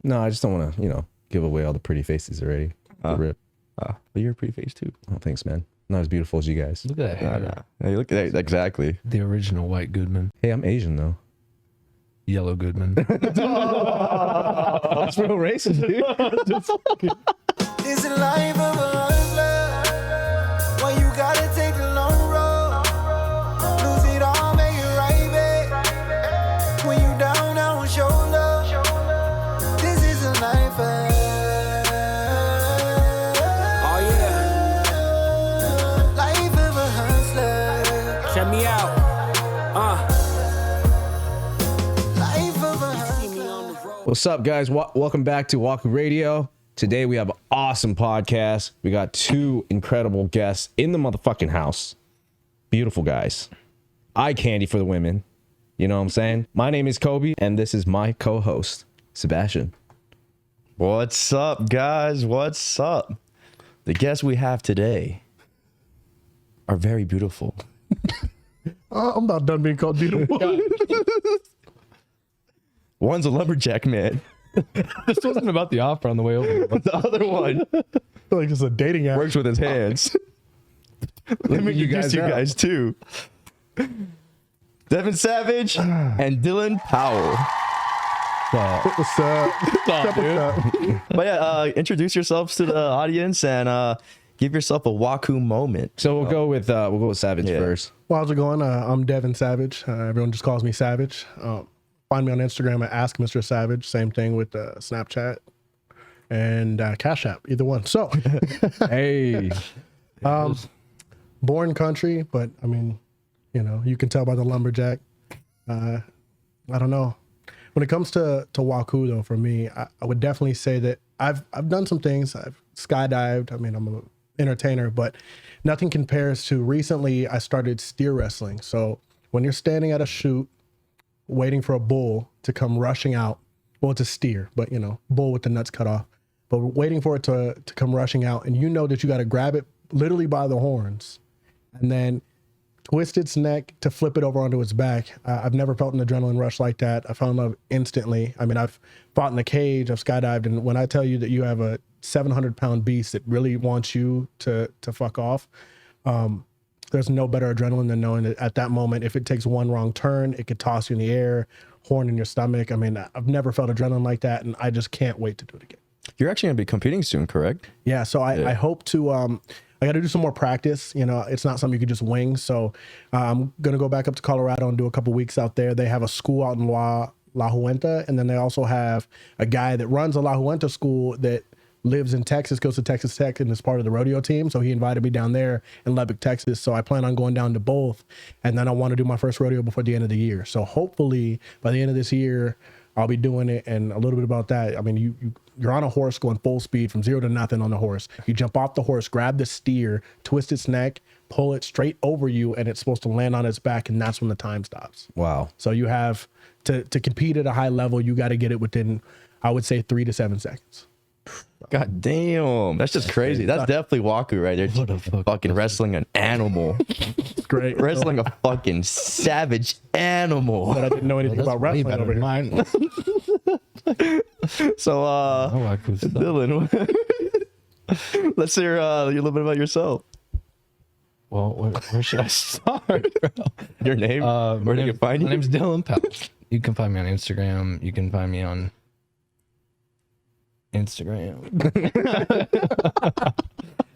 No, I just don't want to, give away all the pretty faces already. Rip. But you're a pretty face too. Oh, thanks, man. Not as beautiful as you guys. Look at that hair. Nah. Hey, look at that. Exactly. The original white Goodman. Hey, I'm Asian, though. Yellow Goodman. That's real racist, dude. Is it life of a hustler? Why you gotta take the long road? Lose it all, make it right, babe. When you down, I won't show love. This is a life of... Oh yeah, life of a hustler. check me out. Life of a See me hustler. on the road. What's up, guys? Welcome back to Waku Radio. Today we have an awesome podcast. We got two incredible guests in the motherfucking house. Beautiful guys. Eye candy for the women. You know what I'm saying? My name is Kobe, and this is my co-host, Sebastian. What's up, guys? What's up? The guests we have today are very beautiful. I'm not done being called beautiful. One's a lumberjack man. This wasn't about the opera on the way over. The other one Like it's a dating app. works with his hands. Let me introduce you guys too. Devin Savage and Dylan Powell. What's up? What's up? But yeah, introduce yourselves to the audience and give yourself a Waku moment. So we'll go with Savage first. Well, how's it going? I'm Devin Savage. Everyone just calls me Savage. Find me on Instagram at Ask Mr. Savage. Same thing with Snapchat and Cash App, either one. So, Hey. born country, but I mean, you can tell by the lumberjack. I don't know. When it comes to Waku, though, for me, I would definitely say that I've done some things. I've skydived. I mean, I'm an entertainer, but nothing compares to recently I started steer wrestling. So when you're standing at a chute, waiting for a bull to come rushing out, well, it's a steer, but bull with the nuts cut off, but waiting for it to come rushing out, and that you got to grab it literally by the horns and then twist its neck to flip it over onto its back. I've never felt an adrenaline rush like that. I fell in love instantly. I mean, I've fought in the cage, I've skydived, and when I tell you that you have a 700-pound beast that really wants you to fuck off, there's no better adrenaline than knowing that at that moment, if it takes one wrong turn, it could toss you in the air, horn in your stomach. I mean, I've never felt adrenaline like that, and I just can't wait to do it again. You're actually going to be competing soon, correct? Yeah, so I hope to, I got to do some more practice. It's not something you could just wing. So I'm going to go back up to Colorado and do a couple weeks out there. They have a school out in La Huenta, and then they also have a guy that runs a La Huenta school that lives in Texas, goes to Texas Tech, and is part of the rodeo team. So he invited me down there in Lubbock, Texas. So I plan on going down to both. And then I want to do my first rodeo before the end of the year. So hopefully by the end of this year, I'll be doing it. And a little bit about that. I mean, you're on a horse going full speed from 0 to nothing on the horse. You jump off the horse, grab the steer, twist its neck, pull it straight over you, and it's supposed to land on its back. And that's when the time stops. Wow. So you have to compete at a high level. You got to get it within, I would say, 3 to 7 seconds. God damn. That's just crazy. That's definitely Waku right there. Fucking wrestling an animal. It's great. Wrestling a fucking savage animal. But I didn't know anything about Way wrestling better over than here. mine. So, Waku stuff. Dylan, let's hear a little bit about yourself. Well, where should I start, bro? Your name? Where they can find you? My name's Dylan Powell. You can find me on Instagram. You can find me on Instagram.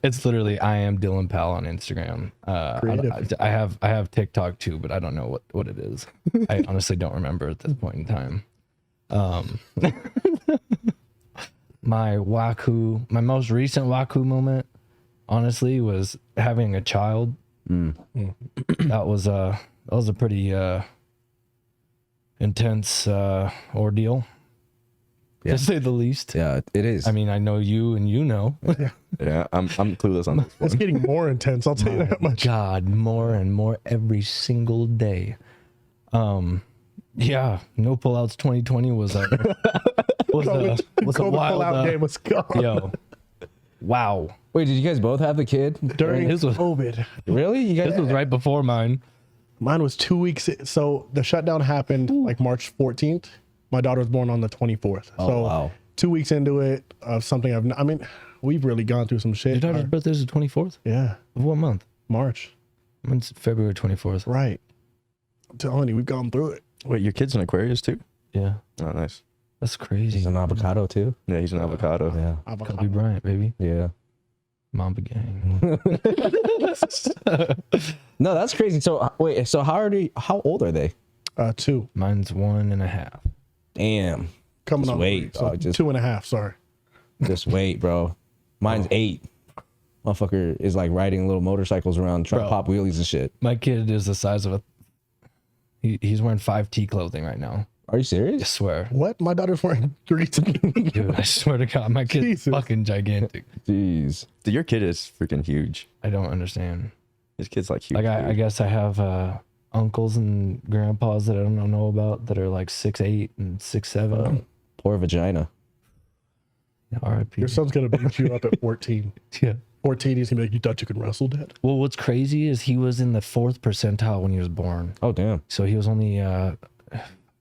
It's literally I am Dylan Powell on Instagram. I have TikTok too, but I don't know what it is. I honestly don't remember at this point in time. My most recent Waku moment, honestly, was having a child. That was a pretty intense ordeal. Yeah. To say the least. Yeah, it is. I mean, I know you and you know. Yeah, I'm clueless on this one. It's getting more intense. I'll tell you that much. God, more and more every single day. Yeah, no pullouts 2020 was a COVID wild day was gone. yo. Wow. Wait, did you guys both have the kid? During His was- COVID. Really? You guys? This was right before mine. Mine was 2 weeks. So the shutdown happened like March 14th. My daughter was born on the 24th. Oh, So wow. 2 weeks into it of something I mean, we've really gone through some shit. Your daughter's birthday is the 24th? Yeah. Of what month? March. Mine's February 24th. Right. I'm telling you, we've gone through it. Wait, your kid's an Aquarius too? Yeah. Oh, nice. That's crazy. He's an avocado too. Yeah, he's an avocado. Yeah. Kobe Bryant, baby. Yeah. Mamba gang. No, that's crazy. So wait, so how old are they? 2. Mine's 1.5. Damn. Coming Just up. wait, So dog, just- 2.5, sorry. Just wait, bro. Mine's 8. Motherfucker is like riding little motorcycles around trying to Bro. pop wheelies and shit. My kid is the size of a. He's wearing 5T clothing right now. Are you I serious? swear. What? My daughter's wearing 3. Dude, I swear to God, my kid's Jesus. fucking gigantic. Jeez. Dude, your kid is freaking huge. I don't understand. His kid's like huge. Like, I dude. guess I have uncles and grandpas that I don't know about that are like 6'8" and 6'7". Poor vagina. R.I.P. Your son's going to beat you up at 14. Yeah. 14, he's going to be like, you thought you could wrestle, Dad? Well, what's crazy is he was in the 4th percentile when he was born. Oh damn. So he was only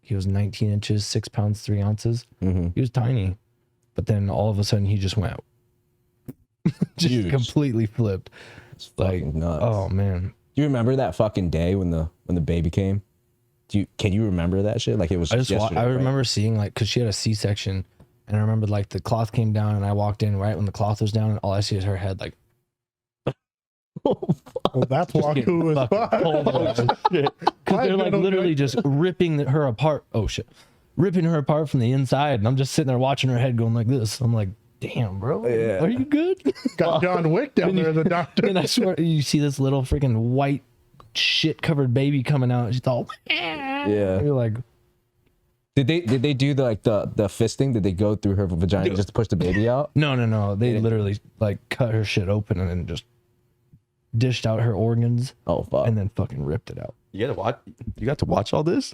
he was 19 inches, 6 pounds, 3 ounces. Mm-hmm. He was tiny, but then all of a sudden he just went, just Huge. completely flipped. It's fucking nuts. Oh man, Do you remember that fucking day when the baby came? Can you remember that shit? Like it was I just yesterday, I right? remember seeing like because she had a C-section, and I remember like the cloth came down, and I walked in right when the cloth was down, and all I see is her head like. Well, that's Waku as fuck. Because they're like literally just ripping her apart. Oh shit, ripping her apart from the inside, and I'm just sitting there watching her head going like this. I'm like, damn, bro, are you good? Got John Wick down there, the doctor. And I swear, you see this little freaking white shit covered baby coming out. She's all, Yeah. you're like, Did they do the fisting? Did they go through her vagina just to push the baby out? no. They literally like cut her shit open and then just dished out her organs Oh fuck. and then fucking ripped it out. You got to watch. You got to watch all this.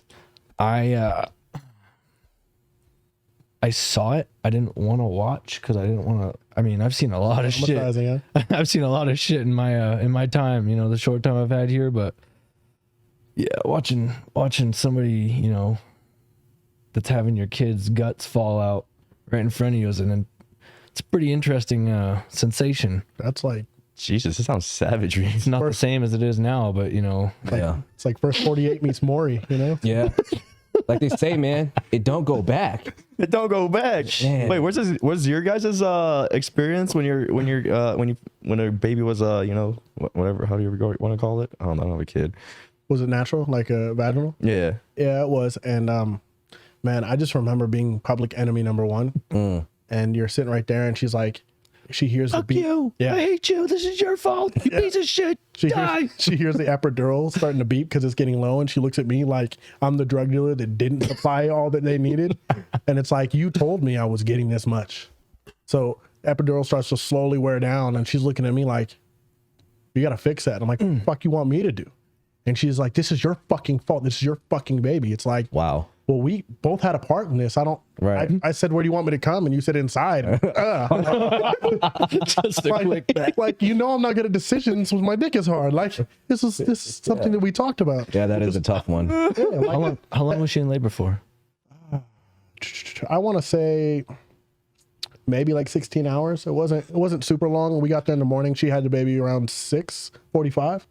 I saw it. I didn't want to watch because I didn't want to. I mean, I've seen a lot of shit. Traumatizing, huh? I've seen a lot of shit in my time. You know, the short time I've had here, but yeah, watching somebody, you know, that's having your kid's guts fall out right in front of you, and then it's a pretty interesting sensation. That's like Jesus, this sounds savagery. It's not the same as it is now, but you know, Yeah. it's like first 48 meets Maury, you know? Yeah. Like they say, man, it don't go back. It don't go back. Man. Wait, what's your guys' experience when a baby was you know, whatever, how do you want to call it? I don't know, I don't have a kid. Was it natural, like a vaginal? Yeah. Yeah, it was. And man, I just remember being public enemy number 1. And you're sitting right there, and she's like, she hears the beat. you. Yeah. I hate you. This is your fault. You piece of shit. She Die. hears the epidural starting to beep because it's getting low, and she looks at me like I'm the drug dealer that didn't supply all that they needed. And it's like, you told me I was getting this much. So epidural starts to slowly wear down, and she's looking at me like, you got to fix that. And I'm like, what the fuck you want me to do? And she's like, this is your fucking fault. This is your fucking baby. It's like, Wow. well, we both had a part in this. I don't, Right. I said, where do you want me to come? And you said inside. Just a quick back. Like, you know, I'm not good at decisions when my dick is hard. Like, this is something that we talked about. Yeah, that is a tough one. How long was she in labor for? I want to say maybe like 16 hours. It wasn't super long. We got there in the morning. She had the baby around 6:45.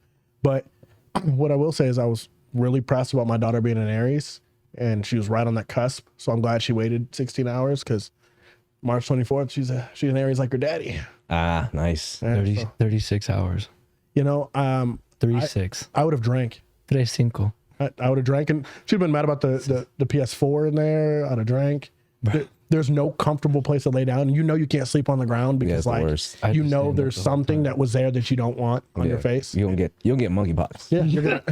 But what I will say is I was really pressed about my daughter being an Aries, and she was right on that cusp. So I'm glad she waited 16 hours because March 24th, she's an Aries like her daddy. Ah, nice. Yeah, 36 hours. you know, 36. I would have drank. 35. I would have drank, and she'd have been mad about the PS4 in there. I'd have drank. There's no comfortable place to lay down. You know you can't sleep on the ground Yeah, it's because the like worst. I you just know didn't there's look the whole something time. that was there that you don't want on your face. You'll get monkeypox. Yeah, you're gonna,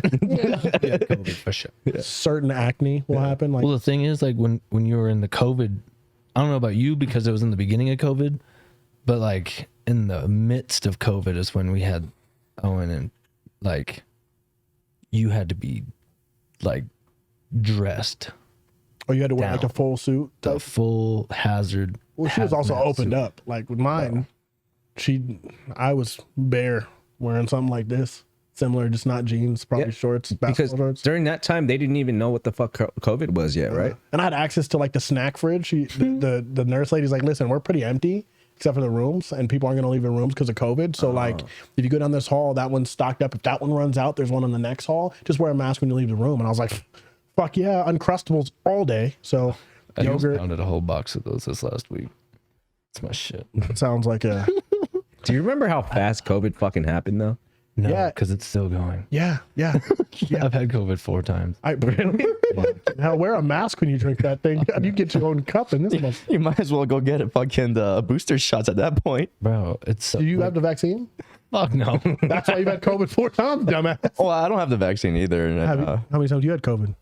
Yeah, COVID for sure. certain acne will happen. Like Well, the thing is, like when you were in the COVID, I don't know about you because it was in the beginning of COVID, but like in the midst of COVID is when we had Owen, and like you had to be like dressed, or you had to wear like a down. full suit. the full hazard. Well, she was also hazmat opened suit. up. Like with mine, I was bare wearing something like this. similar, just not jeans, probably Yeah. shorts, Because basketball shorts. during that time, they didn't even know what the fuck COVID was yet, right? And I had access to like the snack fridge. The nurse lady's like, listen, we're pretty empty except for the rooms, and people aren't going to leave the rooms because of COVID. So like, if you go down this hall, that one's stocked up. If that one runs out, there's one in the next hall. Just wear a mask when you leave the room. And I was like, fuck yeah, Uncrustables all day. So I just yogurt pounded a whole box of those this last week. It's my shit. sounds like a Do you remember how fast COVID fucking happened though? No, Yeah. because it's still going. yeah. I've had COVID 4 times. I really hell, wear a mask when you drink that thing. You get your own cup in this month. You might as well go get a fucking booster shots at that point. Bro, it's so. Do you have the vaccine? Fuck no. That's why you've had COVID 4 times, dumbass. Well, I don't have the vaccine either. And, How many times have you had COVID?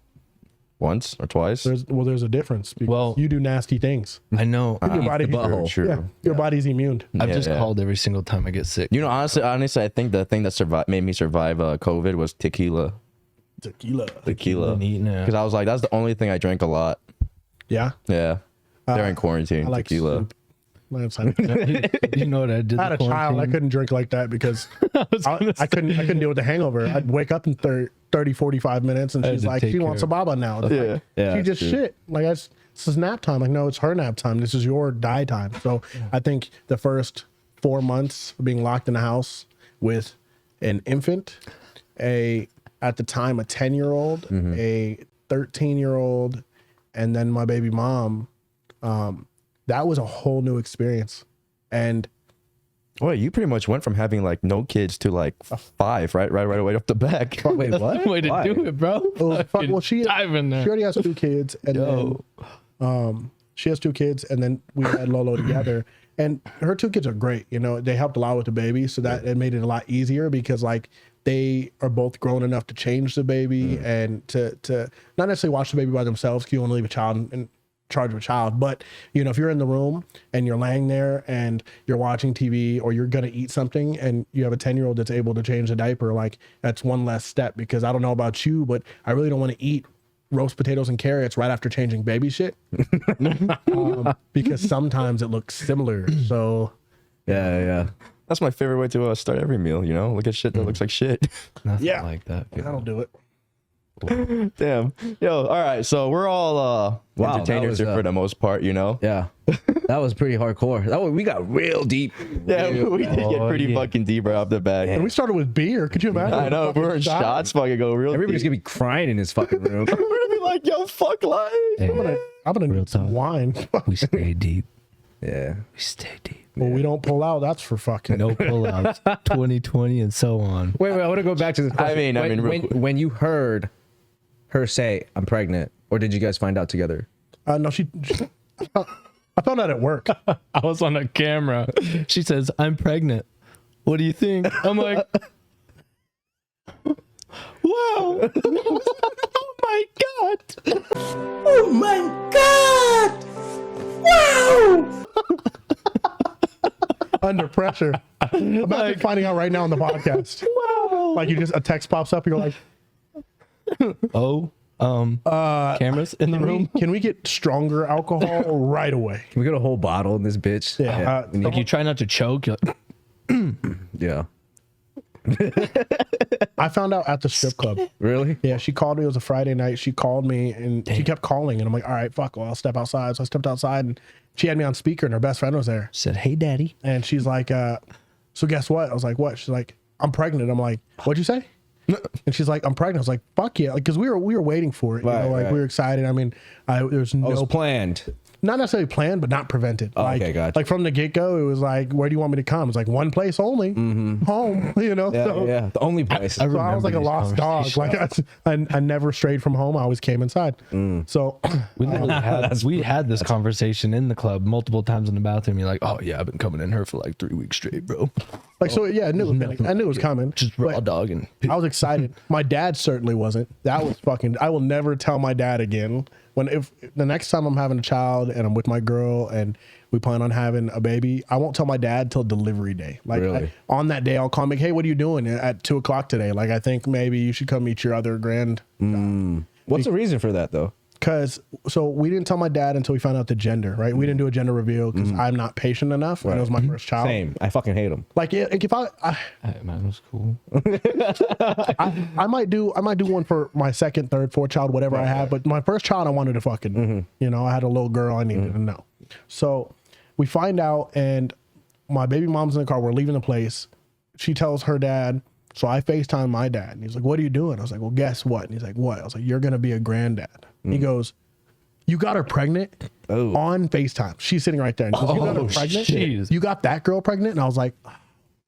once or twice. There's a difference. Because Well- you do nasty things. I know. Your body, butthole. True. yeah, your body's immune. I've Yeah, just yeah. called every single time I get sick. You know, honestly, I think the thing that made me survive COVID was tequila. Tequila. Tequila. Neat, yeah. Because I was like, that's the only thing I drank a lot. Yeah. Yeah. During quarantine, I like tequila. soup. That's how- I You know what I did? had a the child. I quarantine? couldn't drink like that because I couldn't deal with the hangover. I'd wake up in 30, 45 minutes and I had she's to like, take she care wants of a baba now. It's Yeah. like, Yeah, she that's just true. shit. Like, this is nap time. Like, no, it's her nap time. This is your die time. So I think the first 4 months of being locked in the house with an infant, at the time, a 10-year-old, a 13-year-old, and then my baby mom, that was a whole new experience. And Well, you pretty much went from having like no kids to like 5, right away off the back. Wait, what? Way to Why? do it, bro. well, she dive in there. already has 2 kids, and then she has 2 kids, and then we had Lolo together. And her 2 kids are great. You know, they helped a lot with the baby, so that it made it a lot easier because like they are both grown enough to change the baby and to not necessarily watch the baby by themselves. 'Cause you want to leave a child in charge of a child, but you know, if you're in the room and you're laying there and you're watching TV or you're gonna eat something and you have a 10-year-old that's able to change the diaper, like that's one less step. Because I don't know about you, but I really don't want to eat roast potatoes and carrots right after changing baby shit because sometimes it looks similar. So Yeah. That's my favorite way to start every meal, you know? Look at shit that looks like shit. Nothing Yeah. like that. that'll do it. Damn. Yo, all right. So we're all Wow, that entertainers was, here for the most part, you know? Yeah. That was pretty hardcore. We got real deep. Yeah, we did get pretty fucking deep right off the bat. And we started with beer. Could you imagine? I know, if we're in shots, fucking go real Everybody's deep. gonna be crying in his fucking room. We're gonna be like, yo, fuck life. Hey, I'm gonna Real need some talk. wine. we stay deep. Yeah. We stay deep. Well, we don't pull out. That's for fucking. No pullouts. 2020 and so on. Wait, I want to go back to this. Question. I mean, real quick. when you heard her say, "I'm pregnant," or did you guys find out together? No, I found out at work. I was on a camera. She says, "I'm pregnant. What do you think?" I'm like, "Wow! Oh my god! Oh my God! Wow! Under pressure. Imagine finding out right now on the podcast. Wow!" Like you just a text pops up. You're like, Oh, cameras in the room. can we get stronger alcohol right away? Can we get a whole bottle in this bitch? Yeah. we need- Like you try not to choke. You're like, yeah. I found out at the strip club. Really? Yeah, she called me. It was a Friday night. She called me and she kept calling, and I'm like, all right, fuck. Well, I'll step outside. So I stepped outside, and she had me on speaker, and her best friend was there. said, "Hey, daddy." And she's like, so guess what? I was like, what? She's like, I'm pregnant. I'm like, what'd you say? And she's like, I'm pregnant. I was like, fuck yeah. Like, cause we were waiting for it. You Right, know, like right. we were excited. I mean, there's It was no, planned. not necessarily planned, but not prevented. Like, okay, gotcha. Like from the get go, it was like, where do you want me to come? It's like one place only, home, you know? Yeah, so, yeah. The only place. so I was like a lost dog. Like I never strayed from home. I always came inside. So We literally had this conversation in the club multiple times in the bathroom. You're like, "Oh yeah, I've been coming in her for like 3 weeks straight, bro. like, so yeah, I knew it was coming. Just raw But dog and I was excited. My dad certainly wasn't. That was fucking. I will never tell my dad again. If the next time I'm having a child and I'm with my girl and we plan on having a baby, I won't tell my dad till delivery day. Like Really? on that day, I'll call him. Like, hey, what are you doing at 2:00 today? Like, I think maybe you should come meet your other grand. What's the reason for that though? because so we didn't tell my dad until we found out the gender, right? We didn't do a gender reveal because I'm not patient enough. And it was my first child. Same. I fucking hate them. Like if I Man, was cool. I might do one for my second, third, fourth child, whatever I have. But my first child, I wanted to fucking, you know, I had a little girl I needed to know. So we find out, and my baby mom's in the car. We're leaving the place. She tells her dad. So I FaceTime my dad, and he's like, "What are you doing?" I was like, "Well, guess what?" And he's like, "What?" I was like, "You're gonna be a granddad." He goes, "You got her pregnant on FaceTime." She's sitting right there. And he goes, "You got her pregnant? jeez. You got that girl pregnant?" And I was like,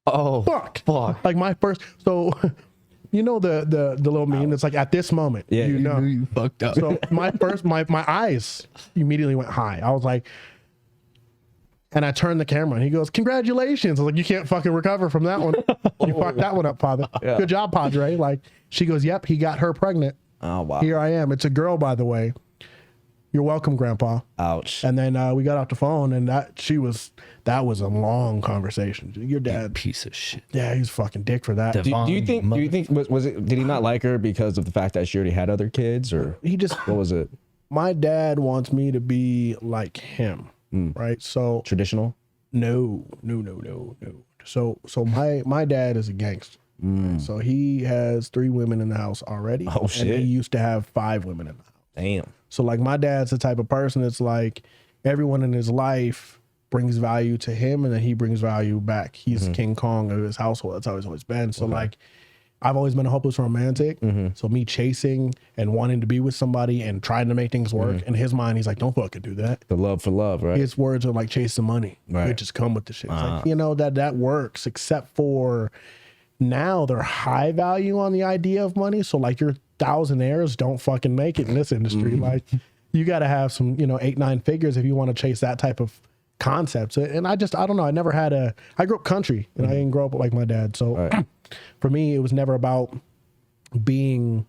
Oh, fuck. fuck. Like my first, so you know the little meme that's like, at this moment, Yeah, you know. You fucked up. So my first, my eyes immediately went high. I was like, and I turned the camera and he goes, "Congratulations." I was like, "You can't fucking recover from that one. You fucked that one up, father. Good job, Padre." Like, she goes, "Yep, he got her pregnant. Oh, wow. Here I am. It's a girl, by the way. You're welcome, Grandpa." Ouch. And then we got off the phone, and that was a long conversation. Your dad, Piece of shit. yeah, he's a fucking dick for that. Do you think was it, did he not like her because of the fact that she already had other kids, or He just, what was it? my dad wants me to be like him, right? So Traditional? no. So my dad is a gangster. Right? So he has 3 women in the house already. Oh, shit. And he used to have 5 women in the house. Damn. So like my dad's the type of person that's like, everyone in his life brings value to him, and then he brings value back. He's King Kong of his household. That's how he's always been. So like, I've always been a hopeless romantic. So me chasing and wanting to be with somebody and trying to make things work, in his mind, he's like, "Don't fucking do that." The love for love, right? His words are like, "Chase the money." Right. Bitches come with the shit. It's like, you know, that works, except for now they're high value on the idea of money. So like, your thousandaires don't fucking make it in this industry. Like, you got to have some, you know, 8-9 figures if you want to chase that type of concepts. And I don't know. I never had I grew up country, and I didn't grow up like my dad. So for me, it was never about being,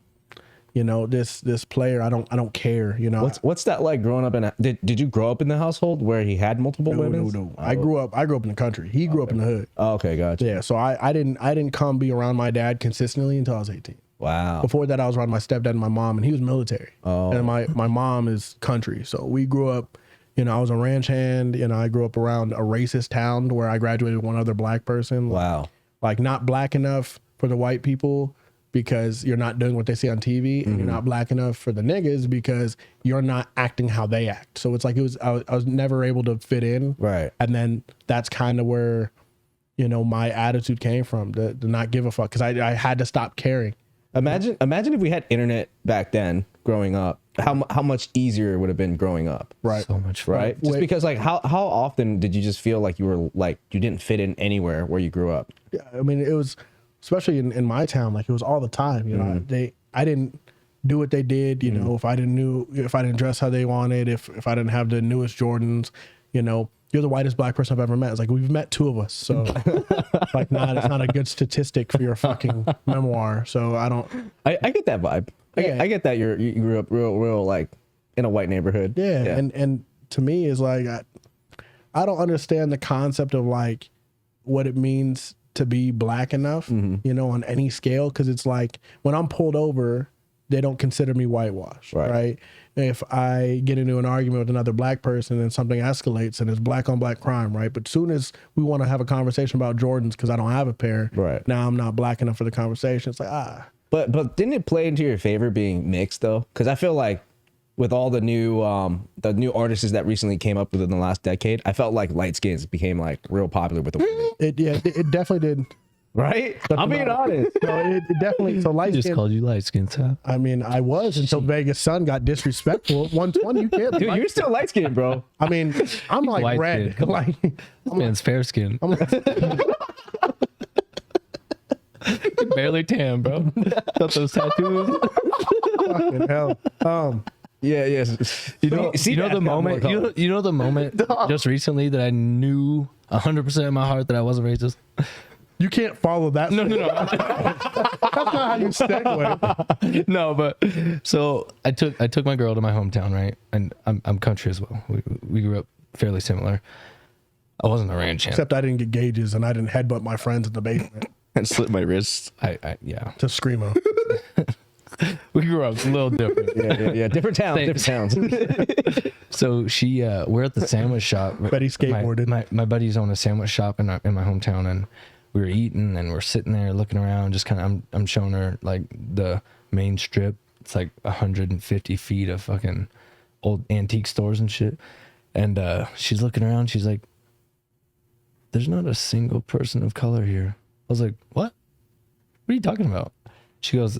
you know, this player. I don't care, you know. What's that like growing up in a, did you grow up in the household where he had multiple women? No. I grew up in the country. He grew up in the hood. Oh, okay, gotcha. Yeah, so I didn't come be around my dad consistently until I was 18. Wow. Before that, I was around my stepdad and my mom, and he was military. Oh. And my mom is country. So we grew up, you know, I was a ranch hand. You know, I grew up around a racist town where I graduated with one other black person. Wow. Like not black enough for the white people because you're not doing what they see on TV, and you're not black enough for the niggas because you're not acting how they act. So it's like I was never able to fit in. Right. And then that's kind of where, you know, my attitude came from, to not give a fuck, because I had to stop caring. Imagine if we had internet back then growing up, how much easier it would have been growing up. Right. So much fun. Right? Just because like how often did you just feel like you were like you didn't fit in anywhere where you grew up? Yeah, I mean, it was, especially in my town, like it was all the time, you know. I didn't do what they did, you know, if I didn't dress how they wanted, if I didn't have the newest Jordans, you know. You're the whitest black person I've ever met. It's like, we've met 2 of us, so like it's not a good statistic for your fucking memoir. So I get that vibe. I get that you grew up real like in a white neighborhood. Yeah. And to me is like, I don't understand the concept of like what it means to be black enough, you know, on any scale. Cause it's like when I'm pulled over, they don't consider me whitewashed, right? If I get into an argument with another black person and something escalates and it's black on black crime, right? But soon as we want to have a conversation about Jordans because I don't have a pair, right? Now I'm not black enough for the conversation. It's like, But didn't it play into your favor being mixed though? Because I feel like with all the new artists that recently came up within the last decade, I felt like light skins became like real popular with the women. It definitely did. Right? I'm being honest. No, it definitely. So light Just skin. called you light skin, huh? I mean, I was until Vegas Sun got disrespectful. 120, you can't. Dude, you're still light skinned, bro. I mean, I'm like White red. skin. Like, This man's fair skin. Barely tan, bro. Got those tattoos. fucking hell. Yeah, yes. You know the moment. You know the moment just recently that I knew 100% in my heart that I wasn't racist. You can't follow that. No. That's not how you segue. No, but so I took my girl to my hometown, right? And I'm country as well. We grew up fairly similar. I wasn't a ranch hand. Except I didn't get gauges and I didn't headbutt my friends in the basement And slit my wrists. Yeah. to screamo. We grew up a little different. Yeah. Different towns. Same. Different towns. So she, we're at the sandwich shop. Betty skateboarded. My buddies own a sandwich shop in my hometown, and we were eating and we're sitting there looking around, just kind of. I'm showing her like the main strip. It's like 150 feet of fucking old antique stores and shit. And she's looking around. She's like, "There's not a single person of color here." I was like, "What? What are you talking about?" She goes,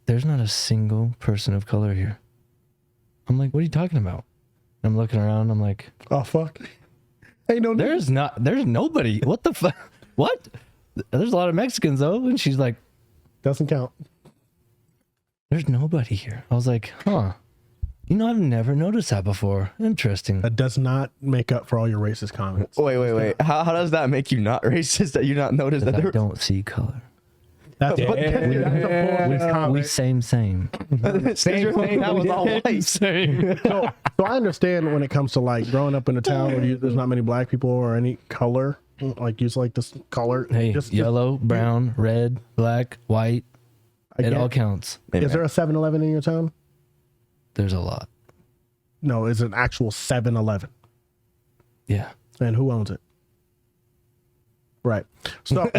"There's not a single person of color here." I'm like, "What are you talking about?" And I'm looking around. I'm like, Oh fuck. Ain't no. there's nobody. What the fuck? What? There's a lot of Mexicans though. And she's like, Doesn't count. "There's nobody here." I was like, "Huh. You know, I've never noticed that before. Interesting." That does not make up for all your racist comments. Wait. How does that make you not racist that you not notice that I there? don't see color. That's a bullshit We comment. same. Same that was all white. So I understand when it comes to like growing up in a town where there's not many black people or any color, like use like this color. Hey, yellow, brown, red, black, white. It all counts. Is there a 7-Eleven in your town? There's a lot. No, it's an actual 7-Eleven. Yeah. And who owns it? Right. So,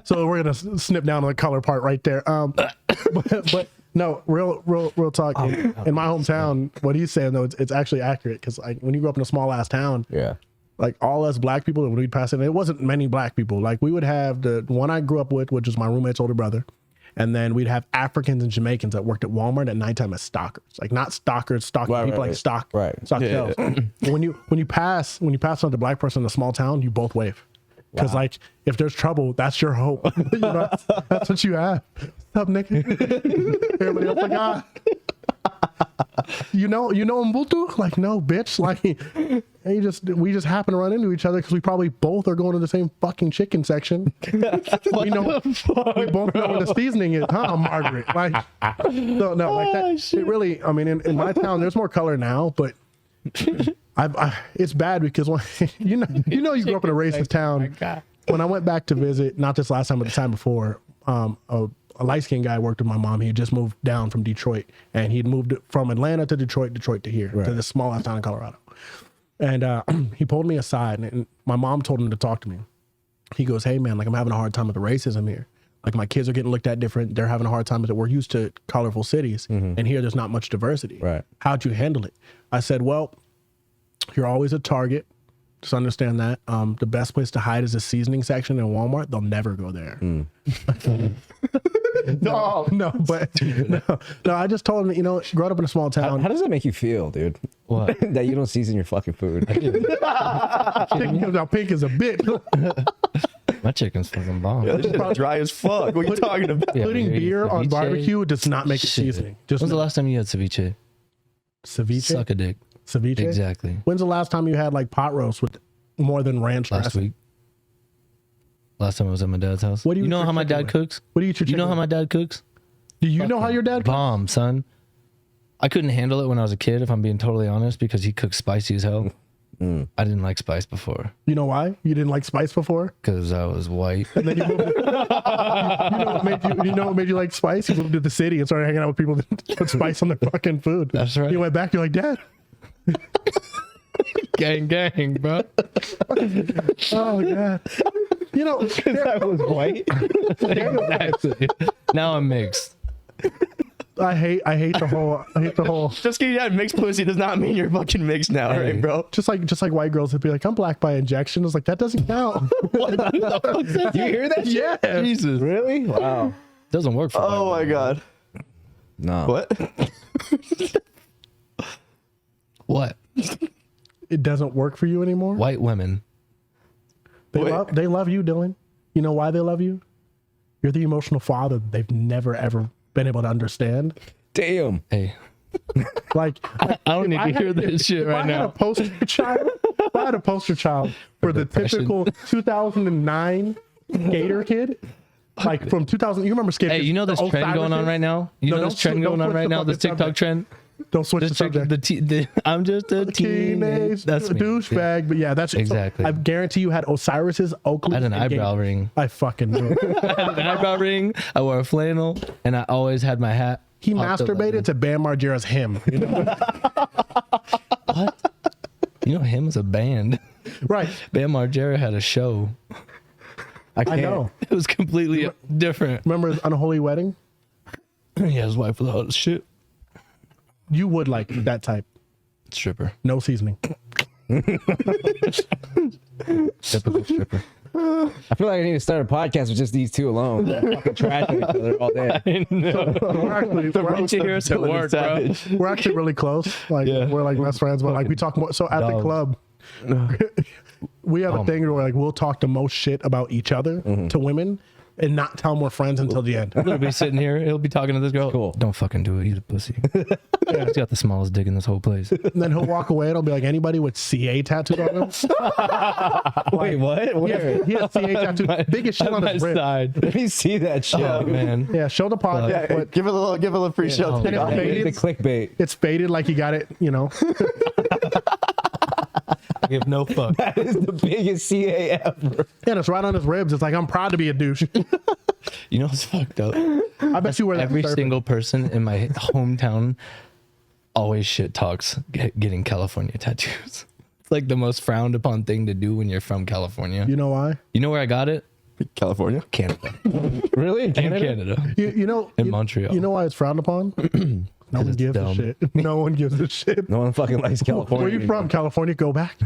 so we're gonna snip down on the color part right there. But no, real talk. In my hometown, what he's saying though, it's actually accurate because like when you grow up in a small ass town, Yeah. like all us black people, when we'd pass it wasn't many black people. Like we would have the one I grew up with, which is my roommate's older brother. And then we'd have Africans and Jamaicans that worked at Walmart at nighttime as stockers, like not stalkers, stalking people like stock shelves. When you pass on the black person in a small town, you both wave, because like if there's trouble, that's your hope. You know, that's what you have. What's up, nigga? Everybody else like, ah, you know Mbutu? Like no, bitch. Like we just happen to run into each other because we probably both are going to the same fucking chicken section. We both know what the seasoning is, huh, Margaret? Like no, like that. It really. I mean, in my town, there's more color now, but it's bad because when, you grew up in a racist town. When I went back to visit, not this last time, but the time before, a light-skinned guy worked with my mom. He had just moved down from Detroit, and he'd moved from Atlanta to Detroit to here, to this small town in Colorado. And he pulled me aside, and my mom told him to talk to me. He goes, "Hey, man, like I'm having a hard time with the racism here. Like my kids are getting looked at different. They're having a hard time with it. We're used to colorful cities, and here there's not much diversity. Right. How'd you handle it?" I said, "Well, you're always a target. Just understand that. The best place to hide is the seasoning section in Walmart. They'll never go there." No. I just told him, growing up in a small town. How does that make you feel, dude? What? That you don't season your fucking food. Chicken comes out pink as a bitch. My chicken's fucking bomb. This is dry as fuck. What are you talking about? Yeah, Putting beer on ceviche? barbecue does not make it seasoning. Just When's the last time you had ceviche? ceviche. Suck a dick. Ceviche. Exactly. When's the last time you had like pot roast with more than ranch Last dressing? week. Last time I was at my dad's house. What do you You know eat your how my chicken dad with? cooks? What do you eat your You know chicken how my with? dad cooks? Do you know how your dad cooks? Bomb, son. I couldn't handle it when I was a kid, if I'm being totally honest, because he cooks spicy as hell. I didn't like spice before You know why? You didn't like spice before? because I was white. And then you moved you know what made you like spice? You moved to the city and started hanging out with people that put spice on their fucking food. That's right. You went back, you're like, "Dad." Gang, bro. Oh God. That was white. Exactly. Now I'm mixed. I hate the whole Just because you had mixed pussy does not mean you're fucking mixed now, right, bro? just like white girls would be like, "I'm black by injection." It's like that doesn't count. You hear that shit? Yeah. Jesus. Really? Wow. Doesn't work for Oh white my women. god. No. What? What? It doesn't work for you anymore. White women. They Wait. love you, Dylan. You know why they love you? You're the emotional father they've never ever been able to understand. Damn. Hey, Like I don't need to hear this shit right I had a now. poster child. If I had a poster child for the Depression. typical 2009 skater kid, like from 2000. You remember skater? Hey, you know this trend going on right now? You know this trend going on right now, this TikTok trend? Don't switch the Just check subject. I'm just a Teenage That's me. douchebag, but yeah, that's Exactly. So I guarantee you had Osiris's Oakley. I had an and eyebrow Game- ring. I fucking knew it. I had an eyebrow ring. I wore a flannel, and I always had my hat. He popped up like masturbated this. to Bam Margera's Him. You know? You know, him as a band. Right. Bam Margera had a show. I know. It was completely different. Remember his Unholy Wedding? Yeah, his wife was all this shit. You would like that type. Stripper. No seasoning. Typical stripper. I feel like I need to start a podcast with just these two alone. Fucking trashing each other all day. Did you hear us at work, bro? We're actually really close. Like we're like best friends, but like we talk more. So at the Dogs. club, we have a thing where like we'll talk the most shit about each other to women and not tell them we're friends until the end. He'll be sitting here. He'll be talking to this girl. Cool. Don't fucking do it. He's a pussy. He's got the smallest dick in this whole place. And then he'll walk away and it'll be like, anybody with CA tattooed on him? Wait, what? Where? He has CA tattooed. Biggest shit on his rib. side. Let me see that shit. Oh man. Yeah, show the podcast. Yeah, but give it a little free show. oh, and it's God. faded. The clickbait. It's faded like you got it, you know. I give no fuck. That is the biggest CA ever. And it's right on his ribs. It's like, I'm proud to be a douche. You know what's fucked up? I bet you wear that. Every surfing. single person in my hometown always shit talks getting California tattoos. It's like the most frowned upon thing to do when you're from California. You know why? You know where I got it? California. Canada. Really? In In Canada? Canada. You know. In you- Montreal. You know why it's frowned upon? No one it's gives a dumb. shit. No one gives a shit. No one fucking likes California. Where you from? California? Go back.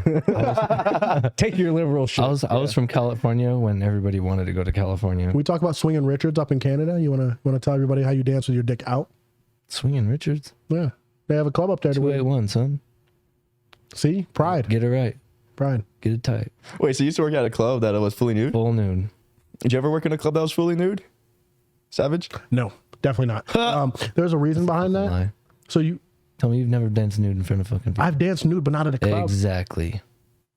Take your liberal shit. I was from California when everybody wanted to go to California. We talk about swinging Richards up in Canada. You wanna tell everybody how you dance with your dick out? Swinging Richards. Yeah, they have a club up there. To 281, son. See, pride, Get it right. pride. Get it tight. Wait, so you used to work at a club that was fully nude? Full noon. Did you ever work in a club that was fully nude? Savage? No, definitely not. There's a reason behind that. Lie. So Tell me you've never danced nude in front of fucking people. I've danced nude, but not at a club. Exactly.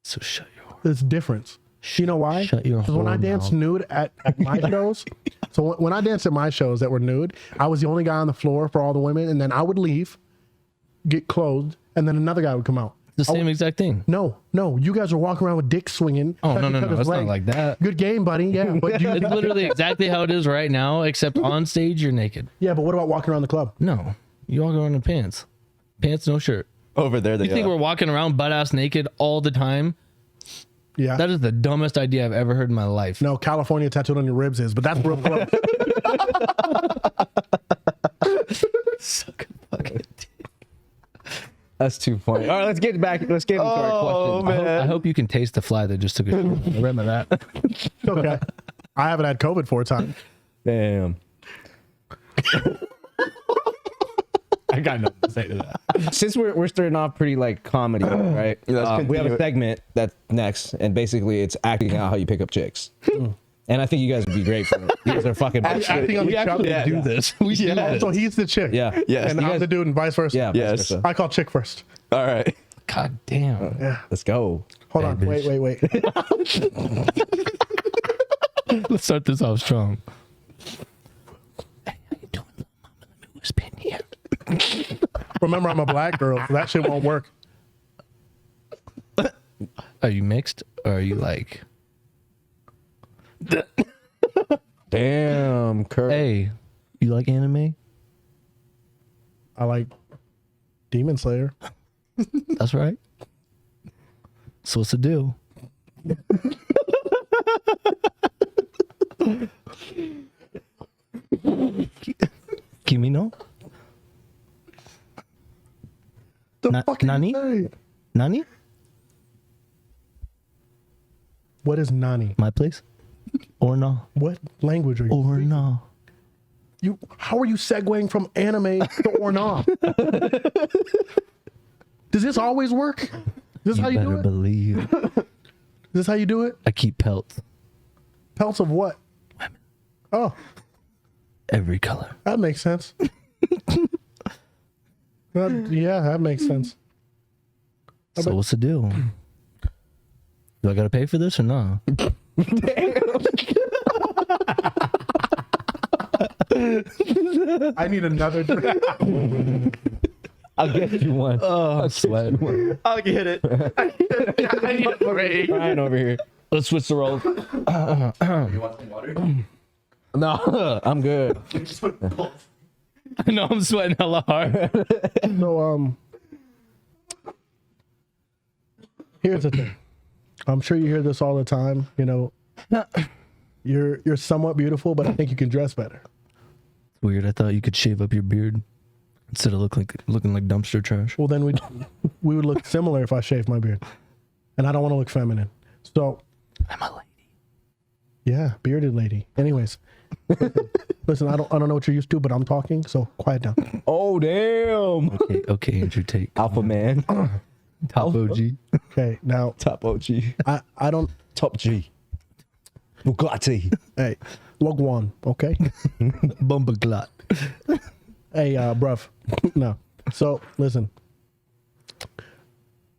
So shut your There's a difference. You know why? Shut your Because when I whore danced mouth. nude at my shows, so when I danced at my shows that were nude, I was the only guy on the floor for all the women, and then I would leave, get clothed, and then another guy would come out. the same exact thing. No, you guys are walking around with dick swinging. Oh, touching no. each other's It's not leg. like that. Good game, buddy. Yeah, but It's literally exactly how it is right now, except on stage you're naked. yeah, but what about walking around the club? No. You walk around in pants. Pants, no shirt. Over there, they You think we're walking around butt ass naked all the time? Yeah. That is the dumbest idea I've ever heard in my life. No, California tattooed on your ribs is, but that's real close. Suck a fucking dick. That's too funny. All right, let's get into our question. I hope you can taste the fly that just took a remember that. Okay. I haven't had COVID 4 times. Damn. I got nothing to say to that. Since we're starting off pretty like comedy, right? let's We have a continue it. segment that's next, and basically it's acting out how you pick up chicks. And I think you guys would be great for it. You guys are fucking. Acting on We each other. actually do this. We do this. So he's the chick. Yeah. Yes. And You I'm guys- the dude and vice versa. Yeah. Yes. vice versa. I call chick first. All right. God damn. Yeah. Let's go. Hold on. bitch. Wait. Let's start this off strong. Hey, how you doing, little mama? Let me whisper in here. Remember, I'm a black girl, so that shit won't work. Are you mixed or are you like, Damn, Kurt. hey, you like anime? I like Demon Slayer. That's right. So what's the deal? Kimi no? The fucking Nani? thing. Nani? What is Nani? My place? Or no? What language are you? Or no? How are you segueing from anime to or not? Does this always work? Is this how you better do it? believe. Is this how you do it? I keep pelts. Pelts of what? Oh, Every color. that makes sense. Yeah, that makes sense. So what's the deal? Do I gotta pay for this or no? I need another drink. I'll get you one. Oh, I'm sweating. I'll get it. I need a break. Ryan over here. Let's switch the roles. You want some water? No, I'm good. I know I'm sweating hella hard. So here's the thing. I'm sure you hear this all the time. You know, you're somewhat beautiful, but I think you can dress better. Weird. I thought you could shave up your beard instead of looking like dumpster trash. Well, then we would look similar if I shaved my beard, and I don't want to look feminine. So I'm a lady. yeah, bearded lady. Anyways, listen. I don't know what you're used to, but I'm talking, so quiet down. Oh damn. Okay, Andrew Tate. Alpha man. Top OG. Okay, now Top OG. I don't. Top G. Bugatti. Hey, Wagwan. Okay. Bumba Glot. Hey, bruv. No. So listen.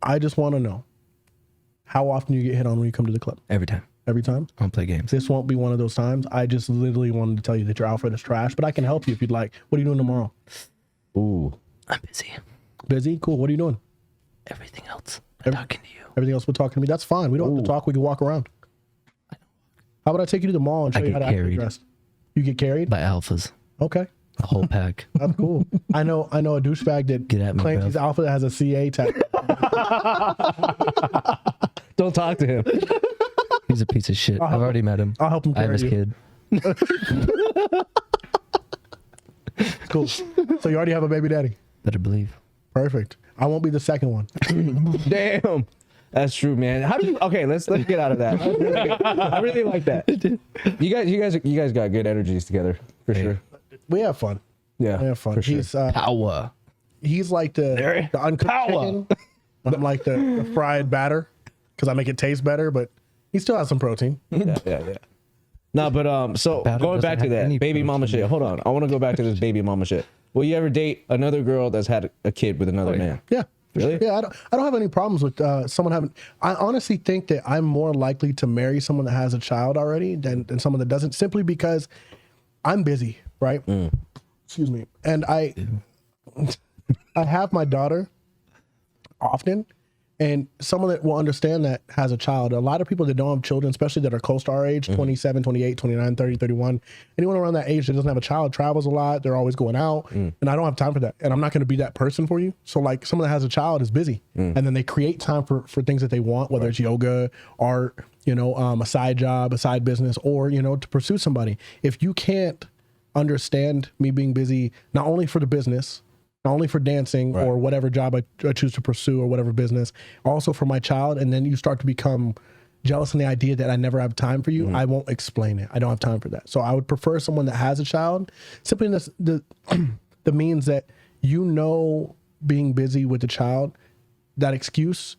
I just want to know how often you get hit on when you come to the club. Every time. Every time. I don't play games. This won't be one of those times. I just literally wanted to tell you that your outfit is trash, but I can help you if you'd like. What are you doing tomorrow? Ooh. I'm busy. Busy? Cool. What are you doing? Everything else. I'm talking to you. Everything else we're talking to me. That's fine. We don't have to talk. We can walk around. How about I take you to the mall and show I you how get to actually carried. dress? You get carried? By alphas. Okay. A whole pack. That's cool. I know a douchebag that Get at me, claims bruv. he's alpha that has a CA tag. Don't talk to him. He's a piece of shit. I've already met him. I'll help him I have carry his you. kid. Cool. So you already have a baby daddy. Better believe. Perfect. I won't be the second one. Damn. That's true, man. How do you? Okay, let's get out of that. I really like that. You guys got good energies together for sure. We have fun. Yeah, We have fun. for sure. He's like the uncooked chicken. I'm like the fried batter because I make it taste better, but he still has some protein. Yeah. No, but so Batter going back to doesn't have that any baby mama protein. shit. Hold on, I want to go back to this baby mama shit. Will you ever date another girl that's had a kid with another man? Yeah. Really? Yeah, I don't have any problems with someone having. I honestly think that I'm more likely to marry someone that has a child already than someone that doesn't, simply because I'm busy, right? Excuse me, and I have my daughter often, and someone that will understand that has a child. A lot of people that don't have children, especially that are close to our age, 27, 28, 29, 30, 31, anyone around that age that doesn't have a child travels a lot. They're always going out, and I don't have time for that. And I'm not going to be that person for you. So like someone that has a child is busy, and then they create time for things that they want, whether it's yoga, art, a side job, a side business, or, to pursue somebody. If you can't understand me being busy, not only for the business, not only for dancing or whatever job I choose to pursue or whatever business, also for my child, and then you start to become jealous in the idea that I never have time for you, I won't explain it. I don't have time for that. So I would prefer someone that has a child, simply in the means that being busy with the child, that excuse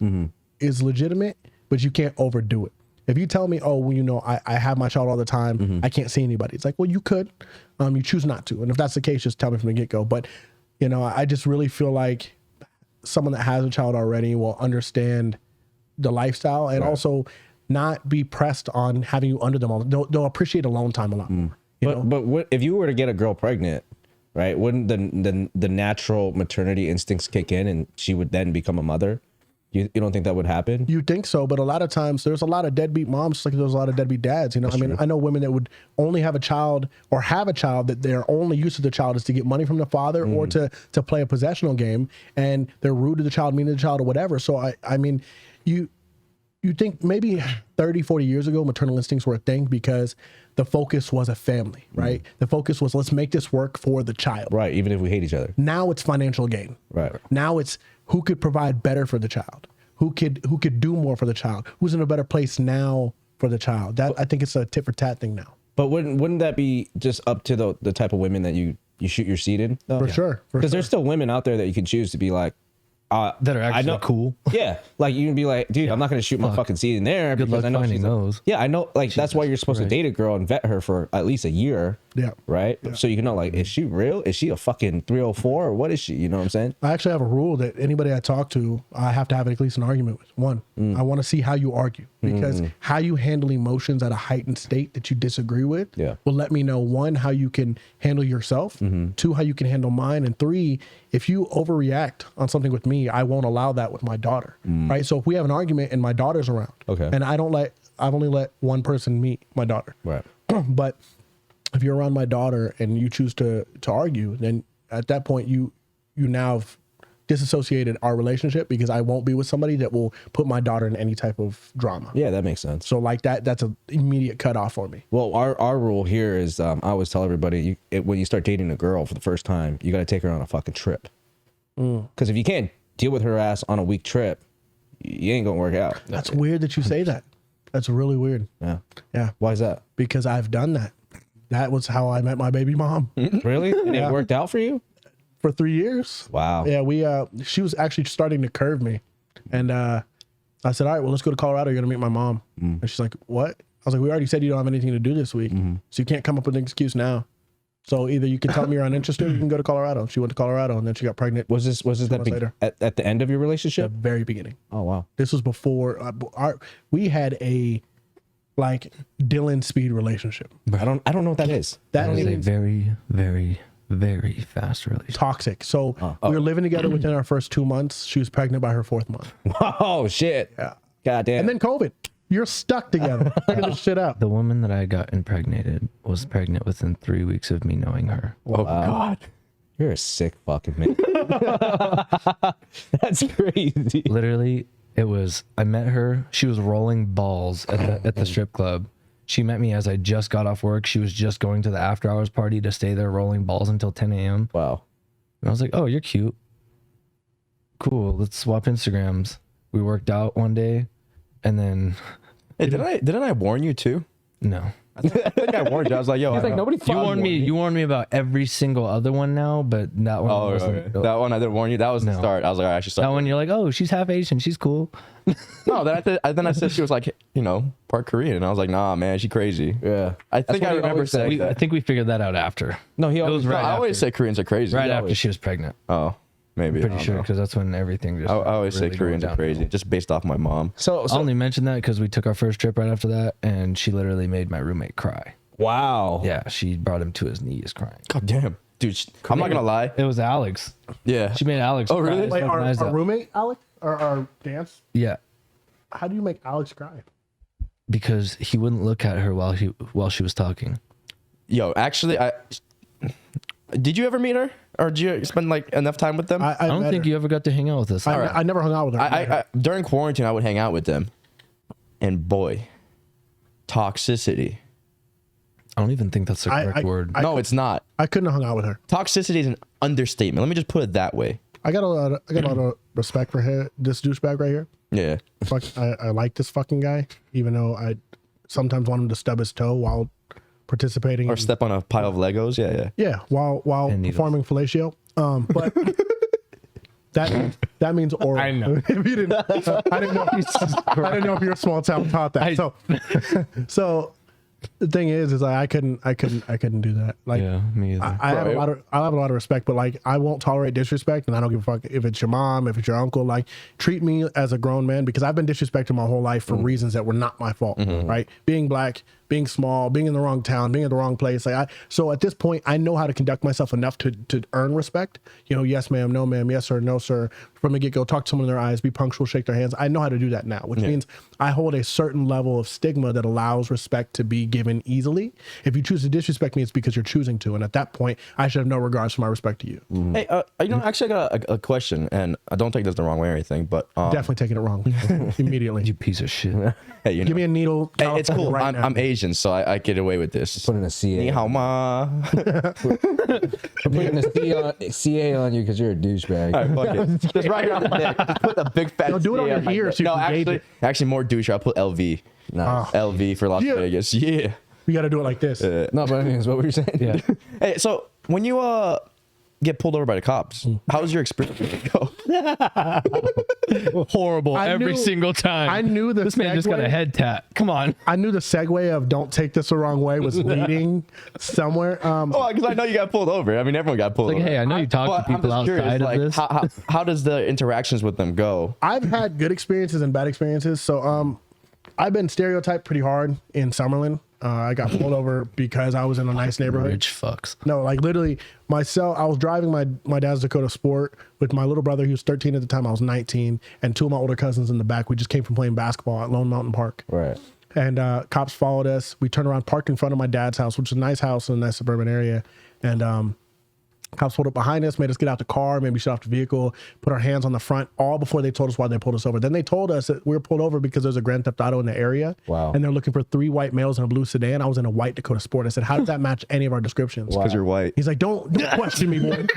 is legitimate, but you can't overdo it. If you tell me, oh, well, I have my child all the time, I can't see anybody. It's like, well, you could, you choose not to. And if that's the case, just tell me from the get-go. But I just really feel like someone that has a child already will understand the lifestyle and also not be pressed on having you under them all. They'll appreciate alone time a lot more. But what, if you were to get a girl pregnant, right? Wouldn't the natural maternity instincts kick in and she would then become a mother? You don't think that would happen? You think so, but a lot of times there's a lot of deadbeat moms, just like there's a lot of deadbeat dads. I know women that would only have a child or have a child that their only use of the child is to get money from the father or to play a possessional game, and they're rude to the child, mean to the child, or whatever. So I mean, you think maybe 30, 40 years ago, maternal instincts were a thing because the focus was a family, right? The focus was, let's make this work for the child. Right, even if we hate each other. Now it's financial gain. Right. Now it's who could provide better for the child, who could do more for the child, who's in a better place now for the child. That I think it's a tit for tat thing now. But wouldn't that be just up to the type of women that you shoot your seed in? Though? For sure. Because there's still women out there that you can choose to be like, That are actually cool. Yeah, like you can be like, dude, I'm not gonna shoot my fucking seed in there. Good because luck I know finding she's those. Yeah, I know. Like that's why you're supposed to Christ. date a girl and vet her for at least a year Yeah. Right? So you can know, like, is she real? Is she a fucking 304 or what is she? You know what I'm saying? I actually have a rule that anybody I talk to, I have to have at least an argument with. One, I want to see how you argue, because how you handle emotions at a heightened state that you disagree with will let me know, one, how you can handle yourself, two, how you can handle mine, and three, if you overreact on something with me, I won't allow that with my daughter. Right? So if we have an argument and my daughter's around, and I've only let one person meet my daughter. Right. But if you're around my daughter and you choose to argue, then at that point you now have disassociated our relationship, because I won't be with somebody that will put my daughter in any type of drama. Yeah, that makes sense. So like that's an immediate cutoff for me. Well, our rule here is I always tell everybody, when you start dating a girl for the first time, you got to take her on a fucking trip. Because if you can't deal with her ass on a week trip, you ain't gonna work out. That's weird that you say that. That's really weird. Yeah. Yeah. Why is that? Because I've done that. That was how I met my baby mom. Really? And it worked out for you? For 3 years. Wow. Yeah, she was actually starting to curve me. And I said, all right, well, let's go to Colorado. You're going to meet my mom. And she's like, what? I was like, we already said you don't have anything to do this week. So you can't come up with an excuse now. So either you can tell me you're uninterested, or you can go to Colorado. She went to Colorado, and then she got pregnant. Was this later. at the end of your relationship? The very beginning. Oh, wow. This was before we had a like Dylan speed relationship. I don't know what that is. That was a very, very, very fast relationship. Toxic. So we were living together within our first 2 months. She was pregnant by her 4th month. Oh, shit. Yeah. God damn. And then COVID. You're stuck together. Figure this shit out. The woman that I got impregnated was pregnant within 3 weeks of me knowing her. Oh, God. You're a sick fucking man. That's crazy. Literally, I met her. She was rolling balls at the strip club. She met me as I just got off work. She was just going to the after hours party to stay there rolling balls until 10 a.m. Wow. And I was like, oh, you're cute. Cool. Let's swap Instagrams. We worked out one day, and then... Hey, didn't I warn you too? No. I think I warned you. I was like, yo, He's like, nobody You warned me about every single other one now, but that one Oh, wasn't. okay. That one I didn't warn you. That was the No. start. I was like, all right, I should start. That one you're like, oh, she's half Asian. She's cool. No, then I said she was like, part Korean, and I was like, nah, man, she crazy. Yeah. I think what I he remember always said. saying I that. think we figured that out after. No, he It always was No, right I always after. say Koreans are crazy. Right after she was pregnant. Oh, maybe. Pretty I don't sure, know. because that's when everything just. I always really say Koreans going are crazy, downhill. just based off my mom. So I only mentioned that because we took our first trip right after that, and she literally made my roommate cry. wow. Yeah, she brought him to his knees crying. God damn, dude. I'm not gonna lie. It was Alex. Yeah. She made Alex. Oh, cry really? his Wait, fucking eyes our out. roommate, Alex, or our dance? Yeah, How do you make Alex cry? because he wouldn't look at her while she was talking. Yo, actually, did you ever meet her, or did you spend like enough time with them? I I don't met think her. you ever got to hang out with us. I never hung out with her. I during quarantine I would hang out with them, and boy, toxicity. I don't even think that's the I- correct word. No, it's not. I couldn't have hung out with her. Toxicity is an understatement. Let me just put it that way. I got a lot of respect for this douchebag right here. Yeah. Fuck, I like this fucking guy, even though I sometimes want him to stub his toe while participating. Or step on a pile of Legos. Yeah, yeah. Yeah, while And needles. performing fellatio. But that means oral. I know. If you didn't, I didn't know if your small town taught that. So the thing is like I couldn't do that. Like Yeah, me either. I have a lot of respect, but like I won't tolerate disrespect, and I don't give a fuck if it's your mom, if it's your uncle. Like treat me as a grown man, because I've been disrespected my whole life for reasons that were not my fault. Right? Being black, being small, being in the wrong town, being in the wrong place. So at this point, I know how to conduct myself enough to earn respect. Yes, ma'am, no, ma'am, yes, sir, no, sir. From the get go, talk to someone in their eyes, be punctual, shake their hands. I know how to do that now, which means I hold a certain level of stigma that allows respect to be given easily. If you choose to disrespect me, it's because you're choosing to, and at that point, I should have no regards for my respect to you. Hey, actually, I got a question, and I don't take this the wrong way or anything, but Definitely taking it wrong immediately. You piece of shit. hey, Give me a needle. Hey, it's cool. Right now. I'm Asian, so I get away with this. Putting a CA. Ni hao ma. Putting a CA on you because you're a douchebag. All right, fuck it. Just right here on the neck. Just put a big fat. No, do it on CA your my ear neck. so you No, can gauge actually more douche. I'll put LV. Nice. LV for Las Yeah. Vegas. Yeah. We got to do it like this. No, but anyways, what were you saying? Yeah. Hey, so when you get pulled over by the cops, how's your experience go? horrible I every knew- single time. I knew the this man just got a segue- head tat. Come on. I knew the segue of "don't take this the wrong way" was leading somewhere. Oh, because I know you got pulled over. I mean, everyone got pulled Like, over. hey, I know you talk But to I'm people just curious, outside like, of this. how does the interactions with them go? I've had good experiences and bad experiences. So I've been stereotyped pretty hard in Summerlin. I got pulled over because I was in a nice neighborhood. Rich fucks. No, like literally myself, I was driving my dad's Dakota Sport with my little brother. He was 13 at the time. I was 19, and two of my older cousins in the back. We just came from playing basketball at Lone Mountain Park. Right. And cops followed us. We turned around, parked in front of my dad's house, which is a nice house in that suburban area. And cops pulled up behind us, made us get out the car, maybe shut off the vehicle, put our hands on the front, all before they told us why they pulled us over. Then they told us that we were pulled over because there's a Grand Theft Auto in the area. Wow. And they're looking for 3 white males in a blue sedan. I was in a white Dakota Sport. I said, how does that match any of our descriptions? Because you're white. He's like, don't question me, boy.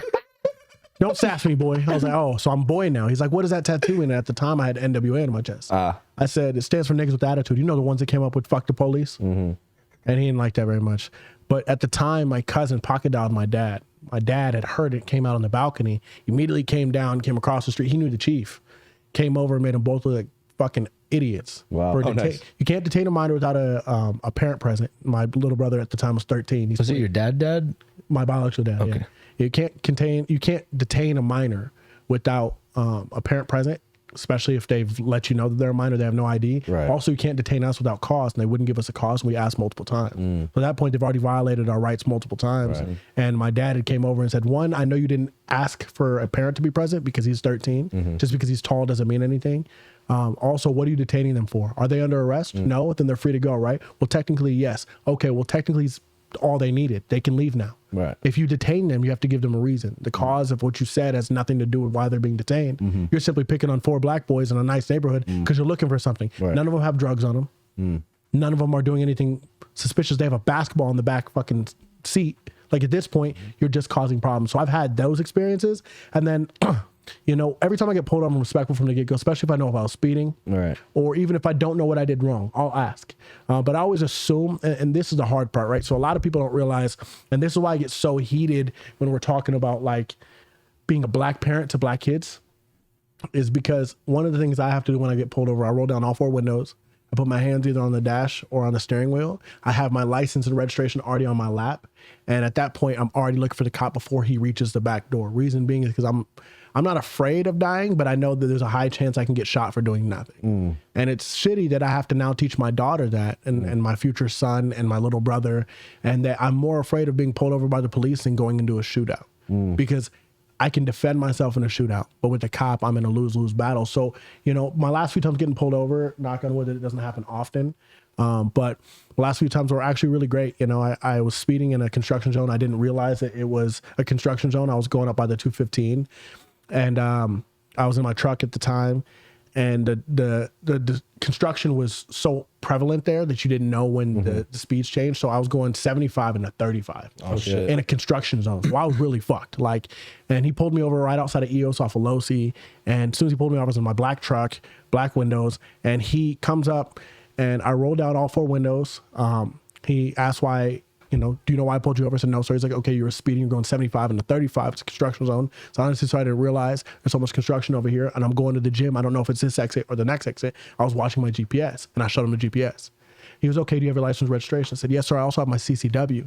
Don't sass me, boy. I was like, oh, so I'm boy now. He's like, what is that tattoo? And at the time, I had NWA on my chest. I said, it stands for niggas with attitude. You know the ones that came up with fuck the police? Mm-hmm. And he didn't like that very much. But at the time, my cousin pocket dialed my dad. My dad had heard it, came out on the balcony, immediately came down, came across the street. He knew the chief. Came over and made them both look like fucking idiots. Wow. For Nice. You can't detain a minor without a parent present. My little brother at the time was 13. He's Was it your dad? my biological dad. Okay. Yeah. You can't detain a minor without a parent present, especially if they've let you know that they're a minor, they have no ID. Right. Also, you can't detain us without cause, and they wouldn't give us a cause, and we asked multiple times. So at that point, they've already violated our rights multiple times. Right. And my dad had came over and said, one, I know you didn't ask for a parent to be present because he's 13. Just because he's tall doesn't mean anything. Also, what are you detaining them for? Are they under arrest? No, then they're free to go, right? Well, technically, yes. Okay, well, technically, it's all they needed. They can leave now. Right. If you detain them, you have to give them a reason. The cause of what you said has nothing to do with why they're being detained. You're simply picking on 4 black boys in a nice neighborhood because you're looking for something. Right. None of them have drugs on them. None of them are doing anything suspicious. They have a basketball in the back fucking seat. Like at this point, you're just causing problems. So I've had those experiences. And then, every time I get pulled over, I'm respectful from the get-go, especially if I know if I was speeding. Right. Or even if I don't know what I did wrong, I'll ask. But I always assume, and this is the hard part, right? So a lot of people don't realize, and this is why I get so heated when we're talking about like being a black parent to black kids, is because one of the things I have to do when I get pulled over, I roll down all 4 windows. I put my hands either on the dash or on the steering wheel. I have my license and registration already on my lap. And at that point, I'm already looking for the cop before he reaches the back door. Reason being is because I'm not afraid of dying, but I know that there's a high chance I can get shot for doing nothing. And it's shitty that I have to now teach my daughter that and my future son and my little brother, and that I'm more afraid of being pulled over by the police than going into a shootout because I can defend myself in a shootout, but with the cop, I'm in a lose-lose battle. So, my last few times getting pulled over, knock on wood, it doesn't happen often. But the last few times were actually really great. I was speeding in a construction zone. I didn't realize that it was a construction zone. I was going up by the 215. And I was in my truck at the time, and the construction was so prevalent there that you didn't know when the speeds changed. So I was going 75 and a 35 shit. in a construction zone. Well, I was really fucked. And he pulled me over right outside of EOS off of Losi. And as soon as he pulled me over, I was in my black truck, black windows, and he comes up, and I rolled down all 4 windows. He asked why. Do you know why I pulled you over? I said, no, sir. He's like, okay, you were speeding. You're going 75 and a 35. It's a construction zone. So honestly, so I didn't realize there's so much construction over here. And I'm going to the gym. I don't know if it's this exit or the next exit. I was watching my GPS, and I showed him the GPS. He was, okay, do you have your license and registration? I said, yes, sir. I also have my CCW.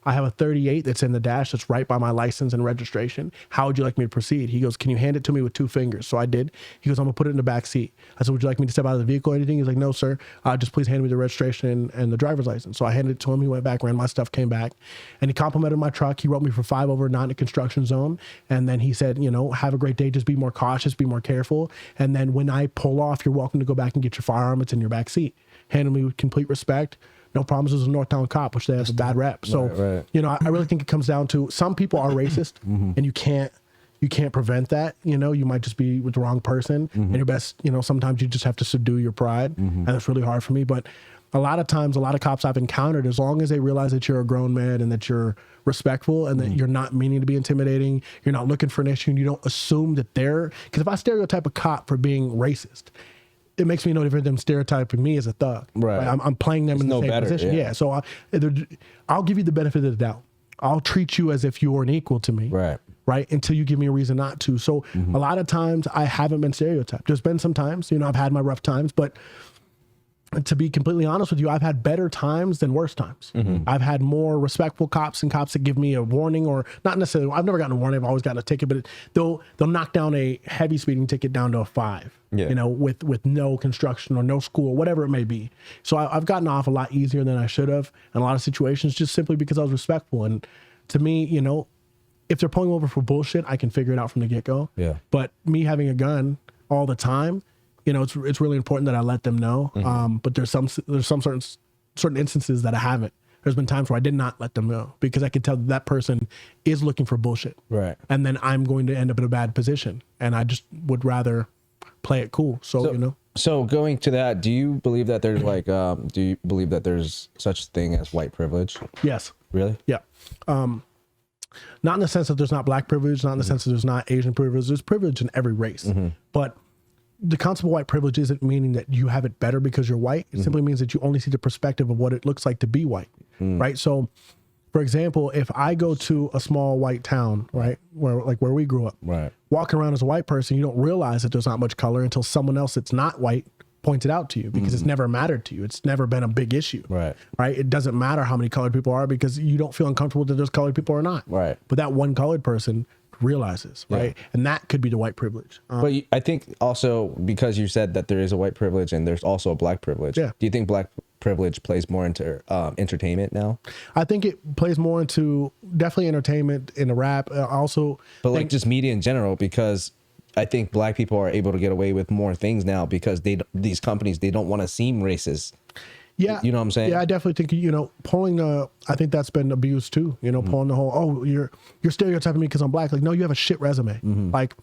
I have a 38 that's in the dash that's right by my license and registration. How would you like me to proceed? He goes, can you hand it to me with 2 fingers? So I did. He goes, I'm going to put it in the back seat. I said, would you like me to step out of the vehicle or anything? He's like, no, sir. Just please hand me the registration and the driver's license. So I handed it to him. He went back, ran my stuff, came back, and he complimented my truck. He wrote me for 5 over, not in a construction zone. And then he said, have a great day. Just be more cautious, be more careful. And then when I pull off, you're welcome to go back and get your firearm. It's in your back seat. Handled me with complete respect. No problems. It was a Northtown cop, which they have a bad rep. So, Right. I really think it comes down to some people are racist, and you can't prevent that. You might just be with the wrong person, and your best. Sometimes you just have to subdue your pride, and it's really hard for me. But a lot of times, a lot of cops I've encountered, as long as they realize that you're a grown man and that you're respectful and that you're not meaning to be intimidating, you're not looking for an issue, and you don't assume that because if I stereotype a cop for being racist, it makes me no different than stereotyping me as a thug. Right. I'm playing them in the no same better, position. yeah. So I'll give you the benefit of the doubt. I'll treat you as if you were an equal to me. Right. right? Until you give me a reason not to. So a lot of times I haven't been stereotyped. There's been some times, you know, I've had my rough times, but to be completely honest with you, I've had better times than worse times. I've had more respectful cops and cops that give me a warning, or not necessarily. I've never gotten a warning. I've always gotten a ticket, but they'll knock down a heavy speeding ticket down to a 5. Yeah. You know, with no construction or no school, whatever it may be. So I've gotten off a lot easier than I should have in a lot of situations, just simply because I was respectful. And to me, you know, if they're pulling over for bullshit, I can figure it out from the get go. Yeah. But me having a gun all the time, you know, it's really important that I let them know. But there's some certain instances that I haven't. There's been times where I did not let them know because I could tell that person is looking for bullshit. Right. And then I'm going to end up in a bad position. And I just would rather play it cool. So you know. So going to that, do you believe that there's like, do you believe that there's such thing as white privilege? Yes. Really? Yeah. Not in the sense that there's not black privilege, not in the sense that there's not Asian privilege. There's privilege in every race. But the concept of white privilege isn't meaning that you have it better because you're white. It simply means that you only see the perspective of what it looks like to be white, right? So, for example, if I go to a small white town, right, where we grew up, Right. walking around as a white person, you don't realize that there's not much color until someone else that's not white points it out to you because it's never mattered to you. It's never been a big issue, Right. Right? It doesn't matter how many colored people are because you don't feel uncomfortable that there's colored people or not, Right. But that one colored person realizes, right? And that could be the white privilege. But I think also because you said that there is a white privilege and there's also a black privilege. Yeah. Do you think black privilege plays more into entertainment now? I think it plays more into definitely entertainment in the rap. Also, But like just media in general, because I think black people are able to get away with more things now because these companies, they don't want to seem racist. yeah, You know what I'm saying? Yeah, I definitely think, you know, pulling I think that's been abused too. You know, pulling the whole, oh, you're stereotyping me because I'm black. Like, no, you have a shit resume. Like,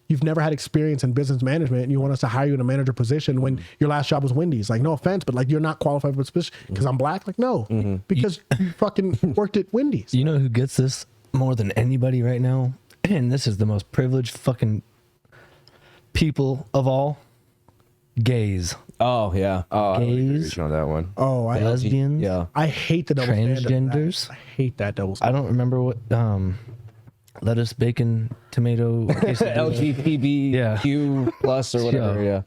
you've never had experience in business management and you want us to hire you in a manager position when your last job was Wendy's. Like, no offense, but like, you're not qualified for this position because I'm black. Like, no, because you fucking worked at Wendy's. You know who gets this more than anybody right now? And this is the most privileged fucking people of all. Gays. Oh, yeah. Oh, Gays. on that one. Oh, Lesbians. Yeah. I hate the double standard. Transgenders. I hate that double I standard. don't remember what lettuce, bacon, tomato, LGBTQ plus or whatever. Yeah.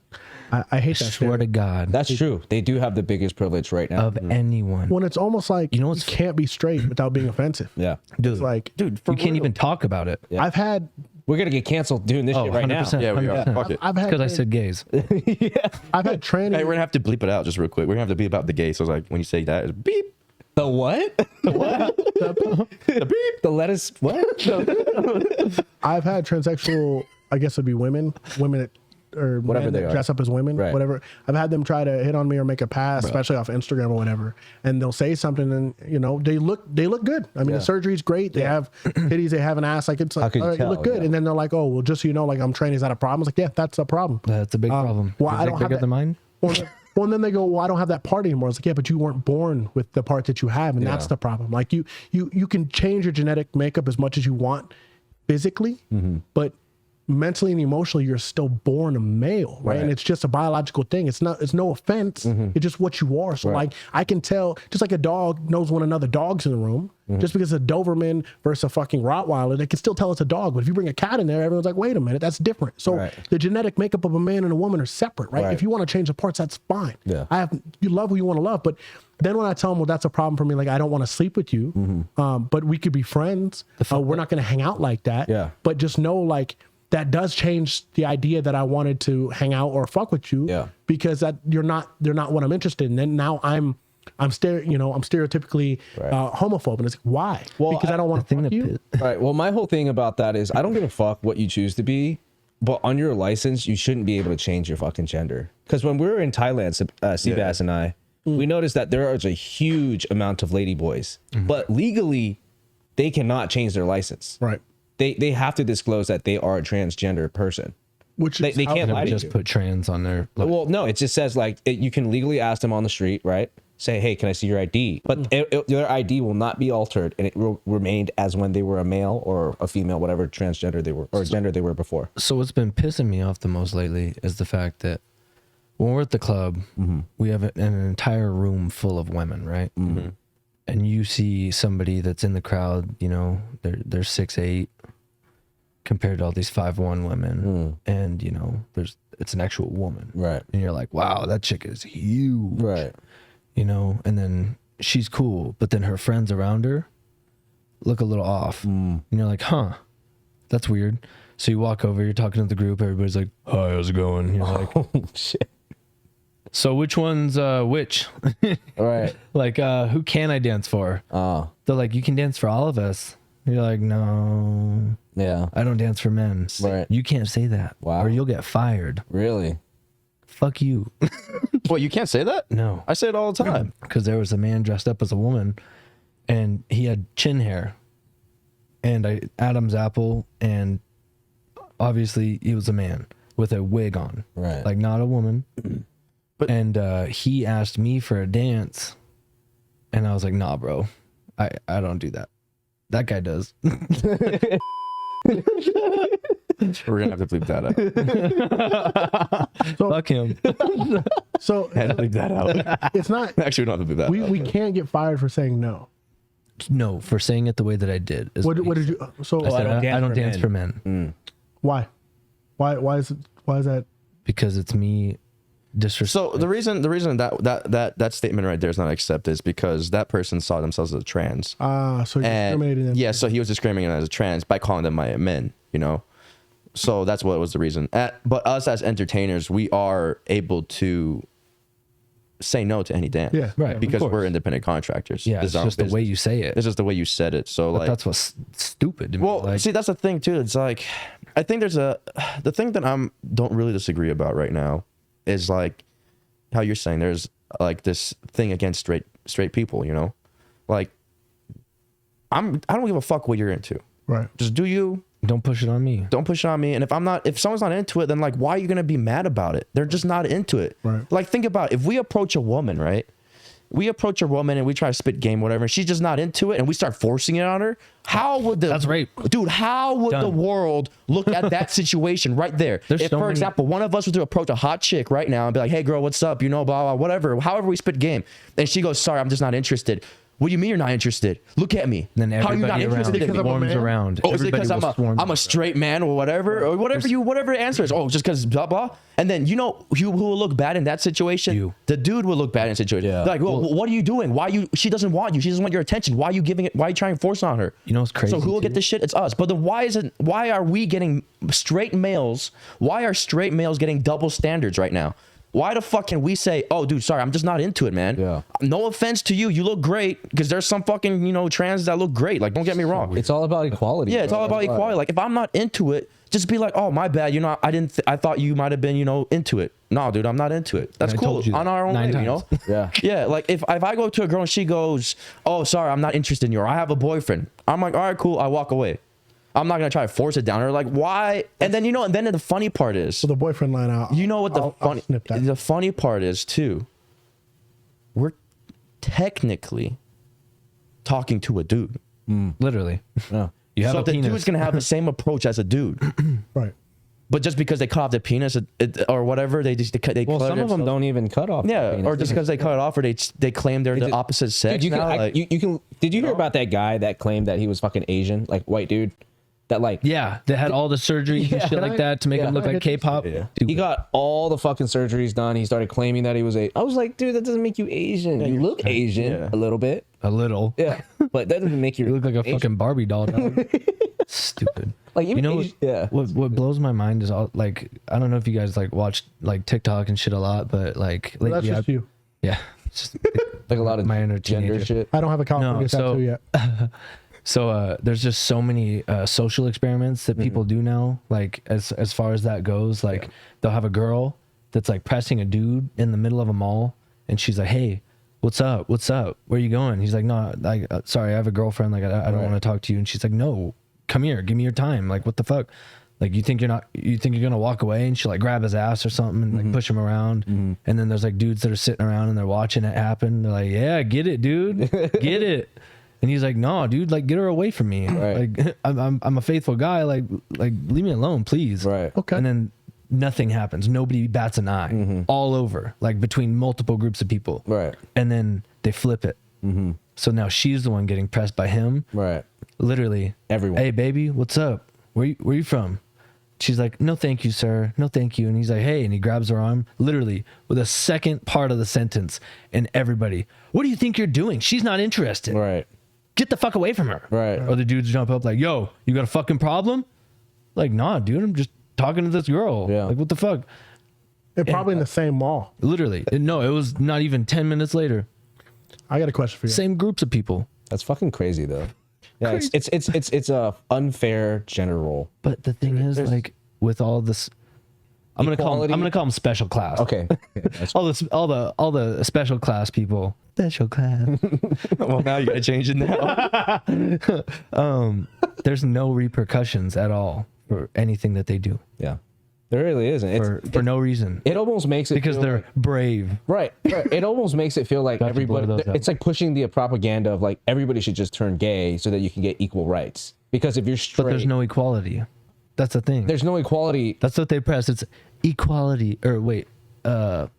Yeah. I hate that swear standard. to God, That's true. They do have the biggest privilege right now. of anyone. When it's almost like You know you what's- can't be straight without being offensive. Yeah. Dude, It's like, dude, you can't even talk about it. Yeah. I've had We're going to get canceled doing this Oh, shit right now. 100%. Yeah, we are. 100%. Fuck it. I've had Because I said gays. I've had training. Hey, we're gonna have to bleep it out just real quick. We're gonna have to bleep out the gay. So it's like when you say that, it's beep. The what? The what? The beep. The lettuce. What? I've had transsexual, I guess it'd be women that, or Whatever men they that are. dress up as women, Right. whatever. I've had them try to hit on me or make a pass, especially off Instagram or whatever, and they'll say something, and you know they look good. I mean, Yeah. the surgery's great. They have titties, they have an ass. Like it's like, could you all right, you tell? look good, Yeah. and then they're like, oh, well, just so you know, like I'm training. Is that a problem? I was like, yeah, that's a problem. That's a big problem. well, Is I it don't have bigger that- than mine. Well, and then they go, well, I don't have that part anymore. I was like, yeah, but you weren't born with the part that you have, and that's the problem. Like you can change your genetic makeup as much as you want physically, but mentally and emotionally, you're still born a male, right? And it's just a biological thing. It's no offense. It's just what you are. So like, I can tell, just like a dog knows when another dog's in the room, just because a Doberman versus a fucking Rottweiler, they can still tell it's a dog. But if you bring a cat in there, everyone's like, wait a minute, that's different. So the genetic makeup of a man and a woman are separate, right? If you want to change the parts, that's fine. Yeah. You love who you want to love. But then when I tell them, well, that's a problem for me, like I don't want to sleep with you, but we could be friends. We're not going to hang out like that. Yeah. But just know, like, that does change the idea that I wanted to hang out or fuck with you. Yeah. Because they're not what I'm interested in. And now I'm stereotypically homophobe, and it's like, why? Well, because I don't want to fuck you. Right. Well, my whole thing about that is I don't give a fuck what you choose to be, but on your license, you shouldn't be able to change your fucking gender. Because when we were in Thailand, Seabass and I, we noticed that there is a huge amount of lady boys, but legally, they cannot change their license. Right. They have to disclose that they are a transgender person. Which They is can't lie to Just you. put trans on there. Well, no, it just says like you can legally ask them on the street, right? Say, hey, can I see your ID? But their ID will not be altered, and it will remain as when they were a male or a female, whatever transgender they were or gender they were before. So what's been pissing me off the most lately is the fact that when we're at the club, we have an entire room full of women, right? And you see somebody that's in the crowd, you know, they're 6'8", compared to all these 5'1" women, and you know, it's an actual woman, Right. And you're like, wow, that chick is huge, Right. you know, and then she's cool, but then her friends around her look a little off, and you're like, huh, that's weird. So you walk over, you're talking to the group, everybody's like, hi, how's it going? You're like, Oh shit. so which one's which? Right. Like, who can I dance for? Oh. They're like, you can dance for all of us. You're like, no, Yeah. I don't dance for men. Right. You can't say that, Wow. or you'll get fired. Really? Fuck you. Well, you can't say that? No, I say it all the time. because there was a man dressed up as a woman, and he had chin hair, and Adam's apple, and obviously he was a man with a wig on, Right. like not a woman. But- And he asked me for a dance, and I was like, nah, bro, I don't do that. That guy does. We're gonna have to bleep that out. Fuck him. So Bleep that out. it's not. Actually, we don't have to bleep that. We can't get fired for saying no. No, for saying it the way that I did. Is What he did said. you? So I said, I don't for dance men." for men why? Why is it? Why is that? because it's me disrespect. So the reason that statement right there is not accepted is because that person saw themselves as a trans. So you're discriminating them. Yeah, so he was discriminating as a trans by calling them my men, you know. So that's what was the reason. But us as entertainers, we are able to say no to any dance. Yeah. Right, of Because course. we're independent contractors. Yeah, This it's is our just the way business. you say it. It's just the way you said it. So But like that's what's stupid to me. well, like, see, that's the thing too. It's like I think the thing that don't really disagree about right now is like how you're saying there's like this thing against straight people, you know? Like I don't give a fuck what you're into. Right. Just do you. don't push it on me. Don't push it on me. And if someone's not into it, then like why are you gonna be mad about it? They're just not into it. Right. Like think about it. If we approach a woman, right? We approach a woman and we try to spit game, whatever, and she's just not into it, and we start forcing it on her. How would That's rape. dude? How would the Done. world look at that situation right there? There's If, so for many- example, one of us were to approach a hot chick right now and be like, "Hey, girl, what's up?" You know, blah blah, whatever. However, we spit game, and she goes, "Sorry, I'm just not interested." What do you mean you're not interested? Look at me. Then How are you not everybody around interested in me? Because I'm a swarms man? around. Oh, is it Everybody because will swarm I'm a straight man or whatever whatever the answer is? Oh, just because blah blah. And then you know who will look bad in that situation? You. The dude will look bad in a situation. Yeah. Like, well, what are you doing? She doesn't want you. She doesn't want your attention. Why are you giving it? Why are you trying to force it on her? You know what's crazy, So who will too? get this shit? It's us. But then why are we getting straight males? Why are straight males getting double standards right now? Why the fuck can we say, oh, dude, sorry, I'm just not into it, man. Yeah. No offense to you. You look great because there's some fucking, trans that look great. Like, don't get me wrong. It's all about equality. Yeah, it's bro. all about That's why. equality. Like if I'm not into it, just be like, oh my bad. I thought you might have been, into it. No, dude, I'm not into it. That's I cool. told you On that our own 9 way, times. Yeah. Yeah, like if I go to a girl and she goes, oh, sorry, I'm not interested in you, or I have a boyfriend. I'm like, all right, cool. I walk away. I'm not gonna try to force it down her. Like, why? And then and then the funny part is, So the boyfriend line out. you know what I'll snip that. the funny part is too. We're technically talking to a dude. Literally. Yeah. You have So a the penis. dude's gonna have the same approach as a dude. Right. But just because they cut off the penis or whatever, they Well, cut some of them don't even cut off. Yeah, the penis. or just because they cut it off, or they claim they're the did- opposite sex. Dude, you can, now, I, like- you can. Did you hear about that guy that claimed that he was fucking Asian, like white dude, that like Yeah, they had all the surgery and shit like that to make him look like K-pop. he Dude, got all the fucking surgeries done. He started claiming that he was I was like, dude, that doesn't make you Asian. You look Asian a little bit. a little. Yeah, but that doesn't make you. You look like a Asian. fucking Barbie doll. Dog. Stupid. Like, even you know, Asian- yeah. What blows my mind is all like I don't know if you guys like watch like TikTok and shit a lot, but like Well, that's lately, just you. yeah, it's just like a lot of my inner gender teenager. shit. I don't have a California so- tattoo yet. So there's just so many social experiments that people do now. Like as far as that goes, like they'll have a girl that's like pressing a dude in the middle of a mall, and she's like, "Hey, what's up? What's up? Where you going?" He's like, "No, like sorry, I have a girlfriend. Like I don't want to talk to you." And she's like, "No, come here, give me your time. Like what the fuck? Like you think you're gonna walk away?" And she'll like grab his ass or something and like push him around. And then there's like dudes that are sitting around and they're watching it happen. They're like, "Yeah, get it, dude, get it." And he's like, "No, dude, like get her away from me. Right. Like I'm a faithful guy. Like leave me alone, please." Right. Okay. And then nothing happens. Nobody bats an eye. All over, like between multiple groups of people. Right. And then they flip it. So now she's the one getting pressed by him. Right. Literally, Everyone. "Hey, baby, what's up? where you from? She's like, no, thank you, sir. No, thank you. And he's like, hey, and he grabs her arm, literally with a second part of the sentence. And everybody, what do you think you're doing? She's not interested. Right. Get the fuck away from her. Right. Or the dudes jump up like, yo, you got a fucking problem? Like, nah, dude, I'm just talking to this girl. Yeah. Like, what the fuck? They're probably in the same mall. Literally. No, it was not even 10 minutes later. I got a question for you. Same groups of people. That's fucking crazy though. Yeah, it's a unfair gender role. But the thing is, like, with all this, I'm gonna call them special class. Okay. all the special class people. Special class. Well, now you gotta change it now. There's no repercussions at all for anything that they do Yeah. There really isn't. for no reason. It almost makes it Because feel they're brave. right. It almost makes it feel like Got to blow everybody. those up. It's like pushing the propaganda of like everybody should just turn gay so that you can get equal rights. Because if you're straight, But there's no equality. That's the thing. there's no equality. That's what they press. It's equality. Or wait, what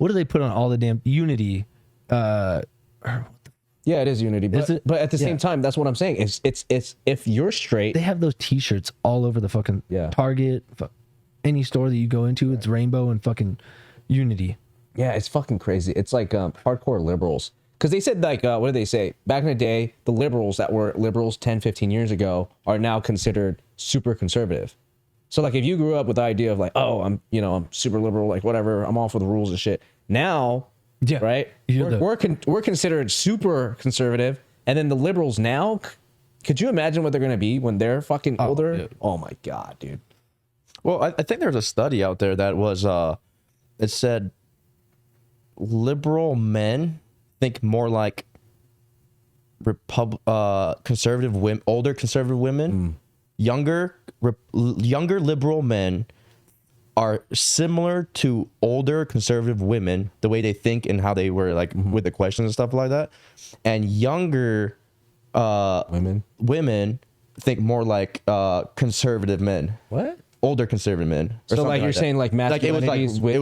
do they put on all the damn unity? Yeah, it is unity. But, Is it? but at the same Yeah. time, that's what I'm saying. It's if you're straight, They have those T-shirts all over the fucking Yeah. Target, any store that you go into. It's rainbow and fucking unity. yeah, it's fucking crazy. It's like hardcore liberals. Because they said like, what did they say? Back in the day, the liberals that were liberals 10, 15 years ago are now considered super conservative. So like if you grew up with the idea of like, oh, I'm super liberal, like whatever, I'm all for the rules and shit. Now, Yeah. right? You're We're considered super conservative. And then the liberals now, could you imagine what they're going to be when they're fucking older? dude. Oh my God, dude. Well, I think there's a study out there that was it said liberal men think more like conservative women, older conservative women, younger liberal men are similar to older conservative women, the way they think and how they were like with the questions and stuff like that, and younger women think more like conservative men. What? Older conservative men. Or So something like you're that. saying like masculinity is it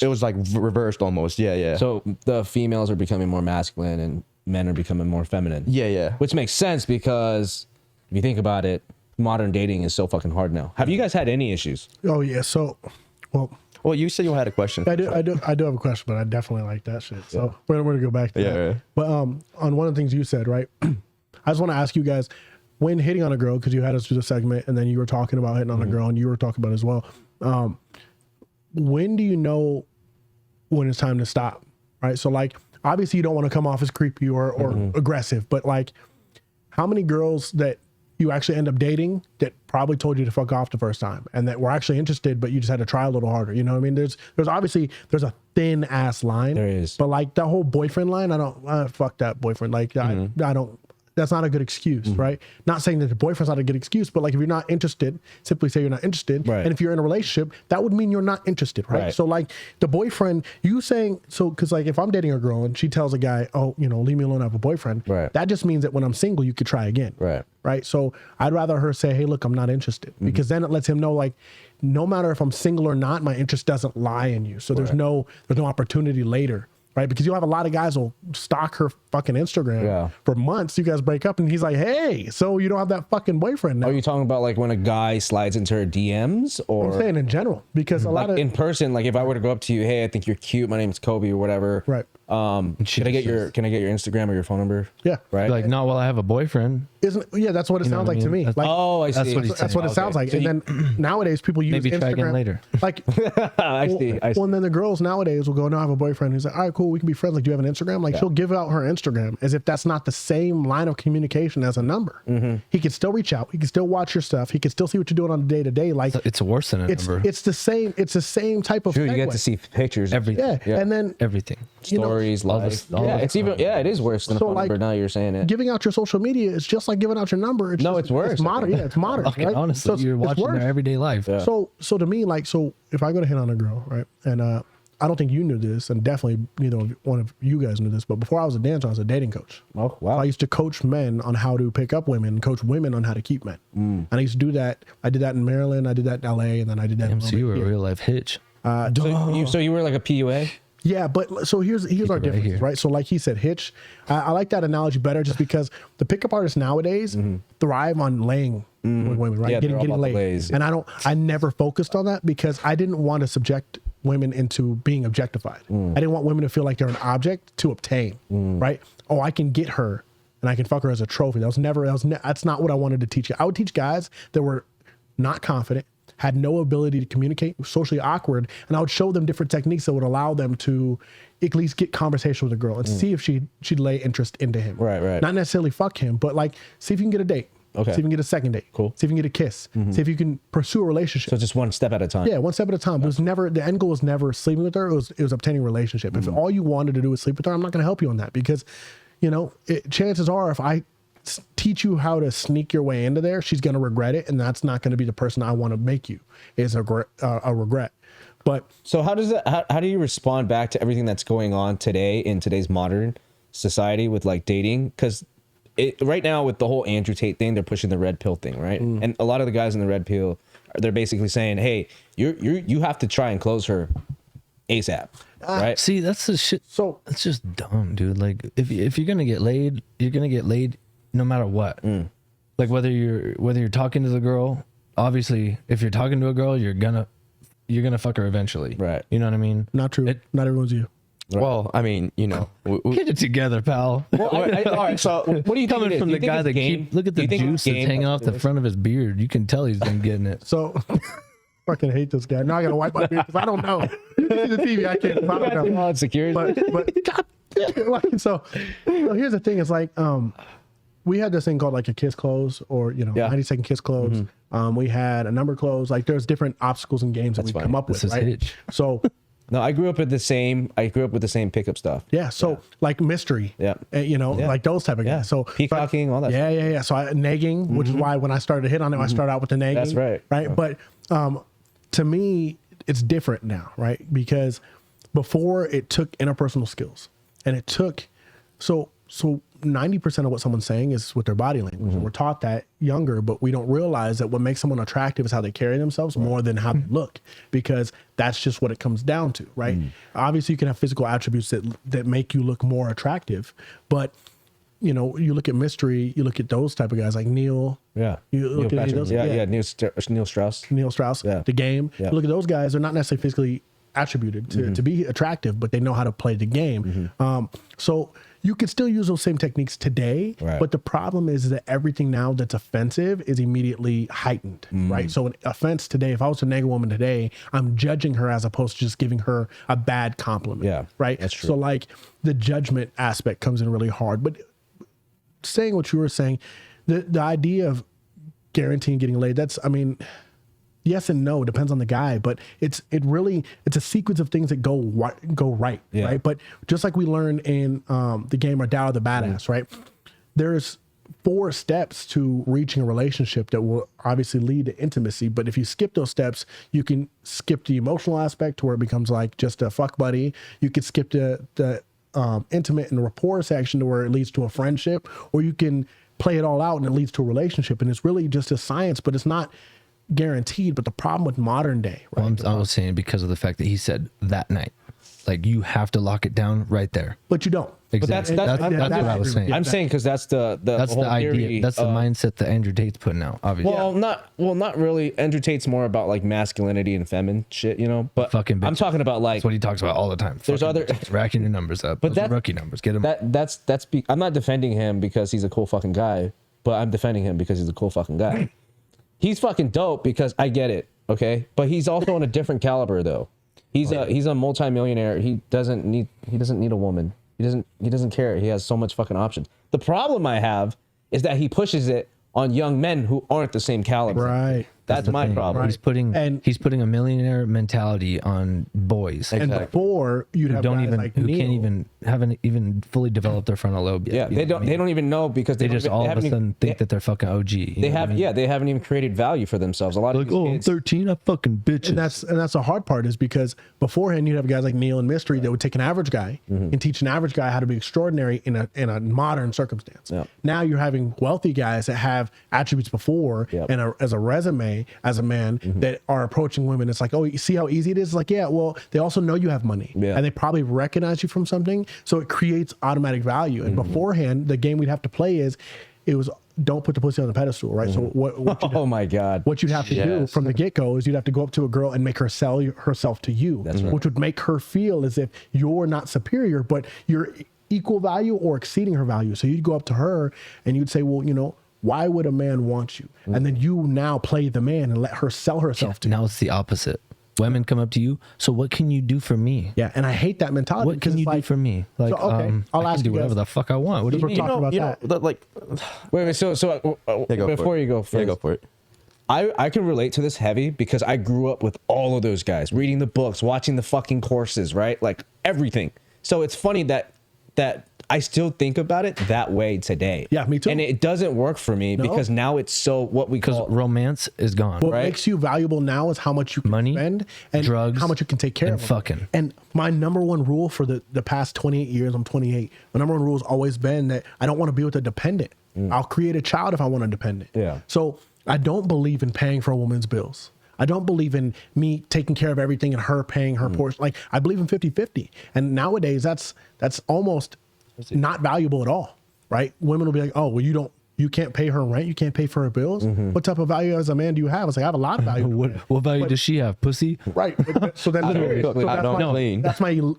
was like reversed almost. Yeah, yeah. So the females are becoming more masculine and men are becoming more feminine. yeah, yeah. Which makes sense because if you think about it, modern dating is so fucking hard now. Have you guys had any issues? Oh yeah. So, well, Well, you said you had a question. I do have a question, but I definitely like that shit. So we're gonna go back to that. Yeah. But on one of the things you said, right? I just want to ask you guys, when hitting on a girl, because you had us do the segment, and then you were talking about hitting on a girl, and you were talking about it as well. When do you know when it's time to stop? Right. So like, obviously, you don't want to come off as creepy or aggressive, but like, how many girls that you actually end up dating that probably told you to fuck off the first time and that were actually interested, but you just had to try a little harder? You know what I mean? There's obviously a thin ass line. There is. But like that whole boyfriend line, fuck that boyfriend. Like I don't, that's not a good excuse, right? Not saying that the boyfriend's not a good excuse, but like if you're not interested, simply say you're not interested. Right. And if you're in a relationship, that would mean you're not interested, right? Right. So like the boyfriend, you saying, because like if I'm dating a girl and she tells a guy, oh, leave me alone, I have a boyfriend. Right. That just means that when I'm single, you could try again. Right. Right. So I'd rather her say, hey, look, I'm not interested, because then it lets him know, like, no matter if I'm single or not, my interest doesn't lie in you. So there's no opportunity later. Right. Because you'll have a lot of guys will stalk her fucking Instagram for months. You guys break up and he's like, hey, so you don't have that fucking boyfriend now. Are you talking about like when a guy slides into her DMs or I'm saying in general, because a like lot of in person? Like if I were to go up to you, hey, I think you're cute. My name's Kobe or whatever. Right. Can I get your Instagram or your phone number? Yeah. Right. Like, not while I have a boyfriend. that's what it sounds like to me. Like, Oh, I see. That's what he's that's what it saying. sounds like. So and then nowadays people use Maybe Instagram try again later. Like, I see. well, and then the girls nowadays will go, no, I have a boyfriend. He's like, all right, cool, we can be friends. Like, do you have an Instagram? Like, she'll give out her Instagram as if that's not the same line of communication as a number. He could still reach out. He can still watch your stuff. He can still see what you're doing on a day to day. Like, It's worse than a number. it's the same type of True, you get segue. to see pictures, Everything. Yeah. And then Everything. stories, all life. this- all Yeah, this it's even. Yeah, it is worse than a So, phone like, number. Now you're saying it. giving out your social media is just like giving out your number. No, it's worse, It's I modern. think. Yeah, it's modern. Fucking right? honestly, So it's- you're it's watching worse. their everyday life. So to me, like, so if I go to hit on a girl, right, and I don't think you knew this, and definitely neither one of you guys knew this, but before I was a dancer, I was a dating coach. Oh wow. I used to coach men on how to pick up women, and coach women on how to keep men. And I used to do that. I did that in Maryland, I did that in LA, and then I did that in So you were a real life hitch. So you were like a PUA? Yeah, but so here's our right differences, here. right? So like he said, Hitch, I like that analogy better just because the pickup artists nowadays thrive on laying with women, right? Yeah, they're all about the laid. lays. And I never focused on that because I didn't want to subject women into being objectified. I didn't want women to feel like they're an object to obtain, right? Oh, I can get her and I can fuck her as a trophy. That's not what I wanted to teach you. I would teach guys that were not confident, had no ability to communicate, socially awkward, and I would show them different techniques that would allow them to at least get conversation with a girl and see if she'd lay interest into him. Right. Not necessarily fuck him, but like see if you can get a date. Okay. See if you can get a second date. Cool. See if you can get a kiss. See if you can pursue a relationship. So just one step at a time. Yeah, one step at a time. It was never, the end goal was never sleeping with her. It was obtaining a relationship. If all you wanted to do was sleep with her, I'm not going to help you on that because, chances are if I teach you how to sneak your way into there, she's going to regret it, and that's not going to be the person I want to make you. Is a regret. But So how does that? How do you respond back to everything that's going on today in today's modern society with like dating? Because right now with the whole Andrew Tate thing, they're pushing the red pill thing, right? And a lot of the guys in the red pill, they're basically saying, "Hey, you have to try and close her ASAP." Right? See, that's the shit. So- it's just dumb, dude. Like if you're gonna get laid, you're gonna get laid no matter what. Like whether you're talking to the girl, obviously, if you're talking to a girl, you're gonna fuck her eventually. Right. You know what I mean? not true. Not everyone's you. Well, I mean, Get it together, pal. All right. So what do you think Coming it is? from Do the you think guy it's that game? look at Do the you think it's juice that's game? hanging off the front of his beard. You can tell he's been getting it. So fucking hate this guy. Now I got to wipe my beard because I don't know. You can see the TV. I can't. I don't know. Insecurity. But God, like, so here's the thing. It's like we had this thing called like a kiss close or 90-second kiss close. We had a number close. Like there's different obstacles and games that we come up with. This is Right. Hitch. So No, I grew up with the same pickup stuff. yeah. So like mystery. Yeah. Like those type of guys. So Peacocking, all that Yeah. So nagging, which is why when I started to hit on it, I started out with the nagging. That's right. Right. But to me, it's different now, right? Because before it took interpersonal skills and it took so 90% of what someone's saying is with their body language. And we're taught that younger, but we don't realize that what makes someone attractive is how they carry themselves more than how they look, because that's just what it comes down to, right? Obviously, you can have physical attributes that make you look more attractive, but you look at mystery, you look at those type of guys like Neil. Yeah. You look Neil at any of those. Patrick. Neil Strauss. Neil Strauss, Yeah. The Game. Yeah. Look at those guys. They're not necessarily physically attributed to be attractive, but they know how to play the game. So you can still use those same techniques today, Right. but the problem is that everything now that's offensive is immediately heightened, right? So an offense today, if I was to nag a woman today, I'm judging her as opposed to just giving her a bad compliment, Yeah, right? that's true. So like the judgment aspect comes in really hard. But saying what you were saying, the idea of guaranteeing getting laid, yes and no, depends on the guy, but it's a sequence of things that go right, Yeah. right? But just like we learned in the game or Tao the Badass, right? There's 4 steps to reaching a relationship that will obviously lead to intimacy. But if you skip those steps, you can skip the emotional aspect to where it becomes like just a fuck buddy. You could skip the intimate and rapport section to where it leads to a friendship, or you can play it all out and it leads to a relationship. And it's really just a science, but it's not guaranteed. But the problem with modern day, right? Well, I was saying because of the fact that he said that night, like you have to lock it down right there. But you don't. Exactly. that's- That's what I was saying. I'm saying because that's the That's whole the idea. theory That's the of- mindset that Andrew Tate's putting out. Obviously, not really. Andrew Tate's more about like masculinity and feminine shit, But Fucking I'm bitches. talking about like that's what he talks about all the time. There's Fucking other- bitches, racking your numbers up. But Those are that- rookie numbers. Get them. I'm not defending him because he's a cool fucking guy, but I'm defending him because he's a cool fucking guy. He's fucking dope because I get it, okay? But he's also on a different caliber though. He's a multimillionaire. He doesn't need a woman. He doesn't care. He has so much fucking options. The problem I have is that he pushes it on young men who aren't the same caliber. Right. That's the my thing. problem. He's putting And- a millionaire mentality on boys And before you'd who have don't guys even like who Neil. haven't even fully developed their frontal lobe yet. Yeah, You they know don't. what I They mean? don't even know because They don't just even- all they of a haven't sudden even- think that they're fucking OG. You They know what I mean? they haven't even created value for themselves. A lot of Like, these oh, I'm kids, 13, I fucking bitches. And that's the hard part, is because beforehand you'd have guys like Neil and Mystery that would take an average guy and teach an average guy how to be extraordinary in a modern circumstance. Yep. Now you're having wealthy guys that have attributes before Yep. and as a resume today as a man that are approaching women. It's like, oh, you see how easy it is? Like, yeah, well, they also know you have money and they probably recognize you from something. So it creates automatic value. And beforehand, the game we'd have to play it was don't put the pussy on the pedestal, right? So what Oh my God. what you'd have to do from the get-go is you'd have to go up to a girl and make her sell herself to you, which would make her feel as if you're not superior, but you're equal value or exceeding her value. So you'd go up to her and you'd say, well, you know, why would a man want you? And then you now play the man and let her sell herself to you. Now it's the opposite. Women come up to you. So what can you do for me? Yeah, and I hate that mentality. What can you do for me? Like, So, okay, I'll I ask can do you guys. whatever the fuck I want. What do you We're mean? talking about that. like, Wait. So before you go first, go for it. I can relate to this heavy because I grew up with all of those guys, reading the books, watching the fucking courses, right? Like everything. So it's funny that I still think about it that way today. Yeah, me too. And it doesn't work for me because now it's so what we Because call romance is gone. What right? makes you valuable now is how much you can Money, spend and drugs, how much you can take care and of them. fucking. And my number one rule for the past 28 years, I'm 28. My number one rule has always been that I don't want to be with a dependent. I'll create a child if I want a dependent. Yeah. So I don't believe in paying for a woman's bills. I don't believe in me taking care of everything and her paying her portion. Like I believe in 50-50. And nowadays that's almost not valuable at all, right? Women will be like, oh, well, you can't pay her rent. You can't pay for her bills. What type of value as a man do you have? It's like, I have a lot of value. What value does she have? Pussy? Right. So then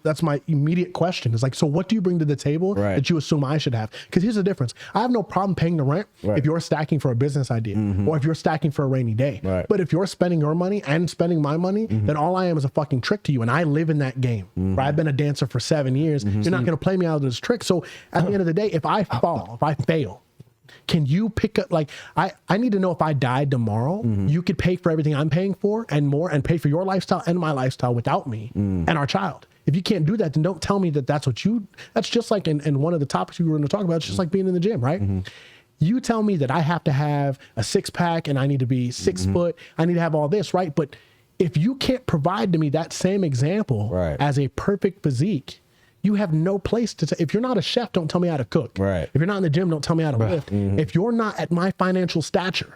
that's my immediate question. It's like, so what do you bring to the table that you assume I should have? Because here's the difference. I have no problem paying the rent if you're stacking for a business idea or if you're stacking for a rainy day. Right. But if you're spending your money and spending my money, then all I am is a fucking trick to you. And I live in that game. Right? I've been a dancer for 7 years. You're not going to play me out of this trick. So at the end of the day, if I fall, if I fail, can you pick up, like, I need to know if I died tomorrow, you could pay for everything I'm paying for and more and pay for your lifestyle and my lifestyle without me and our child. If you can't do that, then don't tell me that's just like in one of the topics we were going to talk about. It's just like being in the gym, right? You tell me that I have to have a 6-pack and I need to be 6 foot. I need to have all this, right? But if you can't provide to me that same example as a perfect physique, you have no place to if you're not a chef, don't tell me how to cook. Right. If you're not in the gym, don't tell me how to lift. If you're not at my financial stature,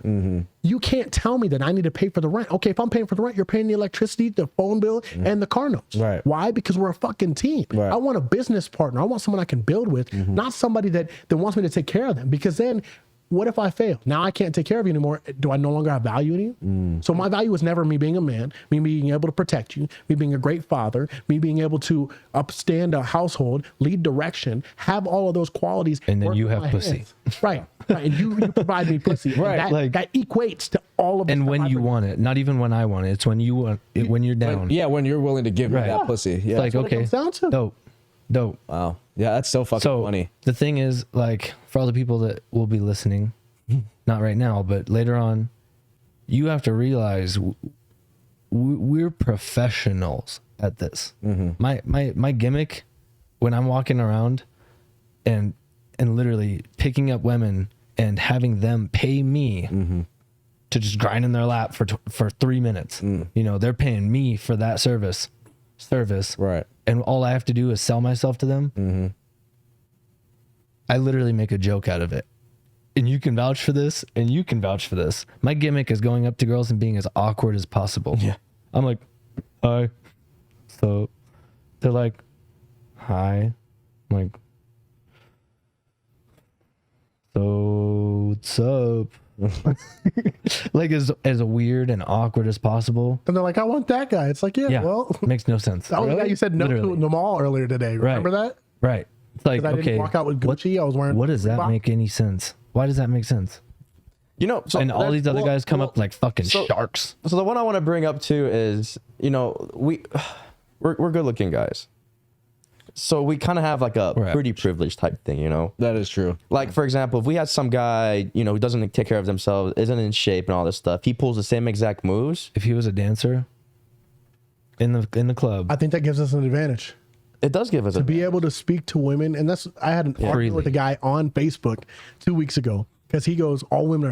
you can't tell me that I need to pay for the rent. Okay, if I'm paying for the rent, you're paying the electricity, the phone bill, and the car notes. Right. Why? Because we're a fucking team. Right. I want a business partner. I want someone I can build with, not somebody that wants me to take care of them. Because then what if I fail? Now I can't take care of you anymore. Do I no longer have value in you? So my value was never me being a man, me being able to protect you, me being a great father, me being able to upstand a household, lead direction, have all of those qualities. And then work you with have my pussy. hands. Right. And you provide me pussy. Right. And that equates to all of the And stuff when I you bring. want it, not even when I want it. It's when you want it, when you're down. when you're willing to give me Right. that pussy. Yeah. It's like, what it okay, comes down to. dope. Wow. Yeah, that's so fucking So funny. the thing is, like, for all the people that will be listening, not right now, but later on, you have to realize we're professionals at this. My gimmick when I'm walking around and literally picking up women and having them pay me to just grind in their lap for 3 minutes. You know, they're paying me for that service, Right. and all I have to do is sell myself to them. I literally make a joke out of it. And you can vouch for this, and you can vouch for this. My gimmick is going up to girls and being as awkward as possible. Yeah. I'm like, hi. So they're like, hi. I'm like, so what's up? Like as weird and awkward as possible. And they're like, I want that guy. It's like, Yeah. well, Makes no sense. that was the guy you said no to in the mall earlier today. Remember that? Right. It's like, 'Cause I didn't okay, walk out with Gucci. I was wearing. what does that Reebok. make any sense? Why does that make sense? You know, so And all these other guys come up like fucking so- sharks. So the one I want to bring up too is, you know, we're good looking guys, so we kind of have like a We're pretty privileged type thing, you know. That is true. Like for example, if we had some guy, you know, who doesn't take care of themselves, isn't in shape, and all this stuff, he pulls the same exact moves. If he was a dancer in the club, I think that gives us an advantage. It does give us To be able to speak to women, and that's I had an argument Freely. with a guy on Facebook 2 weeks ago because he goes, all women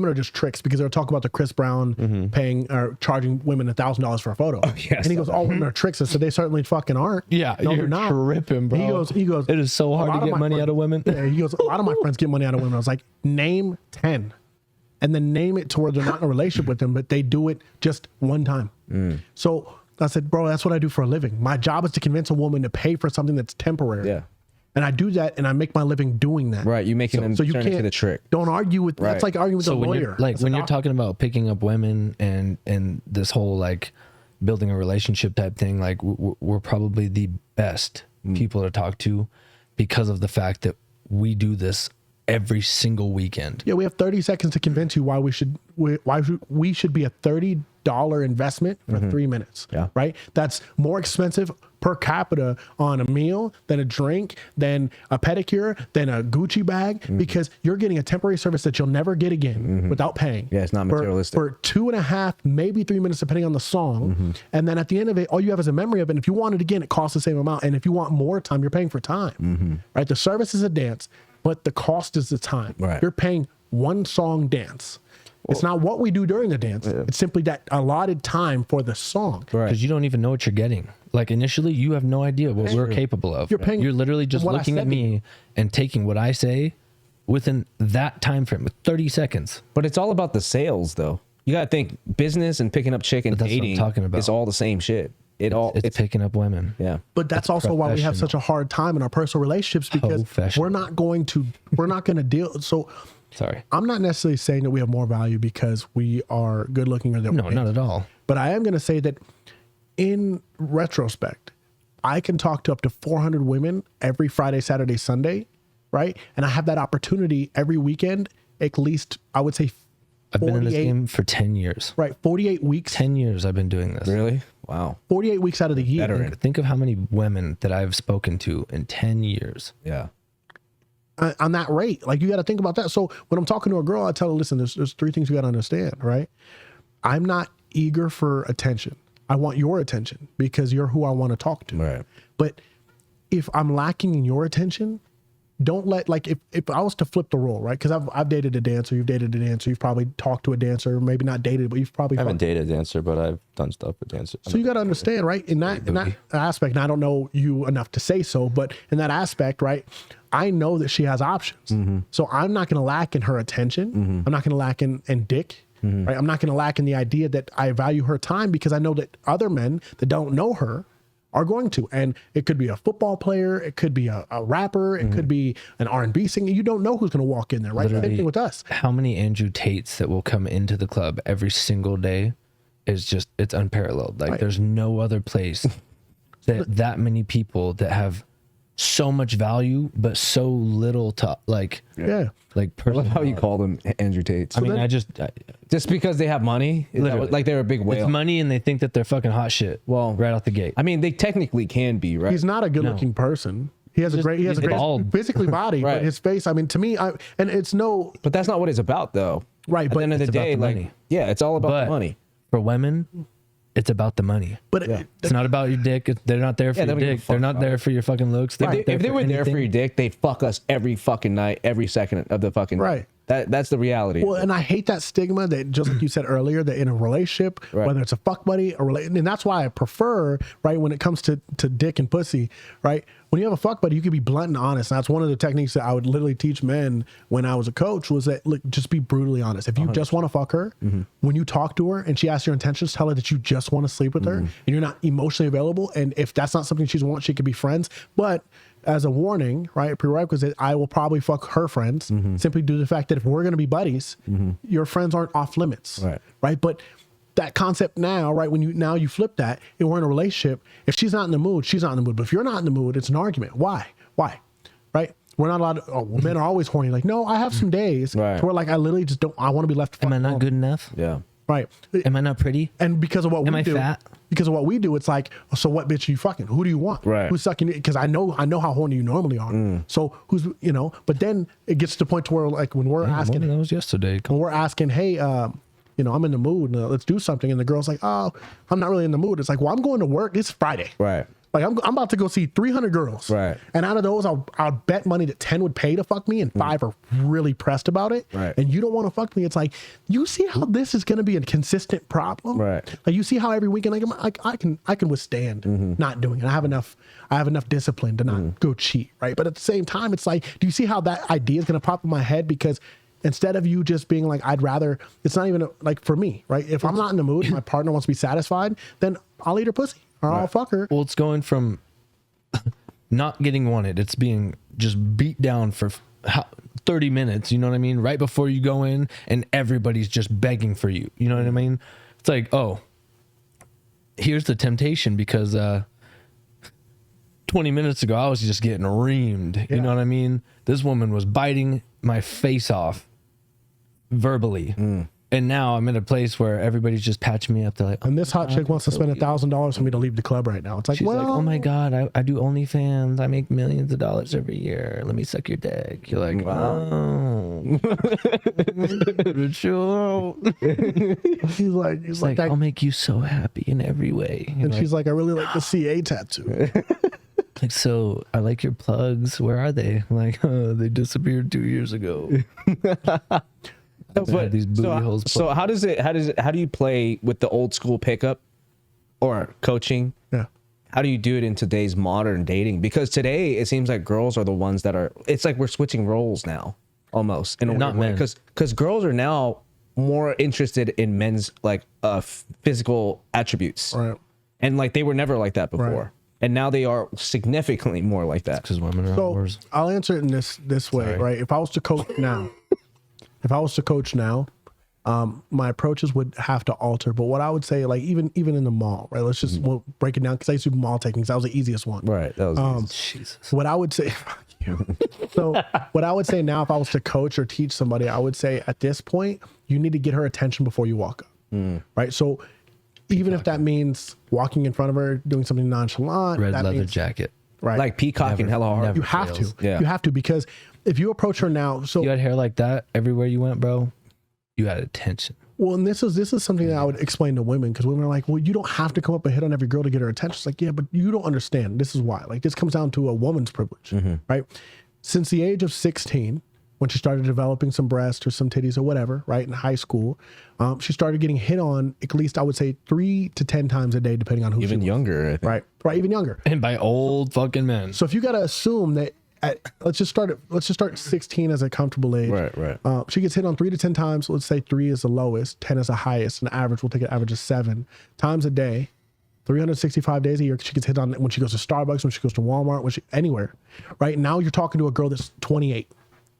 are just tricks because they'll talk about the Chris Brown paying or charging women $1,000 for a photo. yes. And he goes, all women are tricks. I said, they certainly fucking aren't. yeah, No, you're they're not. tripping, bro. He goes. It is so "A hard lot to of get my money friends-" out of women. Yeah, he goes, a lot of my friends get money out of women. I was like, name 10. and then name it to where they're not in a relationship with them, but they do it just one time. So I said, bro, that's what I do for a living. My job is to convince a woman to pay for something that's temporary. Yeah. And I do that, and I make my living doing that. Right. You making them So you turn can't into the trick. Don't argue with. That's like arguing with a when lawyer. you're, like That's when a you're doctor. talking about picking up women and this whole like building a relationship type thing, like we're probably the best people to talk to because of the fact that we do this every single weekend. Yeah, we have 30 seconds to convince you why we should be a $30 investment for 3 minutes. Yeah. Right? That's more expensive per capita on a meal than a drink, than a pedicure, than a Gucci bag, because you're getting a temporary service that you'll never get again without paying. Yeah, it's not materialistic. For 2.5, maybe 3 minutes, depending on the song. And then at the end of it, all you have is a memory of it. And if you want it again, it costs the same amount. And if you want more time, you're paying for time. Right? The service is a dance, but the cost is the time. Right. You're paying one song dance. It's not what we do during the dance. It's simply that allotted time for the song. Right. Because you don't even know what you're getting. Like initially, you have no idea what we're capable of. You're paying You're literally just what I looking said at to me and taking what I say within that time frame with 30 seconds. But it's all about the sales, though. You got to think business and picking up chick and But that's what I'm dating talking about. is all the same shit. It's picking up women. Yeah. But that's also why we have such a hard time in our personal relationships, because Professional. we're not going to deal. So Sorry. I'm not necessarily saying that we have more value because we are good looking or that No, we're not at all. But I am going to say that in retrospect, I can talk to up to 400 women every Friday, Saturday, Sunday, right? And I have that opportunity every weekend, at least, I would say, I've been in this game for 10 years. right? 48 weeks, 10 years I've been doing this. Really? Wow. 48 weeks out of the year. Veteran. Think of how many women that I've spoken to in 10 years. Yeah. On that rate. Like, you got to think about that. So when I'm talking to a girl, I tell her, listen, there's three things you got to understand, right? I'm not eager for attention. I want your attention because you're who I want to talk to. Right. But if I'm lacking in your attention, don't let, like, if I was to flip the role, right? Because I've dated a dancer, you've dated a dancer, you've probably talked to a dancer, maybe not dated, but you've probably I haven't dated a dancer, but I've done stuff with dancers. So you got to understand, right? In that aspect, and I don't know you enough to say so, but in that aspect, right? I know that she has options. So I'm not going to lack in her attention. I'm not going to lack in dick. Right? I'm not going to lack in the idea that I value her time, because I know that other men that don't know her are going to. And it could be a football player, it could be a rapper, it could be an R&B singer. You don't know who's going to walk in there, right? Same thing with us. How many Andrew Tates that will come into the club every single day is just, it's unparalleled. Like, there's no other place that many people that have so much value but so little to like Yeah. like I love how you personality. call them Andrew Tates. I mean, just because they have money, is that Literally. what- like they're a big whale. it's money and they think that they're fucking hot shit. Well, right out the gate. I mean, they technically can be, right? He's not a good looking person. He has a great he's bald. physically body, Right. but his face, I mean, to me, and it's no, But that's not what it's about, though. right. At But the end of the it's about day, the like, money. yeah, it's all about But the money. for women, it's about the money. It's not about your dick. They're not there for Yeah, they your don't give a dick. fuck They're not about there it. for your fucking looks. They're not If they were there for anything. your dick, they'd fuck us every fucking night, every second of the fucking Right. That's the reality. Well, and I hate that stigma that, just like you said earlier, that in a relationship, Right. whether it's a fuck buddy or and that's why I prefer, right, when it comes to dick and pussy, right, when you have a fuck buddy, you can be blunt and honest. And that's one of the techniques that I would literally teach men when I was a coach, was that, look, just be brutally honest. If you just want to fuck her, when you talk to her and she asks your intentions, tell her that you just want to sleep with her and you're not emotionally available. And if that's not something she wants, she could be friends. But as a warning, right, prerequisite, I will probably fuck her friends simply due to the fact that if we're going to be buddies, your friends aren't off limits, right? But that concept now, right, when you flip that and we're in a relationship, if she's not in the mood, she's not in the mood. But if you're not in the mood, it's an argument. Why? Right? We're not allowed to, men are always horny. Like, no, I have some days Right. where, like, I literally just don't, I want to be left. Am I not good enough? yeah. Right. Am I not pretty? And because of what Am we I do, fat? because of what we do, it's like, so what bitch are you fucking? Who do you want? Right. Who's sucking it? Because I know how horny you normally are. So who's, but then it gets to the point to where, like, when we're asking, That was yesterday. when we're asking, hey, I'm in the mood, let's do something. And the girl's like, oh, I'm not really in the mood. It's like, well, I'm going to work. It's Friday. Right. Like, I'm about to go see 300 girls. Right. And out of those, I'll bet money that 10 would pay to fuck me and 5 are really pressed about it. Right. And you don't want to fuck me. It's like, you see how this is going to be a consistent problem? Right. Like, you see how every weekend I can withstand not doing it. I have enough discipline to not go cheat. Right. But at the same time, it's like, do you see how that idea is going to pop in my head? Because instead of you just being like, I'd rather, it's not even like for me, right? If I'm not in the mood, my partner wants to be satisfied, then I'll eat her pussy or I'll fuck her. Well, it's going from not getting wanted. It's being just beat down for 30 minutes. You know what I mean? Right before you go in, and everybody's just begging for you. You know what I mean? It's like, oh, here's the temptation because 20 minutes ago I was just getting reamed. You know what I mean? This woman was biting my face off verbally. And now I'm in a place where everybody's just patching me up. They're like, And this hot chick wants to spend $1,000 for me to leave the club right now. It's like, she's well, like, oh my God, I do OnlyFans. I make millions of dollars every year. Let me suck your dick. You're like, wow. Chill. he's like, It's like, I'll make you so happy in every way. and she's like, I really like the CA tattoo. Like, so I like your plugs. Where are they? I'm like, they disappeared 2 years ago. But, these booty holes so how do you play with the old school pickup or coaching? Yeah. How do you do it in today's modern dating? Because today it seems like girls are the ones that are, it's like we're switching roles now almost in a Not weird way. men. Because girls are now more interested in men's like physical attributes. Right. And like they were never like that before. Right. And now they are significantly more like that. Because women are So whores. I'll answer it in this way, Sorry. right? If I was to coach now, my approaches would have to alter. But what I would say, like even in the mall, right? Let's just we'll break it down because I used to do mall techniques. That was the easiest one. Right. That was Jesus. What I would say, fuck you. So what I would say now, if I was to coach or teach somebody, I would say at this point, you need to get her attention before you walk up, right? So even if that means walking in front of her, doing something nonchalant, Red that leather means, jacket. right? like peacocking hella hard. never you have fails. to, Yeah. you have to, because if you approach her now, so You had hair like that everywhere you went, bro. You had attention. well, and this is something that I would explain to women, because women are like, well, you don't have to come up and hit on every girl to get her attention. It's like, yeah, but you don't understand. This is why. Like, this comes down to a woman's privilege, right? Since the age of 16, when she started developing some breasts or some titties or whatever, right, in high school, she started getting hit on at least, I would say, 3 to 10 times a day, depending on who Even she was. younger, I think. Right, even younger. And by old fucking men. So if you got to assume that, let's just start 16 as a comfortable age. Right. She gets hit on 3 to 10 times. Let's say 3 is the lowest, 10 is the highest, and average, we'll take an average of 7 times a day, 365 days a year. She gets hit on when she goes to Starbucks, when she goes to Walmart, anywhere. Right now, you're talking to a girl that's 28,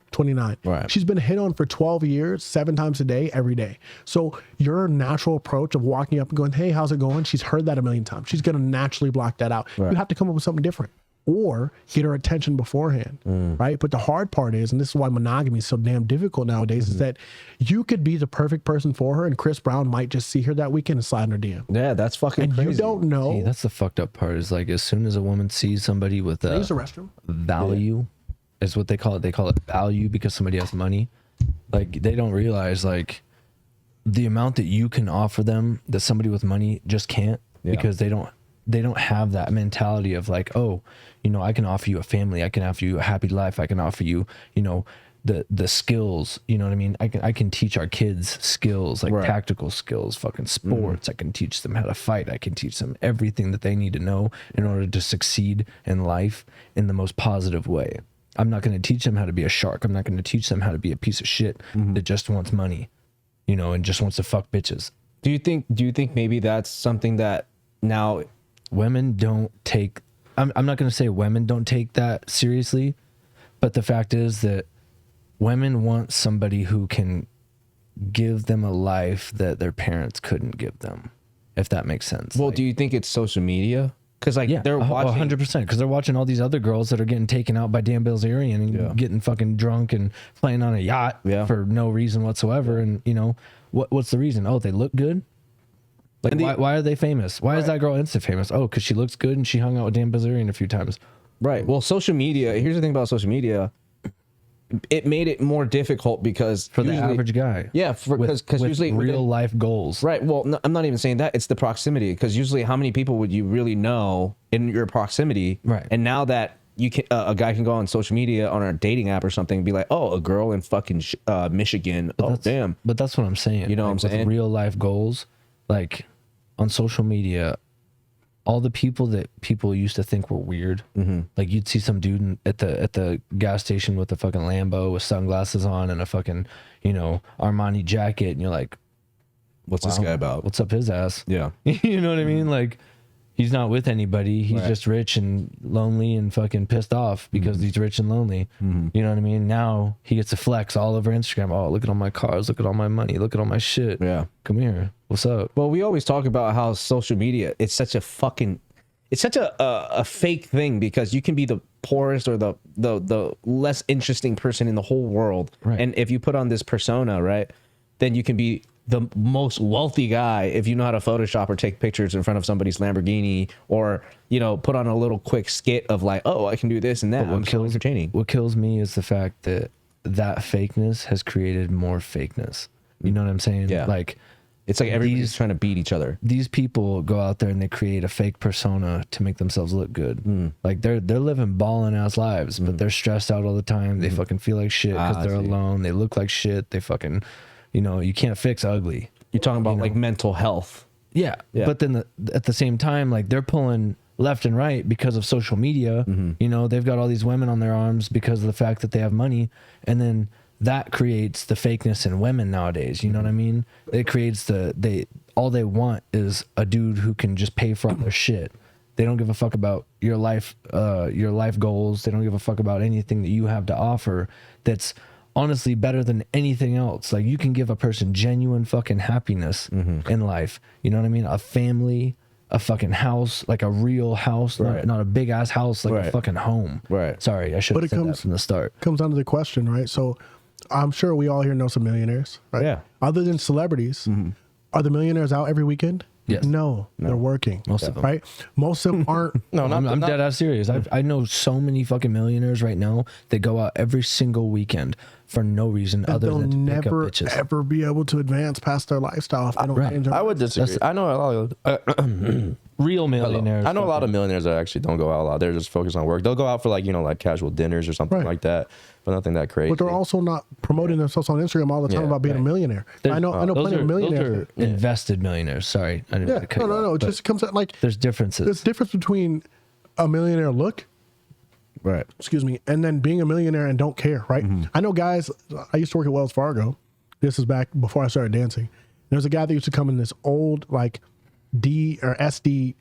29. Right. She's been hit on for 12 years, 7 times a day, every day. So your natural approach of walking up and going, hey, how's it going? She's heard that a million times. She's going to naturally block that out. Right. You have to come up with something different, or get her attention beforehand, right? But the hard part is, and this is why monogamy is so damn difficult nowadays, is that you could be the perfect person for her, and Chris Brown might just see her that weekend and slide in her DM. Yeah, that's fucking And crazy. you don't know. See, that's the fucked up part. Is like as soon as a woman sees somebody with Use the a restroom. value, is what they call it. They call it value because somebody has money. Like they don't realize like the amount that you can offer them that somebody with money just can't, because they don't have that mentality of like, oh, you know, I can offer you a family, I can offer you a happy life, I can offer you, you know, the skills, you know what I mean? I can teach our kids skills, like tactical skills, fucking sports. I can teach them how to fight. I can teach them everything that they need to know in order to succeed in life in the most positive way. I'm not going to teach them how to be a shark. I'm not going to teach them how to be a piece of shit that just wants money, you know, and just wants to fuck bitches. Do you think maybe that's something that now Women don't take, I'm not going to say women don't take that seriously, but the fact is that women want somebody who can give them a life that their parents couldn't give them, if that makes sense. Well, Like, do you think it's social media? Because like they're watching 100%, because they're watching all these other girls that are getting taken out by Dan Bilzerian and getting fucking drunk and playing on a yacht for no reason whatsoever. And you know what's the reason? Oh, they look good. Like why are they famous? Why is that girl Insta famous? Oh, because she looks good and she hung out with Dan Bilzerian a few times. Right. Well, social media. Here's the thing about social media. It made it more difficult because For the average guy. Yeah, because usually real life goals. Right. Well, no, I'm not even saying that. It's the proximity. Because usually, how many people would you really know in your proximity? Right. And now that you can, a guy can go on social media on a dating app or something and be like, oh, a girl in fucking Michigan. Oh, damn. But that's what I'm saying. You know what I'm with saying? Real life goals, like on social media, all the people that people used to think were weird. Like you'd see some dude at the gas station with a fucking Lambo with sunglasses on and a fucking, you know, Armani jacket, and you're like, What's this guy about? what's up his ass? Yeah. You know what I mean? Like, he's not with anybody. He's just rich and lonely and fucking pissed off because he's rich and lonely. You know what I mean? Now he gets to flex all over Instagram. Oh, look at all my cars. Look at all my money. Look at all my shit. Yeah. Come here. What's up? Well, we always talk about how social media, it's such a fake thing, because you can be the poorest or the less interesting person in the whole world. Right. And if you put on this persona, right, then you can be the most wealthy guy if you know how to Photoshop or take pictures in front of somebody's Lamborghini, or, you know, put on a little quick skit of like, oh, I can do this and that. I'm so entertaining. What kills me is the fact that fakeness has created more fakeness. You know what I'm saying? Yeah. Like, It's like everybody's trying to beat each other. these people go out there and they create a fake persona to make themselves look good. Like they're living balling ass lives, but they're stressed out all the time. They fucking feel like shit because they're alone. They look like shit. They fucking, you know, you can't fix ugly. You're talking about like mental health. Yeah. But then at the same time, like they're pulling left and right because of social media. You know, they've got all these women on their arms because of the fact that they have money. And then that creates the fakeness in women nowadays. You know what I mean? It creates all they want is a dude who can just pay for all their shit. They don't give a fuck about your life goals. They don't give a fuck about anything that you have to offer that's honestly better than anything else. Like, you can give a person genuine fucking happiness in life. You know what I mean? A family, a fucking house, like a real house, not a big ass house, like a fucking home. Right. Sorry, I should have said that from the start. Comes down to the question, right? So I'm sure we all here know some millionaires, right? Yeah. Other than celebrities, are the millionaires out every weekend? Yes. No, they're working. Most of them. Right? Most of them aren't. No, I'm dead ass serious. I know so many fucking millionaires right now that go out every single weekend for no reason other They'll than to pick up never, bitches. ever be able to advance past their lifestyle if they don't Right. change their I would disagree. I know a lot of Real millionaires. I know a lot of millionaires that actually don't go out a lot. They're just focused on work. They'll go out for, like, you know, like casual dinners or something Right. like that, but nothing that crazy. But they're also not promoting themselves on Instagram all the time Yeah, about being a millionaire. I know Those plenty of millionaires. Those are invested millionaires. Sorry, I didn't mean to cut you off, It but just comes out like there's differences. there's difference between a millionaire look, Right. and then being a millionaire and don't care, right? I know guys, I used to work at Wells Fargo. This is back before I started dancing. There's a guy that used to come in this old, like, D or SD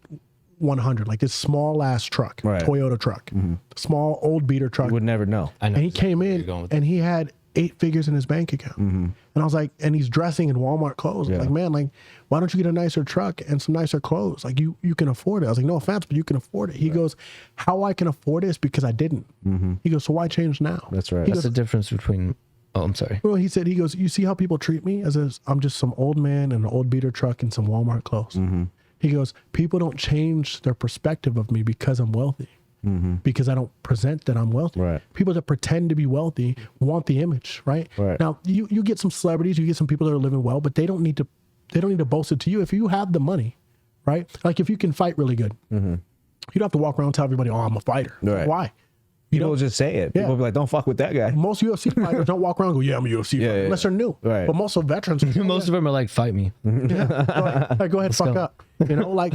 100, like this small ass truck, Right. Toyota truck, small old beater truck. Would never know. I know And he exactly came where you're in going with and he had 8 figures in his bank account. And I was like, and he's dressing in Walmart clothes. I'm like, man, like, why don't you get a nicer truck and some nicer clothes? Like, you can afford it. I was like, no offense, but you can afford it. He goes, how I can afford it is because I didn't. He goes, so why change now? That's right. He That's goes, the difference between. Oh, I'm sorry. well, he goes, you see how people treat me as if I'm just some old man in an old beater truck and some Walmart clothes. He goes, people don't change their perspective of me because I'm wealthy. Because I don't present that I'm wealthy. Right. People that pretend to be wealthy want the image, right? Right. Now you get some celebrities, you get some people that are living well, but they don't need to boast it to you. If you have the money, right? Like, if you can fight really good, you don't have to walk around and tell everybody, oh, I'm a fighter. Right. Why? People will just say it. People will be like, don't fuck with that guy. Most UFC fighters don't walk around and go, yeah, I'm a UFC fighter, yeah. unless they're new. Right. But most of veterans, Most of them are like, fight me. go ahead, fuck go. up. You know, like,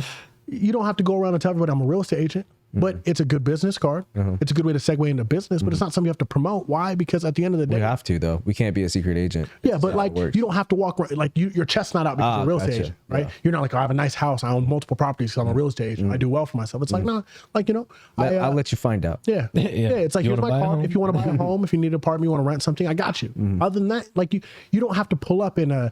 you don't have to go around and tell everybody I'm a real estate agent, but it's a good business card. It's a good way to segue into business, but it's not something you have to promote. Why? Because at the end of the day, We have to, though. We can't be a secret agent. yeah, That's but how like, it works. you don't have to walk around, like, your chest's not out because you're a real estate gotcha. agent, right? Yeah. You're not like, oh, I have a nice house, I own multiple properties because I'm a real estate agent, I do well for myself. It's like, nah, like, you know, I'll let you find out. yeah. It's like, You here's wanna my buy a car. home? If you want to buy a home, if you need an apartment, you want to rent something, I got you. Other than that, like, you don't have to pull up in a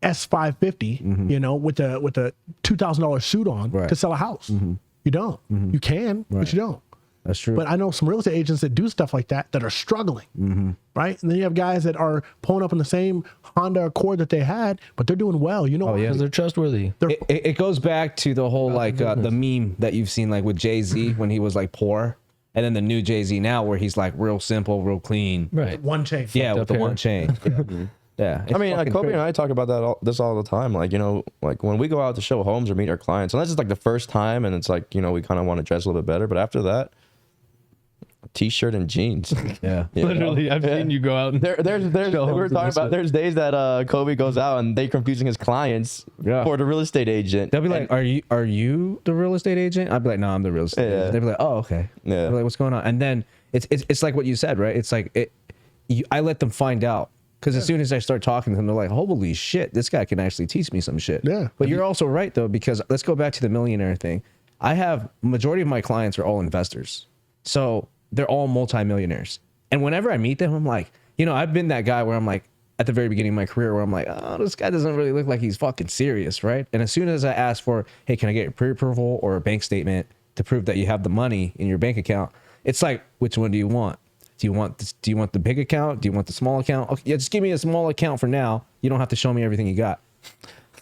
S550, you know, with a $2,000 suit on Right. to sell a house. You don't. You can, but you don't. That's true. But I know some real estate agents that do stuff like that are struggling, right? And then you have guys that are pulling up in the same Honda Accord that they had, but they're doing well. You know, why? Because they're trustworthy. It goes back to the whole like the meme that you've seen like with Jay-Z when he was like poor, and then the new Jay-Z now where he's like real simple, real clean. Right. One chain. Yeah, with up the hair. one chain. Yeah. I mean, like, fucking Kobe crazy. and I talk about that this all the time. Like, you know, like when we go out to show homes or meet our clients, unless it's like the first time and it's like, you know, we kind of want to dress a little bit better. But after that, t-shirt and jeans. Yeah. You know? Literally, I've seen you go out and There's Show we were homes talking and about there's days that Kobe goes out and they confusing his clients Yeah. for the real estate agent. They'll be like, "Are you the real estate agent?" I'd be like, "No, I'm the real estate." Yeah. agent. They'd be like, "Oh, okay." Yeah. I'd be like, "What's going on?" And then it's like what you said, right? It's like I let them find out because as soon as I start talking to them, they're like, "Holy shit, this guy can actually teach me some shit." Yeah. But you're also right though, because let's go back to the millionaire thing. I have majority of my clients are all investors, so they're all multimillionaires. And whenever I meet them, I'm like, I've been that guy where I'm like, at the very beginning of my career, where I'm like, oh, this guy doesn't really look like he's fucking serious, right? And as soon as I ask for, hey, can I get a pre-approval or a bank statement to prove that you have the money in your bank account? It's like, which one do you want? Do you want the big account? Do you want the small account? Okay, yeah, just give me a small account for now. You don't have to show me everything you got.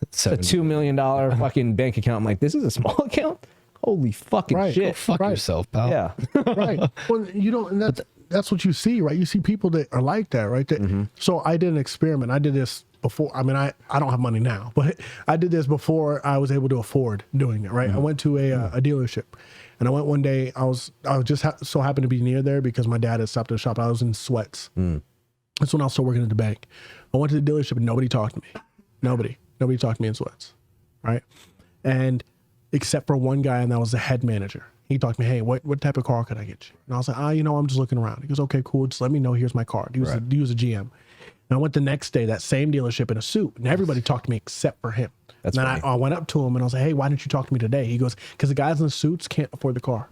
It's a $2 million fucking bank account. I'm like, this is a small account? Holy fucking Right. shit. fuck yourself, pal. Yeah. Right. Well, you don't. And that's what you see, right? You see people that are like that, right? So I did an experiment. I did this before. I mean, I don't have money now, but I did this before I was able to afford doing it, right? I went to a dealership, and I went one day. I was just so happened to be near there because my dad had stopped at the shop. I was in sweats. That's when I was still working at the bank. I went to the dealership and nobody talked to me. Nobody talked to me in sweats, right? And except for one guy, and that was the head manager. He talked to me, hey, what type of car could I get you? And I was like, I'm just looking around. He goes, okay, cool. Just let me know. Here's my card. He was a GM. And I went the next day, that same dealership in a suit, and everybody talked to me except for him. That's and then I went up to him and I was like, hey, why didn't you talk to me today? He goes, because the guys in the suits can't afford the car.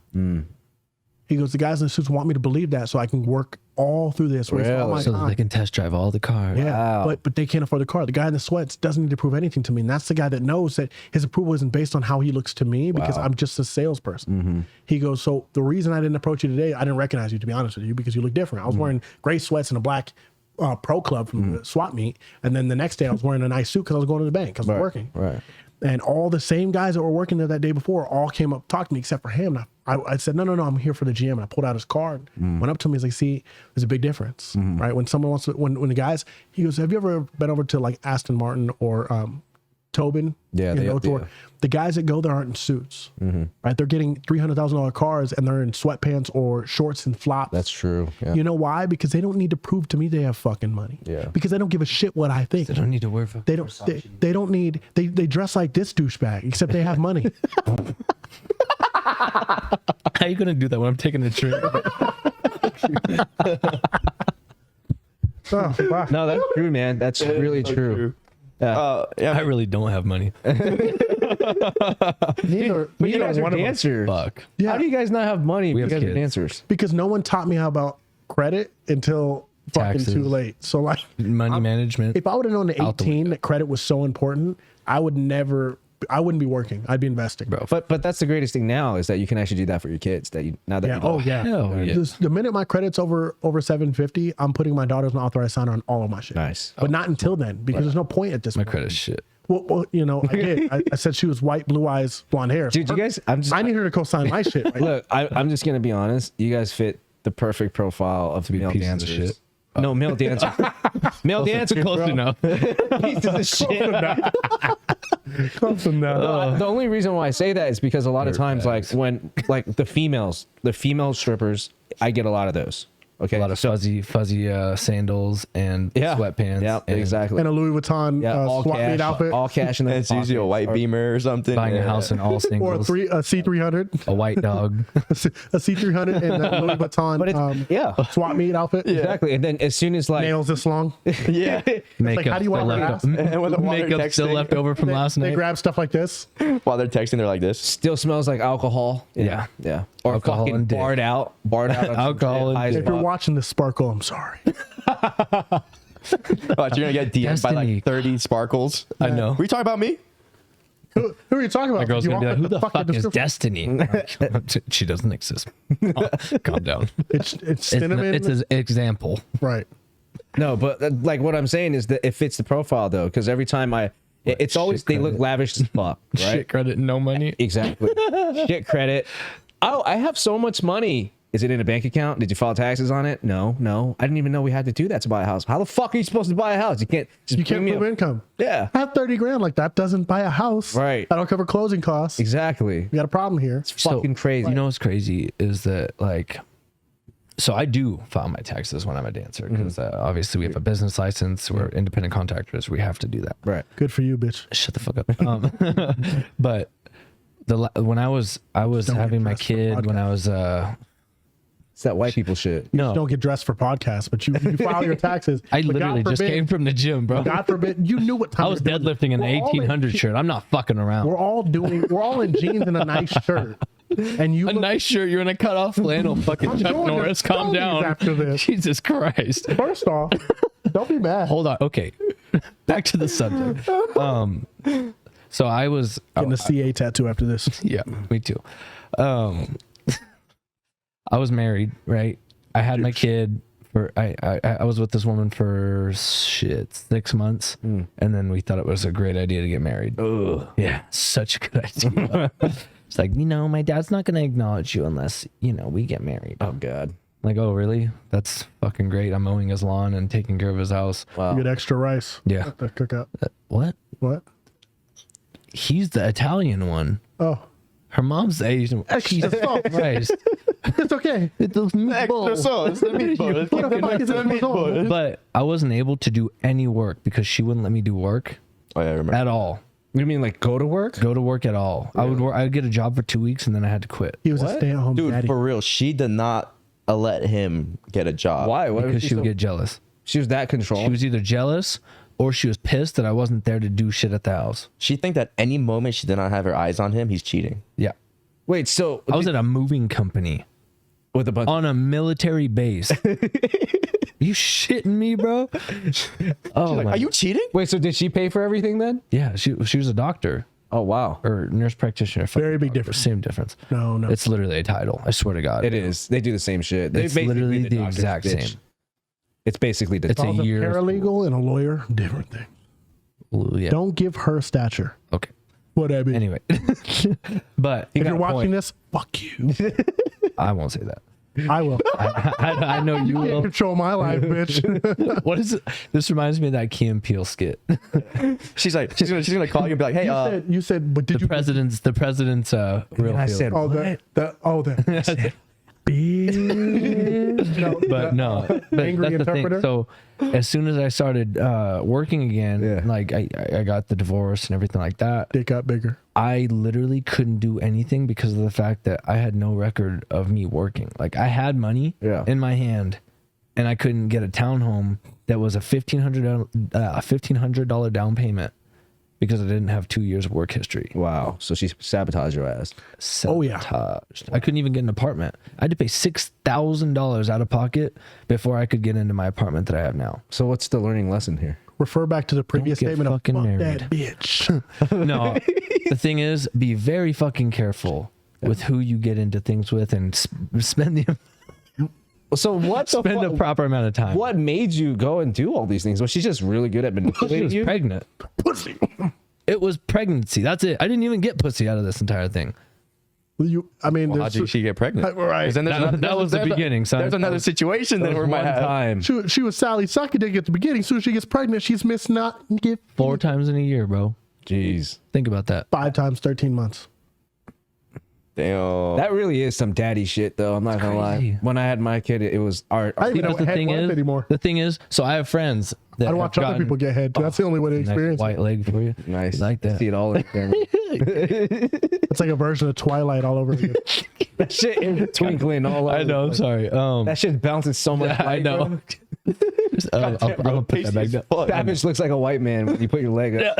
He goes, the guys in the suits want me to believe that so I can work all through this. Waste all my So that time. they can test drive all the cars. Yeah, Wow. but they can't afford the car. The guy in the sweats doesn't need to prove anything to me, and that's the guy that knows that his approval isn't based on how he looks to me because I'm just a salesperson. He goes, so the reason I didn't approach you today, I didn't recognize you, to be honest with you, because you look different. I was wearing gray sweats and a black pro club from the swap meet, and then the next day I was wearing a nice suit because I was going to the bank because I was working. Right. And all the same guys that were working there that day before all came up, talked to me except for him. And I said, no, I'm here for the GM. And I pulled out his card, went up to him. He's like, see, there's a big difference, right? When someone wants to, when the guys, he goes, have you ever been over to like Aston Martin or Tobin? Yeah, The guys that go there aren't in suits, right? They're getting $300,000 cars and they're in sweatpants or shorts and flops. That's true. Yeah. You know why? Because they don't need to prove to me they have fucking money. Yeah. Because they don't give a shit what I think. They don't need to work for They don't. They don't need. They dress like this douchebag, except they have money. How are you gonna do that when I'm taking a trip? Oh, wow. No, that's true, man. That's really true. Yeah, I really don't have money. Neither But you guys are one of us. dancers. Fuck. Yeah. How do you guys not have money? We You have guys are kids. dancers. Because no one taught me how about credit until fucking Taxes. too late. So like, Money management. if I would have known at Out the 18 that credit was so important, I wouldn't be working. I'd be investing. Bro. But that's the greatest thing now is that you can actually do that for your kids. That you now that Yeah. you don't. Oh yeah. Hell yeah. The minute my credit's over 750, I'm putting my daughter's authorized signer on all of my shit. Nice. But not until then, because there's no point at this My point. credit's shit. Well, I did. I said she was white, blue eyes, blonde hair. Dude, you guys, I need her to co-sign my shit. Right? look. I'm just gonna be honest. You guys fit the perfect profile of male pieces of dancers. shit. No, male dancer. Male dancer. Close enough. Pieces of shit. The only reason why I say that is because a lot of times, like when like the female strippers, I get a lot of those. Okay, A lot of fuzzy sandals and yeah, sweatpants. Yeah, and exactly. And a Louis Vuitton all swap cash, meet outfit. all cash in the it's usually a white Beamer or something. Buying Yeah. a house in all Or singles. a C300, A white dog. a C300, and a Louis Vuitton But it's yeah, swap meet outfit. exactly. And then as soon as like Nails this long. Yeah. Makeup how do you still want my left ass? And when they're Makeup still texting- left over from last They night. grab stuff like this. While they're texting, they're like this. still smells like alcohol. Yeah. yeah. Or Alcohol fucking and dick. barred out on some Alcohol shit, and high as If you're fuck. watching this, Sparkle, I'm sorry. But you're gonna get DM'd by Destiny. like 30 sparkles. I know. Were you talking about me? Who are you talking about? My girl's You gonna be like, want "Who the fuck is description? Destiny?" She doesn't exist. Calm down. It's cinnamon. It's an example. right. No, but like what I'm saying is that it fits the profile though, because every time it's always shit they look credit. lavish as fuck, right? Shit credit, no money. Exactly. Shit credit. Oh, I have so much money. Is it in a bank account? Did you file taxes on it? No. I didn't even know we had to do that to buy a house. How the fuck are you supposed to buy a house? You can't just You can't bring me prove a- income. Yeah. I have 30 grand like that. Doesn't buy a house. Right. I don't cover closing costs. Exactly. We got a problem here. It's fucking crazy. You know what's crazy is that like So I do file my taxes when I'm a dancer because obviously we have a business license. We're independent contractors. We have to do that. Right. Good for you, bitch. Shut the fuck up. But when I was having my dressed for kid when I was It's that white people shit. no, Don't get dressed for podcasts, but you file your taxes. I But literally God just forbid- came from the gym, bro. God forbid, you knew what time I was we're doing. deadlifting in the We're all in- 1800 shirt. I'm not fucking around. We're all in jeans and a nice shirt. And you A look, nice shirt. You're in a cutoff flannel. Fucking I'm Chuck doing the Norris. Calm stories down. after this. Jesus Christ. first off, don't be mad. Hold on. Okay. Back to the subject. So I was Getting a CA tattoo after this. yeah, me too. I was married, right? I had my kid for I was with this woman for 6 months, and then we thought it was a great idea to get married. Yeah, such a good idea. It's like, my dad's not gonna acknowledge you unless we get married. Oh God. Like, oh really? That's fucking great. I'm mowing his lawn and taking care of his house. Wow. You get extra rice. Yeah. at the cookout. What? What? He's the Italian one. Oh, Her mom's the Asian. Jesus Christ. it's okay. It's those meatballs. What the fuck is this? But I wasn't able to do any work because she wouldn't let me do work Oh yeah, I remember. at all. You mean like go to work? Go to work at all. I would get a job for 2 weeks and then I had to quit He was a stay-at-home Dude, daddy. for real, she did not let him get a job. Why? Why because she would get jealous. She was that controlling. She was either jealous or she was pissed that I wasn't there to do shit at the house. She think that any moment she did not have her eyes on him, he's cheating. Yeah. Wait, so I was at a moving company with a bunch. on a military base. You shitting me, bro? Oh, Like, my- are you cheating? Wait, so did she pay for everything then? Yeah, she was a doctor Oh wow. or nurse practitioner. Very big Doctor, difference. Same difference. No. It's literally a title. I swear to God. It is. They do the same shit. They It's basically literally the doctor's exact bitch. same. It's basically the. It's a If I was a year. paralegal and a lawyer, different thing. Ooh, yeah. Don't give her stature. Okay. Whatever. Anyway, but if got you're a watching point. this, fuck you. I won't say that. I will. I know you Can't will. control my life, bitch. What is it? This reminds me of that Key and Peele skit. She's gonna call you and be like, hey, you said, but did The president's real I feel. said, Oh, that. But no, but Angry that's the thing. interpreter? So as soon as I started working again, Yeah. like I got the divorce and everything like that, Dick got bigger. I literally couldn't do anything because of the fact that I had no record of me working. Like I had money Yeah. in my hand, and I couldn't get a townhome that was a $1,500 down payment because I didn't have 2 years of work history. wow. So she sabotaged your ass. Oh, yeah. Sabotaged. I couldn't even get an apartment. I had to pay $6,000 out of pocket before I could get into my apartment that I have now. So what's the learning lesson here? Refer back to the previous get statement of fucking fuck married. that bitch. No, the thing is, be very fucking careful with who you get into things with and spend So what the spend a fuck? proper amount of time. What made you go and do all these things? Was she just really good at She manipulating was you? pregnant. Pussy. It was pregnancy. That's it. I didn't even get pussy out of this entire thing. how did she get pregnant? Right. 'Cause then That was the beginning, son. There's another situation that we might One have. time. She was Sally sucking dick at the beginning. As soon as she gets pregnant, she's missed not give 4 times in a year, bro. Jeez. Think about that. 5 times 13 months. Damn. That really is some daddy shit, though. I'm not gonna crazy. lie. When I had my kid, it was our. I don't even know Because what the head thing was is, anymore. the thing is, so I have friends that I watch have other gotten- people get head. That's the only way to Nice experience it. white leg for you. Nice. You like that. See it all in the camera. It's like a version of Twilight all over again. That shit is twinkling all over. I know. I'm sorry. That shit bounces so much. I light, know. bro. I'm gonna put that back down. Savage looks like a white man when you put your leg up.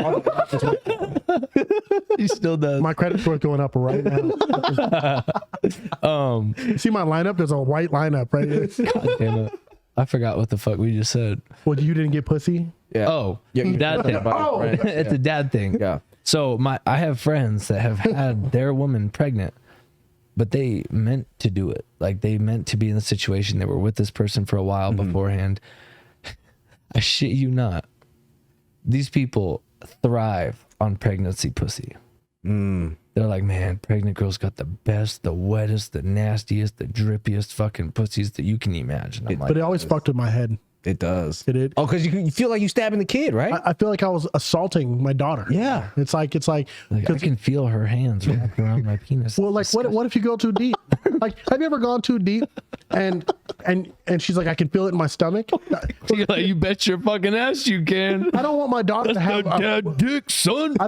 He still does. My credit score going up right now. You see my lineup? There's a white lineup right here. God damn it. I forgot what the fuck we just said. Well, you didn't get pussy? Yeah. Oh, Yeah, you dad said thing. about your friends. It's a dad thing. Yeah. So I have friends that have had their woman pregnant, but they meant to do it. Like they meant to be in the situation. They were with this person for a while beforehand. I shit you not. These people thrive on pregnancy pussy. They're like, man, pregnant girls got the best, the wettest, the nastiest, the drippiest fucking pussies that you can imagine. I'm like, But it always fucked with my head. It does. It did. Oh, because you feel like you stabbing the kid, right? I feel like I was assaulting my daughter. Yeah. It's like I can feel her hands wrapped around my penis. well, like what if you go too deep? Like, have you ever gone too deep and she's like, I can feel it in my stomach. You're like, you bet your fucking ass you can. I don't want my daughter to have Dad dick, son. I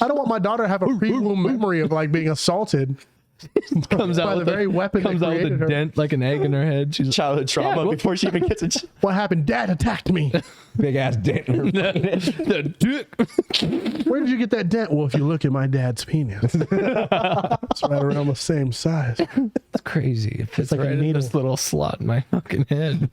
don't want my daughter to have a pre-womb memory of like being assaulted. Comes by out the with very weapon that comes out with created a her. dent like an egg in her head. She's Childhood trauma well- before she even gets a. What happened? Dad attacked me. Big ass dent in her. the dick. Where did you get that dent? Well, if you look at my dad's penis, it's right around the same size. It's crazy. It fits like a right in needle. this little slot in my fucking head.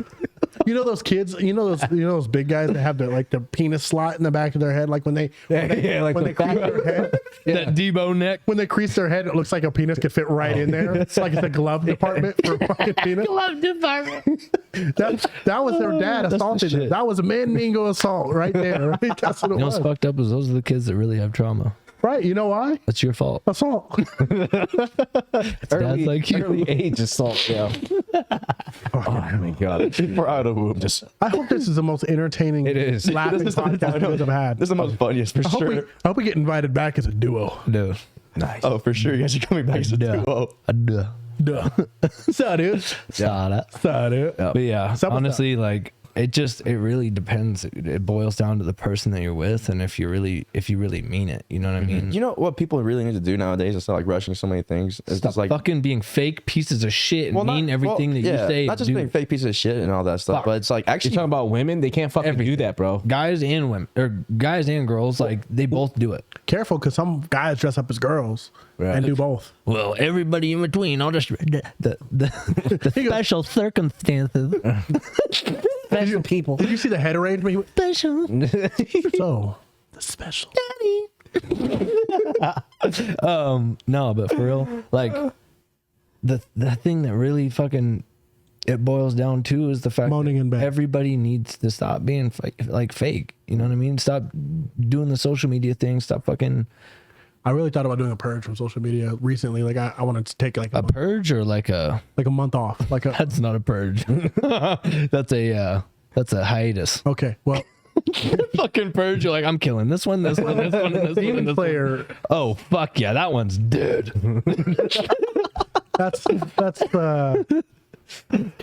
You know those kids? You know those big guys that have the penis slot in the back of their head, like when they Like when the they crease their head. That Debo neck. When they crease their head, it looks like a penis could fit right in there. It's like it's a glove department for a fucking penis. Glove department. That was their dad That's the assaulted them. shit. That was a Mandingo assault right there. Right? That's what it You know what's was. fucked up is those are the kids that really have trauma. Right? You know why? That's your fault. Assault. Dads like you. Early age assault. Yeah. Oh my god. We're out of womb. Just I hope this is the most entertaining. It is. laughing podcast you guys have had. this is the most funniest for I sure. hope we get invited back as a duo. No. Nice. Oh, for sure. You guys are coming back as a duo. Duh. Duh. So dude. Sada. So dude. But yeah, What's up with honestly, like it really depends. It boils down to the person that you're with, and if you really mean it. You know what I mean? You know what people really need to do nowadays instead of like rushing so many things? It's Stop just like fucking being fake pieces of shit and mean everything that you say. Not just do. being fake pieces of shit and all that stuff, Fuck. but it's like You're actually talking about women? They can't fucking do that, bro. Guys and women, or guys and girls, like they both do it. Careful, because some guys dress up as girls and do both. Well, everybody in between, I'll just the special circumstances. Special people. Did you see the head arrangement? He went, Special. so the special. No, but for real, like the thing that really fucking it boils down to is the fact Moaning in bed. everybody needs to stop being like fake. You know what I mean? Stop doing the social media thing. Stop fucking I really thought about doing a purge from social media recently. Like I wanted to take like a purge or like a. a month off. Like a That's not a purge. That's a hiatus. okay. Well, Fucking purge. You're like, I'm killing this one, this one, this one, this one, and Demon this Slayer. one. Oh fuck yeah, that one's dead. That's kind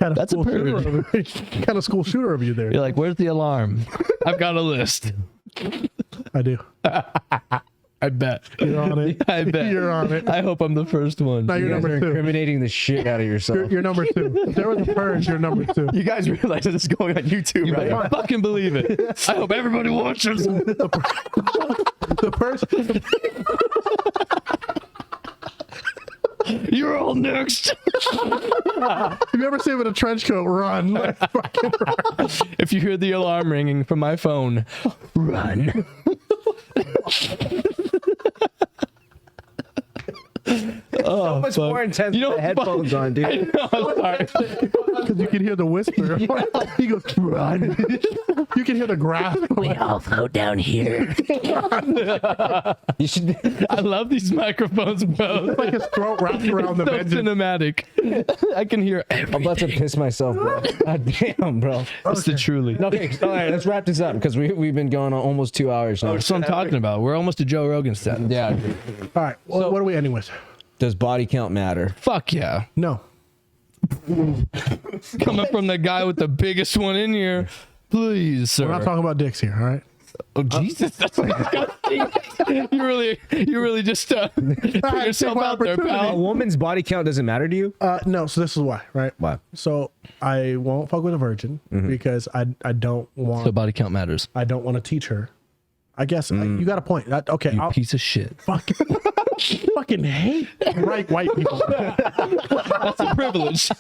of That's a school shooter. purge. Kind of school shooter of you there. You're like, where's the alarm? I've got a list. I do. I bet. You're on it. I bet. You're on it. I hope I'm the first one. Now you're You guys are number two. incriminating the shit out of yourself. You're number two. If there was a purge, you're number two. you guys realize that this is going on YouTube, right? I fucking believe it. I hope everybody watches. The purge. You're all next. Have you ever seen with a trench coat run? Like, fucking run. If you hear the alarm ringing from my phone, run. So much more intense You know, with the headphones on, dude. I'm sorry. Because you can hear the whisper. He goes, run. You can hear the grasp. We all go down here. You should. I love these microphones, bro. Like his throat wrapped around the So bed. cinematic. I can hear I'm about to everything. piss myself, bro. God damn, bro. That's the truly. Okay, all right, let's wrap this up because we've been going on almost 2 hours now. That's what I'm talking about. We're almost to Joe Rogan status. Yeah. All right. Well, what are we ending with? Does body count matter? Fuck yeah. No. Coming from the guy with the biggest one in here. Please, sir. We're not talking about dicks here, all right? Oh Jesus, that's disgusting. you really just put yourself out there, A pal. woman's body count doesn't matter to you? No, so this is why, right? Why? So I won't fuck with a virgin because I don't want So body count matters. I don't want to teach her. I guess you got a point. Okay, You I'll piece of shit. fucking hate white people. That's a privilege.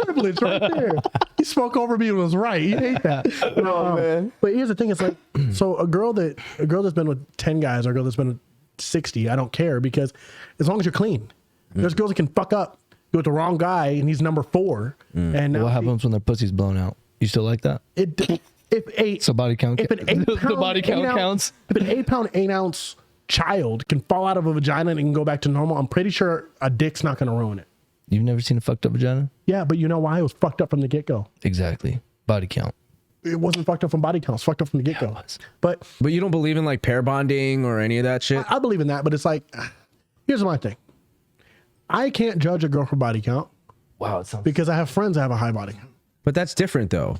Privilege right there. He spoke over me and was right. You hate that. No, man. But here's the thing: it's like, so a girl that's been with 10 guys or a girl that's been with 60, I don't care because as long as you're clean, there's girls that can fuck up, go with the wrong guy, and he's number 4. And now What happens when their pussy's blown out? You still like that? So body count. If an 8 the pound, body count 8 ounce- counts. If an 8 pound, 8 ounce child can fall out of a vagina and can go back to normal, I'm pretty sure a dick's not going to ruin it. You've never seen a fucked up vagina? Yeah, but you know why? It was fucked up from the get go. Exactly. Body count. It wasn't fucked up from body count. It was fucked up from the get go. it was. But But you don't believe in like pair bonding or any of that shit? I believe in that. But it's like, here's my thing. I can't judge a girl for body count, Wow, it sounds because I have friends that have a high body count. But that's different though.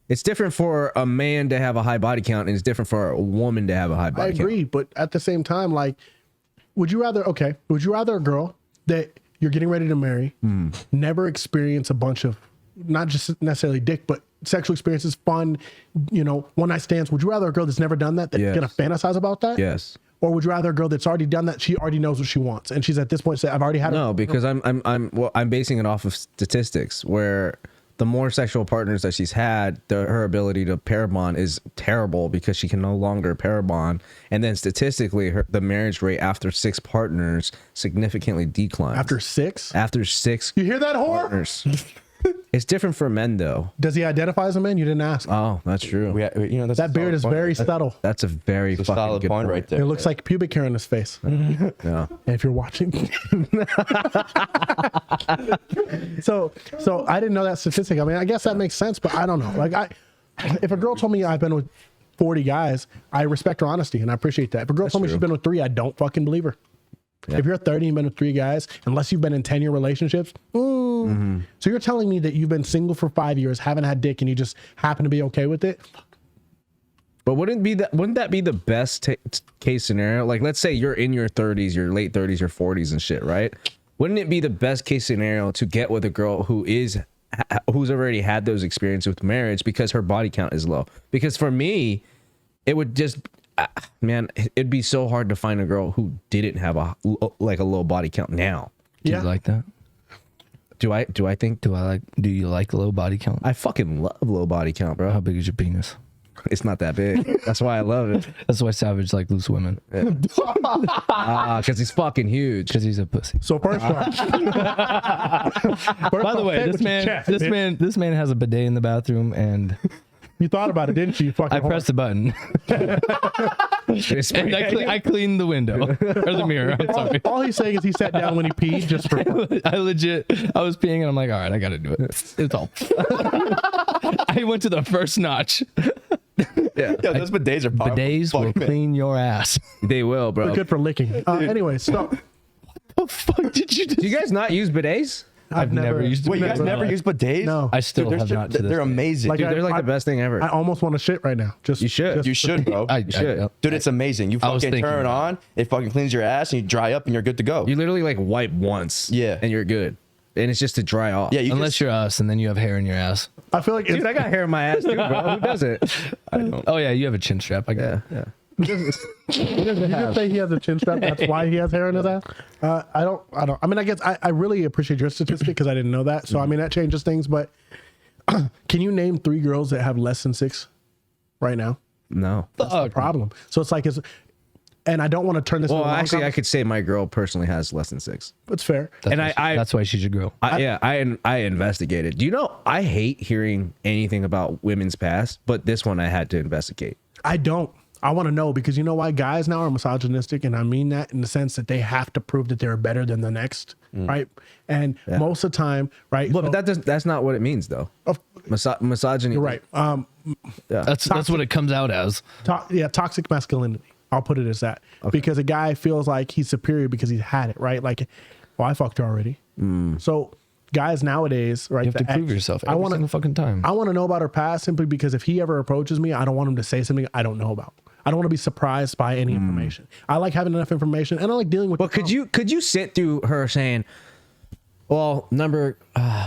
It's different for a man to have a high body count, and it's different for a woman to have a high I body count. agree, but at the same time, like, would you rather a girl that you're getting ready to marry, never experience a bunch of, not just necessarily dick, but sexual experiences, fun, one night stands? Would you rather a girl that's never done that, that's gonna fantasize about that? Yes. Or would you rather a girl that's already done that, she already knows what she wants, and she's at this point say, I've already had No, because I'm basing it off of statistics where the more sexual partners that she's had, her ability to pair bond is terrible because she can no longer pair bond. And then statistically, the marriage rate after 6 partners significantly declines. After 6? After 6 You hear that, whore? partners. It's different for men, though. Does he identify as a man? You didn't ask. Oh, that's true. That's That beard is very subtle. That's a very a fucking solid good point right there. It looks like pubic hair on his face. Yeah. And if you're watching, so I didn't know that statistic. I mean, I guess that makes sense, but I don't know. Like, if a girl told me I've been with 40 guys, I respect her honesty and I appreciate that. If a girl told me she's been with 3, I don't fucking believe her. Yeah. If you're 30 and been with 3 guys, unless you've been in 10-year relationships, so you're telling me that you've been single for 5 years, haven't had dick, and you just happen to be okay with it? But wouldn't that be the best case scenario? Like, let's say you're in your 30s, your late 30s, your 40s and shit, right? Wouldn't it be the best case scenario to get with a girl who's already had those experiences with marriage because her body count is low? Because for me, it would just, man, it'd be so hard to find a girl who didn't have a low body count now. Do you like that? Do you like low body count? I fucking love low body count, bro. How big is your penis? It's not that big. That's why I love it. That's why Savage like loose women. Because he's fucking huge. Because he's a pussy. So first off, By the way, this man has a bidet in the bathroom, and you thought about it, didn't you? I pressed the button. And I cleaned the window or the mirror. I'm sorry. All he's saying is he sat down when he peed just for. I was peeing and I'm like, all right, I got to do it. It's all. I went to the first notch. Yeah, those bidets are powerful. Bidets will clean your ass. They will, bro. They're good for licking. Anyway, so. What the fuck did you do? Do you guys not use bidets? I've never used. Wait, you guys never used bidets? No. I still have not. They're amazing. Like, Dude, they're like the best thing ever. I almost want to shit right now. You should. You should, bro. I should. Dude, it's amazing. You fucking turn it on, it fucking cleans your ass, and you dry up, and you're good to go. You literally like wipe once. Yeah. And you're good. And it's just to dry off. Yeah, Unless you're us, and then you have hair in your ass. I feel like Dude, I got hair in my ass too, bro. Who doesn't? I don't. Oh yeah, you have a chin strap. I got it. Yeah. Did you just say he has a chin strap? That's why he has hair in his ass? I don't. I mean, I guess I really appreciate your statistic because I didn't know that. So, I mean, that changes things. But can you name 3 girls that have less than 6 right now? No. That's the problem. So it's like, and I don't want to turn this. Well, actually, I could say my girl personally has less than 6. It's fair. That's why she should grow. I investigated. Do you know, I hate hearing anything about women's past, but this one I had to investigate. I don't. I want to know because you know why guys now are misogynistic, and I mean that in the sense that they have to prove that they're better than the next, right? And most of the time, right? Well, but that's not what it means, though. Misogyny. You're right. That's what it comes out as. Toxic masculinity. I'll put it as that because a guy feels like he's superior because he's had it, right? Like, well, I fucked her already. So guys nowadays, right? You have to prove yourself every single fucking time. I want to know about her past simply because if he ever approaches me, I don't want him to say something I don't know about. I don't want to be surprised by any information. I like having enough information, and I like dealing with. But could you sit through her saying, "Well, number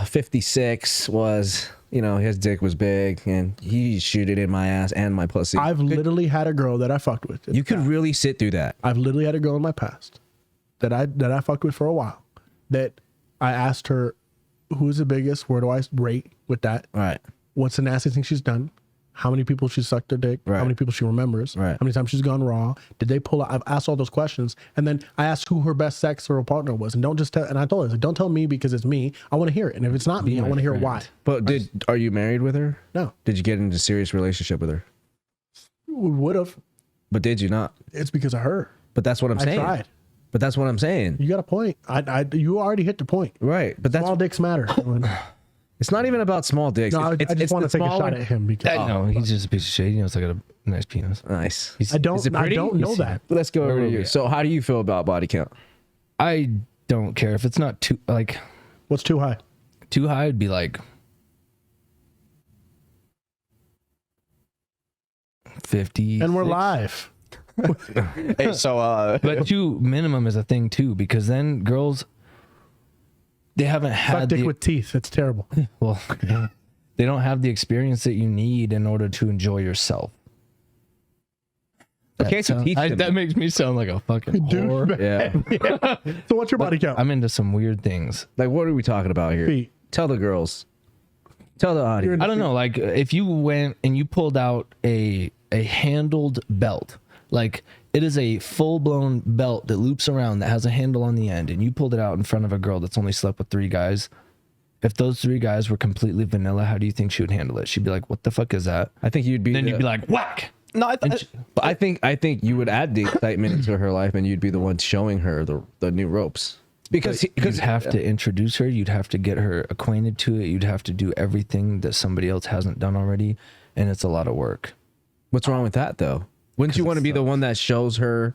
56 was, his dick was big, and he shoot it in my ass and my pussy." I've literally had a girl that I fucked with. You could really sit through that. I've literally had a girl in my past that I fucked with for a while. That I asked her, "Who's the biggest? Where do I rate with that? All right. What's the nastiest thing she's done? How many people she sucked her dick? Right. How many people she remembers? Right. How many times she's gone raw? Did they pull out?" I've asked all those questions, and then I asked who her best sex or partner was, and don't just tell. And I told her, don't tell me because it's me. I want to hear it, and if it's not me, I want to hear why. But are you married with her? No. Did you get into a serious relationship with her? We would have. But did you not? It's because of her. But that's what I'm saying. I tried. But that's what I'm saying. You got a point. You already hit the point. Right. But that's Small dicks matter. It's not even about small dicks. No, I just want to take a shot at him because No, he's just a piece of shit. He knows I got a nice penis. Nice. I don't know that. Let's go over to Yeah. you. So how do you feel about body count? I don't care if it's not too What's too high? Too high would be like 50. And we're live. Hey, so But too minimum is a thing too, because then girls, they haven't Suck had dick the with teeth. It's terrible. well, they don't have the experience that you need in order to enjoy yourself. Can't you teach them? That makes me sound like a fucking Dude, whore. Yeah. So what's your body count? I'm into some weird things. Like, what are we talking about here? Feet. Tell the girls. Tell the audience. I don't know. Like if you went and you pulled out a handled belt, like it is a full blown belt that loops around that has a handle on the end, and you pulled it out in front of a girl that's only slept with 3 guys. If those 3 guys were completely vanilla, how do you think she would handle it? She'd be like, "What the fuck is that?" I think you'd be. Then you'd be like, "Whack!" no, But I think you would add the excitement into her life, and you'd be the one showing her the new ropes. Because You'd have to introduce her. You'd have to get her acquainted to it. You'd have to do everything that somebody else hasn't done already, and it's a lot of work. what's wrong with that though? Wouldn't you want to be the one that shows her?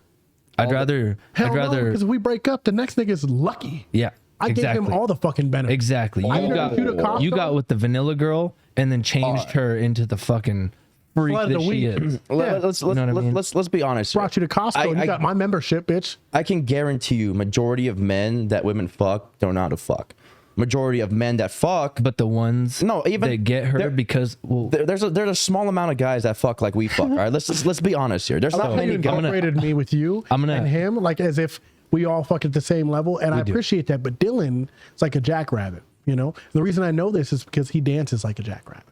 I'd rather, because if we break up, the next nigga's lucky. yeah. I gave him all the fucking benefits. Exactly. I You never shoot a cop, you though. got with the vanilla girl and then changed her into the fucking freak Slut of that the she week. is. let's know what I mean? let's be honest. here. Brought you to Costco and you got my membership, bitch. I can guarantee you, majority of men that women fuck don't know how to fuck. Majority of men that fuck, But the ones that get her there- because there's a small amount of guys that fuck like we fuck. All right, let's be honest here. There's I not love how you many guys. incorporated me with you and him, like as if we all fuck at the same level, and I appreciate that. But Dylan is like a jackrabbit, you know. The reason I know this is because he dances like a jackrabbit.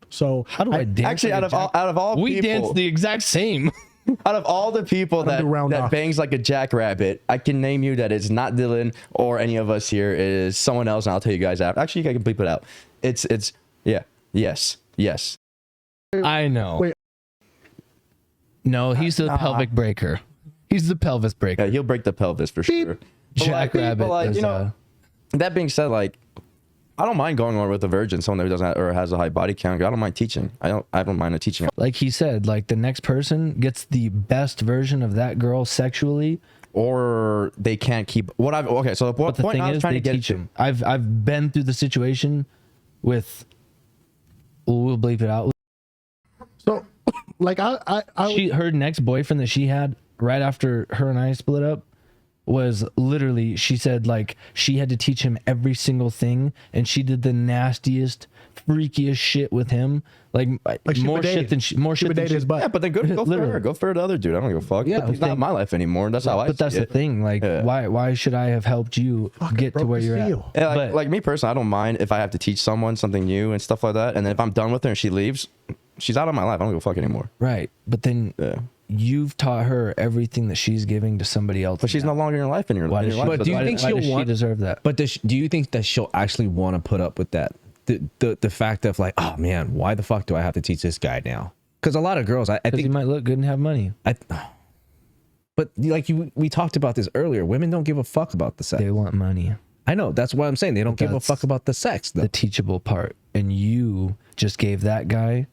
So how do I dance? Actually, like out of all we people, dance the exact same. out of all the people do round that off. bangs like a jackrabbit, I can name you that it's not Dylan or any of us here. It is someone else, and I'll tell you guys after. Actually, I can bleep it out. It's yes. I know. Wait. No, he's the pelvic breaker. He's the pelvis breaker. Yeah, he'll break the pelvis for sure. But Jackrabbit like, is, you know, that being said, like, I don't mind going on with a virgin, someone that doesn't have, or has a high body count. I don't mind teaching. I don't mind teaching. like he said, like the next person gets the best version of that girl sexually. Or they can't keep what I've okay. So But the point thing I was is, trying they to get teach to. him. I've been through the situation with. We'll bleep it out. So, like Her next boyfriend that she had right after her and I split up was literally, she said like she had to teach him every single thing, and she did the nastiest, freakiest shit with him. Like she more would shit date than him. more She shit would than date his butt. Yeah, but then go for Literally. her. Go for the other dude. I don't give a fuck. Yeah, He's not in my life anymore. That's how I. But that's see the it. thing. Like, Yeah. why should I have helped you get to broke where the you're at? seal. Yeah, But- like me personally, I don't mind if I have to teach someone something new and stuff like that. And then if I'm done with her and she leaves, she's out of my life. I don't give a fuck anymore. Right, but then Yeah. you've taught her everything that she's giving to somebody else. But she's no longer in your life. In your Why does life. she? But do you why think why she'll does she want- deserve that? But do you think that she'll actually want to put up with that? The fact of like, oh man, why the fuck do I have to teach this guy now? Because a lot of girls, I Because he think, might look good and have money. but like we talked about this earlier. Women don't give a fuck about the sex. They want money. I know. That's why I'm saying they don't give a That's fuck about the sex. Though. The teachable part, and you just gave that guy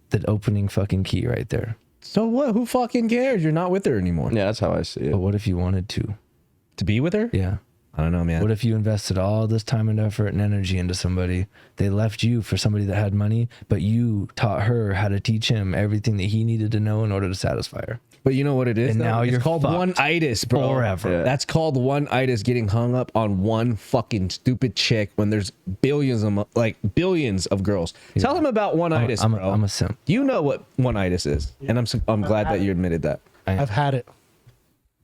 the opening fucking key right there. So what? Who fucking cares? You're not with her anymore. Yeah, that's how I see it. But what if you wanted to? To be with her? Yeah. I don't know, man. What if you invested all this time and effort and energy into somebody? They left you for somebody that had money, but you taught her how to teach him everything that he needed to know in order to satisfy her. But you know what it is? And though? now It's you're called fucked one-itis, bro. forever. Yeah. That's called one-itis, getting hung up on one fucking stupid chick when there's billions of girls. Tell them about one-itis, I'm bro. a simp. You know what one-itis is, and I'm glad that you admitted that. I've had it.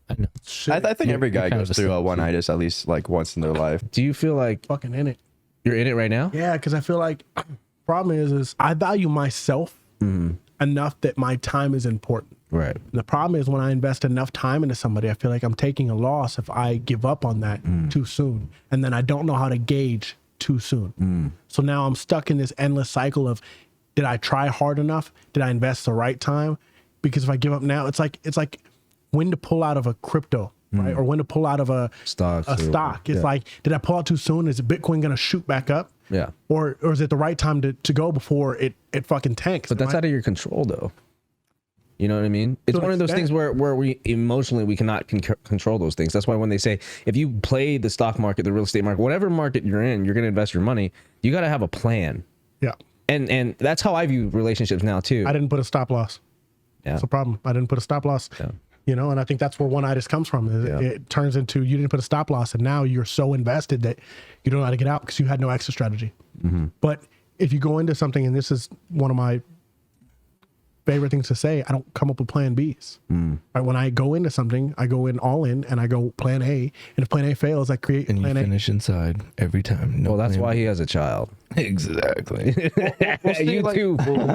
I know. I think every guy kind goes of a through a simp, one-itis at least like once in their life. Do you feel like Fucking in it. you're in it right now? Yeah, because I feel like problem is I value myself enough that my time is important. Right. And the problem is when I invest enough time into somebody, I feel like I'm taking a loss if I give up on that too soon. And then I don't know how to gauge too soon. So now I'm stuck in this endless cycle of, did I try hard enough? Did I invest the right time? Because if I give up now, it's like when to pull out of a crypto, right? Or when to pull out of a Stocks or- stock. It's yeah. like, did I pull out too soon? Is Bitcoin going to shoot back up? Yeah. Or is it the right time to go before it fucking tanks? But that's out of your control, though. You know what I mean? It's To an one of those extent. things where we emotionally we cannot control those things. That's why when they say if you play the stock market, the real estate market, whatever market you're in, you're going to invest your money. You got to have a plan. Yeah. And that's how I view relationships now too. I didn't put a stop loss. Yeah. That's the problem. I didn't put a stop loss. Yeah. You know, and I think that's where one-itis comes from. It turns into you didn't put a stop loss, and now you're so invested that you don't know how to get out because you had no exit strategy. But if you go into something, and this is one of my favorite things to say, I don't come up with plan Bs. Right? When I go into something, I go in all in, and I go plan A. And if plan A fails, I create And you plan A. finish inside every time. No Well, that's plan why B. he has a child. Exactly. You too. fool.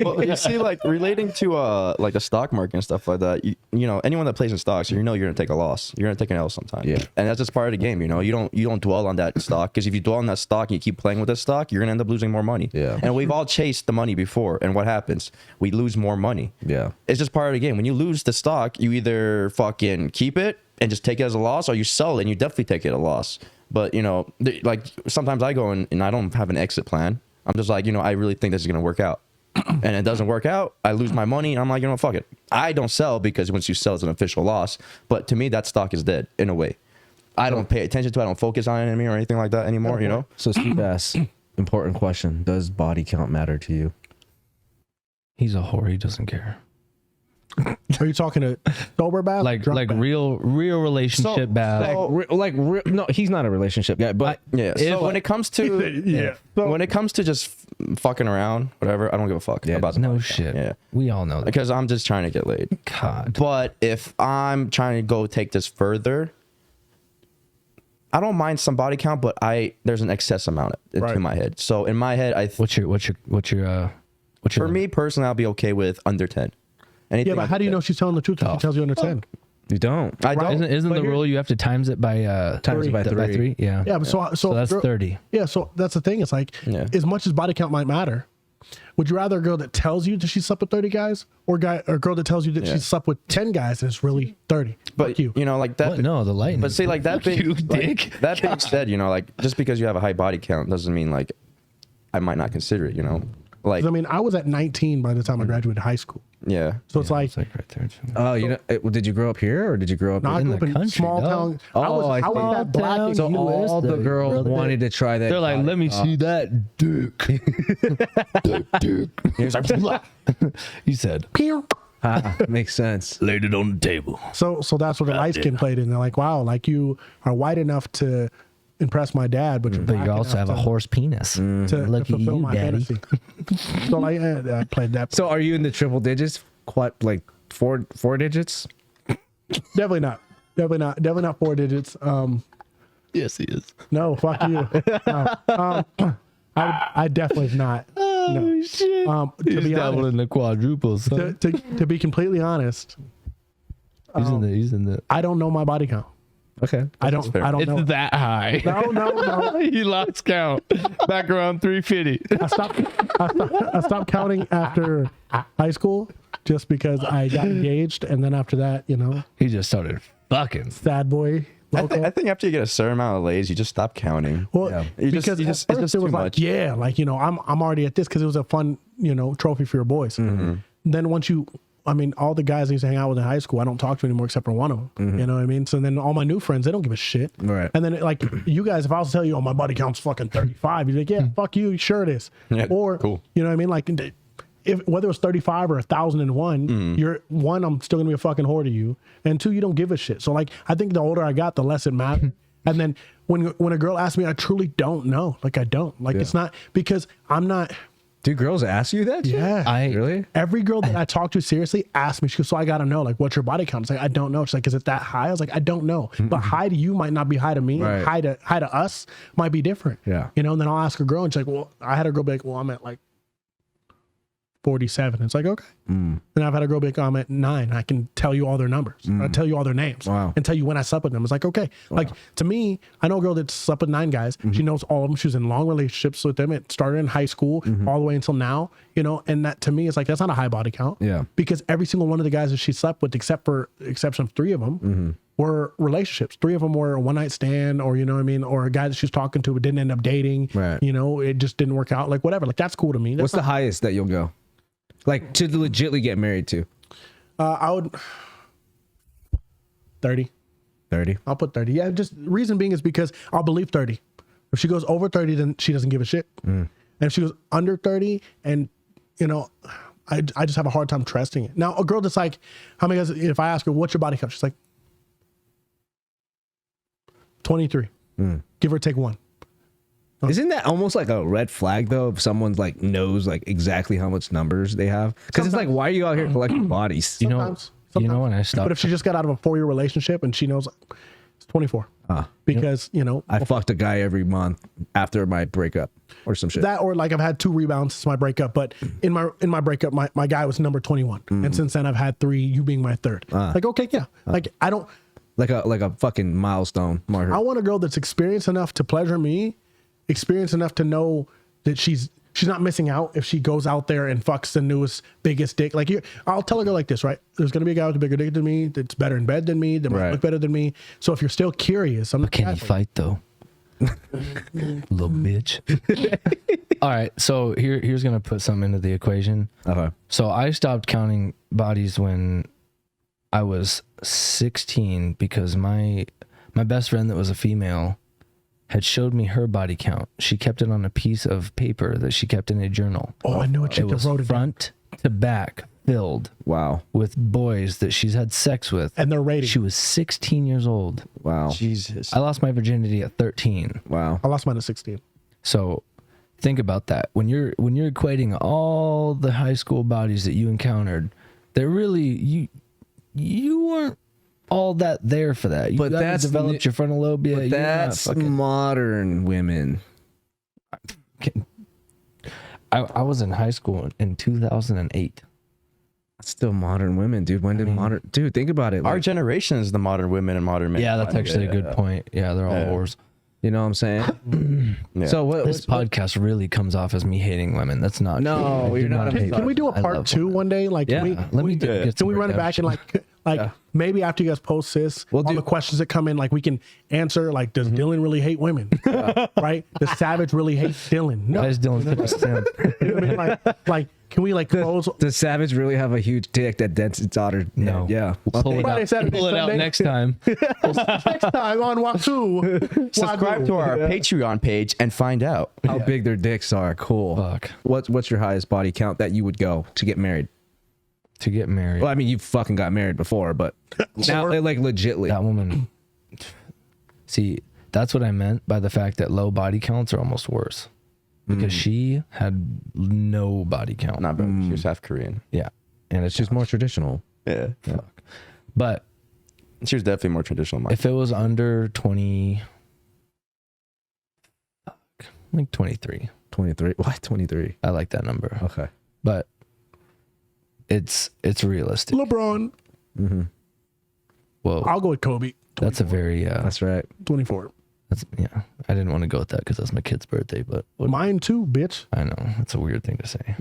Well, you see, like relating to like the stock market and stuff like that, you know, anyone that plays in stocks, you know, you're gonna take a loss. You're gonna take an L sometime. Yeah. And that's just part of the game. You know, you don't dwell on that stock, because if you dwell on that stock and you keep playing with that stock, you're gonna end up losing more money. Yeah. And we've all chased the money before, and what happens? We lose more money. Yeah. It's just part of the game. When you lose the stock, you either fucking keep it and just take it as a loss, or you sell it and you definitely take it a loss. But, you know, like sometimes I go in and I don't have an exit plan. I'm just like, you know, I really think this is going to work out. And it doesn't work out. I lose my money. And I'm like, you know, fuck it. I don't sell, because once you sell, it's an official loss. But to me, that stock is dead in a way. I don't pay attention to it. I don't focus on it or anything like that anymore, you know? So Steve asks, important question: does body count matter to you? He's a whore. He doesn't care. Are you talking to sober bath? Like real relationship bad. No, he's not a relationship guy, but Yeah. So when it comes to Yeah. when it comes to just fucking around, whatever, I don't give a fuck about the No body count. shit. Yeah. We all know that. Because I'm just trying to get laid. God. But if I'm trying to go take this further, I don't mind some body count, but there's an excess amount into Right. my head. So in my head, What's your for me personally, I'll be okay with under 10. Anything Yeah, but how do you know she's telling the truth if she tells you under 10? you don't. I don't. Isn't But the rule you have to times it by Times it by three. Yeah. Yeah, but so that's 30. Yeah, so that's the thing. It's like, Yeah. as much as body count might matter, would you rather a girl that tells you that she slept with 30 guys, or a girl that tells you that she slept with 10 guys and it's really 30? But Fuck you. you know, like that. What? No, the lightning. But see, like that being you, like, dick. that being said, you know, like just because you have a high body count doesn't mean like I might not consider it. You know, like 'Cause, I mean, I was at 19 by the time I graduated high school. yeah. So it's like, It's like right there. Too. Oh, you know, did you grow up here or did you grow up? no, I in grew up the in country, small dog. town. Oh, I I was see. that black in So the US. all the girls wanted to try that. They're like, let me see that dick. dick. He was like, He said, Makes sense. laid it on the table. So that's where the light skin played in. They're like, wow, like you are white enough to impress my dad, but you're But black you also enough have a to- horse penis. to Look at fulfill you, my daddy. fantasy. So like, I played that. So are you in the triple digits? Quite like four digits? Definitely not 4 digits. Yes, he is. No, fuck you. No. I definitely not. No. Shit. To He's be dabbling honest, in the quadruples. Son. to be completely honest, He's in the. I don't know my body count. Okay. I don't It's know. that high. No. He lost count. Back around 350. I stopped counting after high school just because I got engaged, and then after that, you know, He just started fucking. sad boy. I think after you get a certain amount of lays, you just stop counting. Well, Yeah. because You at just- it's first just it was too like, much. yeah, like, you know, I'm already at this because it was a fun, you know, trophy for your boys. Mm-hmm. Then once I mean, all the guys I used to hang out with in high school, I don't talk to anymore except for one of them. Mm-hmm. You know what I mean? So then all my new friends, they don't give a shit. Right. And then like you guys, if I was to tell you, oh, my body count's fucking 35, you're like, yeah, fuck you, sure it is. Yeah, or cool. you know what I mean? Like if whether it's 35 or 1,001, Mm-hmm. you're one, I'm still gonna be a fucking whore to you, and two, you don't give a shit. So like, I think the older I got, the less it mattered. And then when a girl asks me, I truly don't know. Like I don't. Like it's not because I'm not. Do girls ask you that? shit? Yeah. Really? Every girl that I talk to seriously asks me, she goes, so I got to know, like, what's your body count? It's like, I don't know. She's like, is it that high? I was like, I don't know. But high to you might not be high to me. Right. And high to us might be different. Yeah. You know, and then I'll ask a girl and she's like, well, I had a girl be like, well, I'm at like 47. It's like, okay. And I've had a girl be like, oh, I'm at 9. I can tell you all their numbers. I'll tell you all their names. Wow. And tell you when I slept with them. It's like, okay. Like to me, I know a girl that slept with 9 guys. She knows all of them. She was in long relationships with them. It started in high school all the way until now, you know, and that to me is like, that's not a high body count. Yeah. Because every single one of the guys that she slept with, except for exception of 3 of them, were relationships. 3 of them were a one night stand, or, you know what I mean? Or a guy that she was talking to but didn't end up dating. Right. You know, it just didn't work out. Like whatever. Like that's cool to me. That's What's the highest that you'll go? Like to legitly get married to? I would 30. 30. I'll put 30. Yeah, just reason being is because I'll believe 30. If she goes over 30, then she doesn't give a shit. And if she goes under 30, and you know, I just have a hard time trusting it. Now, a girl that's like, how many guys? If I ask her, what's your body count? She's like 23. Give or take one. Isn't that almost like a red flag though? If someone's like knows like exactly how much numbers they have, because it's like, why are you out here collecting bodies? You know, Sometimes. you know when I stopped. But if she just got out of a 4-year relationship and she knows it's 24, because you know I fucked a guy every month after my breakup or some shit. that, or like I've had 2 rebounds since my breakup, but in my breakup, my guy was number 21, and since then I've had 3. You being my 3rd. Like okay, yeah. Like I don't. like a fucking milestone marker. I want a girl that's experienced enough to pleasure me, experienced enough to know that she's not missing out if she goes out there and fucks the newest, biggest dick. Like I'll tell a girl like this, right? There's gonna be a guy with a bigger dick than me, that's better in bed than me, that might look better than me. So if you're still curious, I'm not. Can he fight though? Little bitch. All right, so here's gonna put something into the equation. Okay. So I stopped counting bodies when I was 16 because my best friend that was a female had showed me her body count. She kept it on a piece of paper that she kept in a journal. Oh, I knew a chick It that was wrote it down. front to back filled Wow. with boys that she's had sex with. And they're rating. She was 16 years old. Wow. Jesus. I lost my virginity at 13. Wow. I lost mine at 16. So think about that. When you're equating all the high school bodies that you encountered, they're really you weren't all that there for that. You But haven't that's developed your frontal lobe yet. But You're not that's fucking- modern women. I was in high school in 2008. That's still modern women, dude. When did modern dude think about it? Our Like, generation is the modern women and modern men. Yeah, that's actually a good point. Yeah, they're all whores. you know what I'm saying? Yeah. So what This podcast really comes off as me hating women. That's not No, true. I you're do not. hate Can we do a women. I part love 2 women. one day? Like, Yeah. Let me get can we run it back and like maybe after you guys post this, all the questions that come in, like we can answer, like, does Dylan really hate women? Right? Does Savage really hate Dylan? No. Why is Dylan such a simp? You know what I mean? Like, can we like close? Does Savage really have a huge dick that dents its daughter? No. Yeah. We'll pull it Friday, out. Saturday, Pull it out Sunday. next time. Next time on Waku. Subscribe to our Patreon page and find out. How big their dicks are. Cool. Fuck. What's your highest body count that you would go to get married? To get married. Well, I mean, you fucking got married before, but now, like, legitly. That woman. See, that's what I meant by the fact that low body counts are almost worse. Because she had no body count. Not bad. She was half Korean. Yeah. And it's She's just more traditional. Yeah. fuck. But She was definitely more traditional. if it was under 20, like 23. 23. Why 23? I like that number. Okay. But it's realistic. LeBron. Whoa. I'll go with Kobe. That's a very That's right. 24. that's yeah. I didn't want to go with that because that's my kid's birthday, but Mine too, bitch. I know that's a weird thing to say.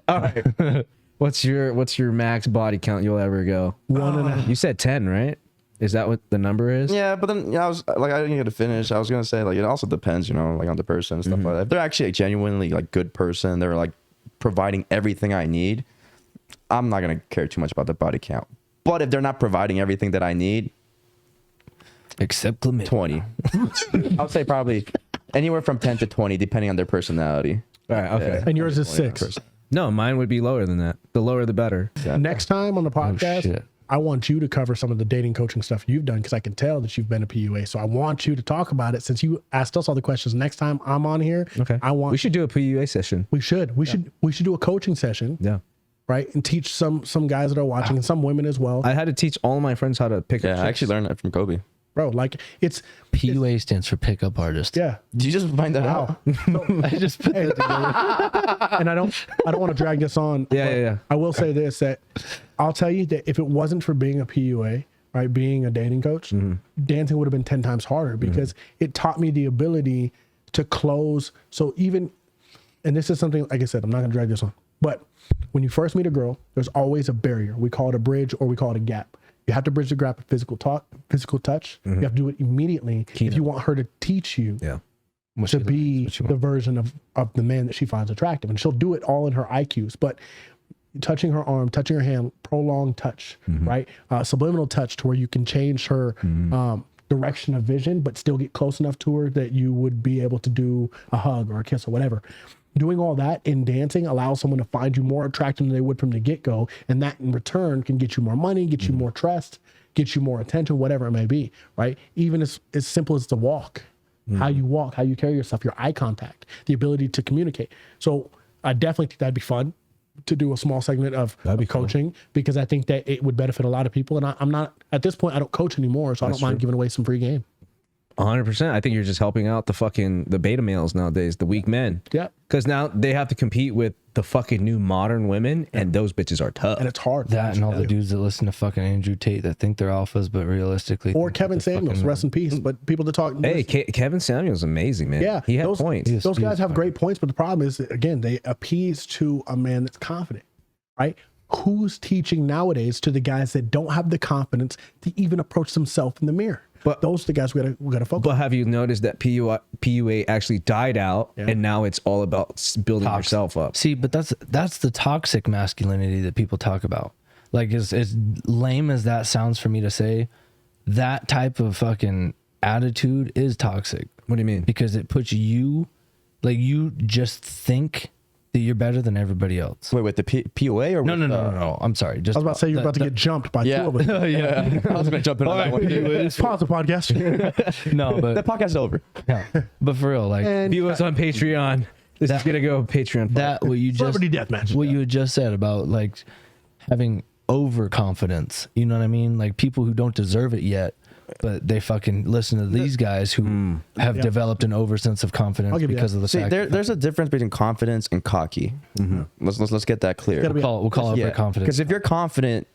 All right. What's your max body count you'll ever go? 1.5. You said 10, right? Is that what the number is? Yeah, but then I was like, I didn't get to finish. I was gonna say like it also depends, you know, like on the person and stuff like that. If they're actually a genuinely like good person, they're like providing everything I need, I'm not gonna care too much about the body count. But if they're not providing everything that I need, Except chlamydia. 20. I would say probably anywhere from 10 to 20, depending on their personality. All right. Okay. And yours is 6. No, mine would be lower than that. The lower, the better. Next time on the podcast, shit. I want you to cover some of the dating coaching stuff you've done because I can tell that you've been a PUA. So I want you to talk about it since you asked us all the questions. Next time I'm on here, Okay. we We should do a PUA session. we should do a coaching session, Yeah. right? And teach some guys that are watching and some women as well. I had to teach all of my friends how to pick up Yeah, I chicks. actually learned that from Kobe. Bro, like it's PUA stands for pickup artist. yeah. Did you just find that out? I just put that together. And I don't want to drag this on. Yeah, but yeah. I will say this, that I'll tell you that if it wasn't for being a PUA, right, being a dating coach, dancing would have been 10 times harder because it taught me the ability to close. So even, and this is something, like I said, I'm not going to drag this on, but when you first meet a girl, there's always a barrier. We call it a bridge or we call it a gap. You have to bridge the gap with physical touch. You have to do it immediately if you want her to teach you Yeah. to be the version of the man that she finds attractive. And she'll do it all in her IQs, but touching her arm, touching her hand, prolonged touch, right? Subliminal touch to where you can change her direction of vision, but still get close enough to her that you would be able to do a hug or a kiss or whatever. Doing all that in dancing allows someone to find you more attractive than they would from the get-go. And that in return can get you more money, get you more trust, get you more attention, whatever it may be, right? Even as simple as the walk, how you walk, how you carry yourself, your eye contact, the ability to communicate. So I definitely think that'd be fun to do a small segment of coaching, because I think that it would benefit a lot of people. And I'm not, at this point, I don't coach anymore, so I don't mind giving away some free game. 100%. I think you're just helping out the beta males nowadays, the weak men. Yeah. Because now they have to compete with the fucking new modern women, and those bitches are tough. And it's hard. That and all the dudes that listen to fucking Andrew Tate that think they're alphas, but realistically. Or Kevin Samuels, rest in peace. But people that talk. Hey, Kevin Samuels, amazing, man. Yeah. He had points. Those guys have great points, but the problem is, that, again, they appease to a man that's confident, right? Who's teaching nowadays to the guys that don't have the confidence to even approach themselves in the mirror? But those are the guys we gotta focus. But have you noticed that PUA actually died out, and now it's all about building yourself up? See, but that's the toxic masculinity that people talk about. Like, as lame as that sounds for me to say, that type of fucking attitude is toxic. What do you mean? Because it puts you, like, you just think that you're better than everybody else. Wait, with the PUA or No. I'm sorry. Just I was about to say you're about to get jumped by two of us. Yeah, I was gonna jump in on that one. Pause the podcast. No, but The podcast is over. yeah. But for real, like, And View us on Patreon. This is gonna go Patreon. that what you just Celebrity Deathmatch. what you had just said about like having overconfidence. You know what I mean? Like people who don't deserve it yet, but they fucking listen to these guys who have developed an over sense of confidence give you because that. of the See, sacrifice. there's a difference between confidence and cocky. Let's get that clear. Gotta be- We'll call it confidence. Because if you're confident,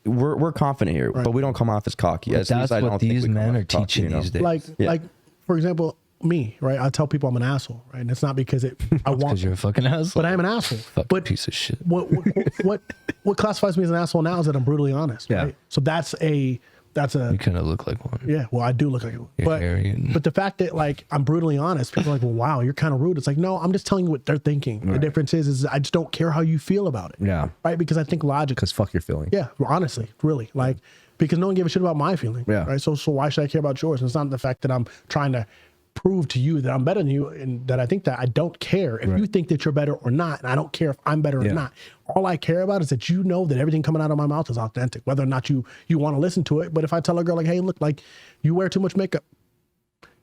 we're confident here, but we don't come off as cocky. At That's least I what don't think these we come men off are cocky, teaching you know? these days. like for example, me, right? I tell people I'm an asshole, right? And it's not because I want, Because you're a fucking asshole. but I am an asshole. Fucking But piece of shit. what classifies me as an asshole now is that I'm brutally honest. Yeah. Right? So that's a You kind of look like one. yeah. Well, I do look like it, You're hairy and- but the fact that like I'm brutally honest, people are like, well, wow, you're kind of rude. It's like, no, I'm just telling you what they're thinking. The difference is I just don't care how you feel about it. Yeah. Right. Because I think logic. Because fuck your feeling. Yeah, honestly, really, like, because no one gave a shit about my feeling. Yeah. Right. So why should I care about yours? And it's not the fact that I'm trying to prove to you that I'm better than you, and that I think that I don't care if you think that you're better or not, and I don't care if I'm better or not. All I care about is that you know that everything coming out of my mouth is authentic, whether or not you want to listen to it. But if I tell a girl like, hey, look, like you wear too much makeup,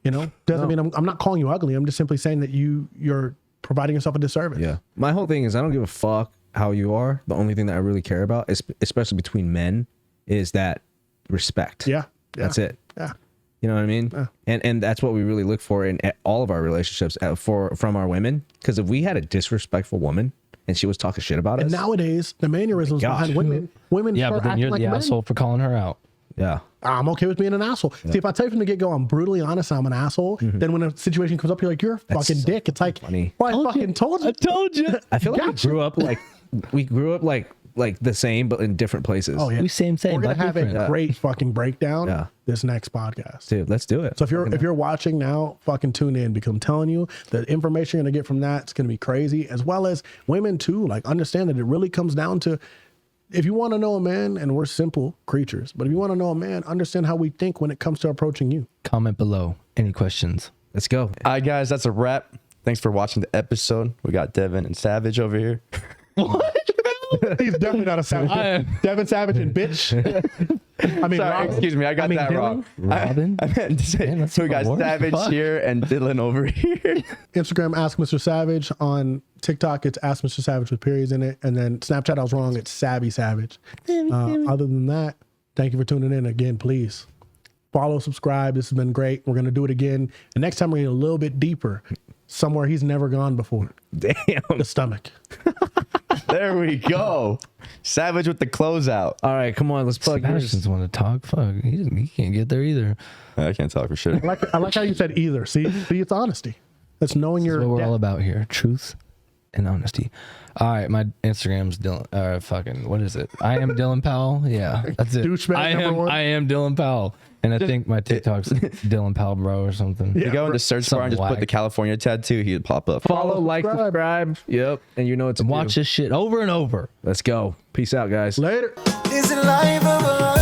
you know, doesn't mean I'm not calling you ugly. I'm just simply saying that you're providing yourself a disservice. Yeah. My whole thing is I don't give a fuck how you are. The only thing that I really care about, especially between men, is that respect. Yeah. That's it. Yeah. You know what I mean? And that's what we really look for in all of our relationships from our women. Because if we had a disrespectful woman and she was talking shit about And us, nowadays, the mannerisms behind women Yeah, start but then acting you're like the men. asshole for calling her out. yeah, I'm okay with being an asshole. See, if I tell you from the get go, I'm brutally honest, I'm an asshole, then when a situation comes up, you're like, you're a fucking so dick. It's like, funny. well, I fucking told you. I told you. I feel like Gotcha. we grew up like the same, but in different places. Oh, yeah. We same, We're going but to have different. a great fucking breakdown Yeah. this next podcast. Dude, let's do it. So if you're watching now, fucking tune in, because I'm telling you, the information you're going to get from that, it's going to be crazy, as well as women too. Like, understand that it really comes down to, if you want to know a man, and we're simple creatures, but if you want to know a man, understand how we think when it comes to approaching you. Comment below. Any questions? Let's go. All right, guys, that's a wrap. Thanks for watching the episode. We got Devin and Savage over here. He's definitely not a savage. Devin Savage and bitch. I mean, Sorry, Robin. excuse me, I got that Dylan. wrong. Robin? I meant to say, Man, that's so we got a word. Savage Fuck. here and Dylan over here. Instagram, Ask Mr. Savage. On TikTok, it's Ask Mr. Savage with periods in it. And then Snapchat, I was wrong. It's Savvy Savage. Other than that, thank you for tuning in again. Please follow, subscribe. This has been great. We're going to do it again. And next time, we're going to get a little bit deeper, somewhere he's never gone before. Damn. The stomach. There we go. Savage with the closeout. All right, come on. Let's plug yours. Sebastian's want to talk. Fuck, he can't get there either. I can't talk for sure. I like how you said either. See, it's honesty. That's knowing That's your what we're depth. all about here. Truth and honesty. All right, my Instagram's Dylan. Fucking what is it? I am Dylan Powell. Yeah, that's it. Douchebag number one. I am Dylan Powell, and I think my TikTok's Dylan Powell Bro or something. You go into search bar and just put whack. the California tattoo, he'd pop up. Follow, like, subscribe. Yep. And you know what to Watch do. this shit over and over. Let's go. Peace out, guys. Later. Is it life of a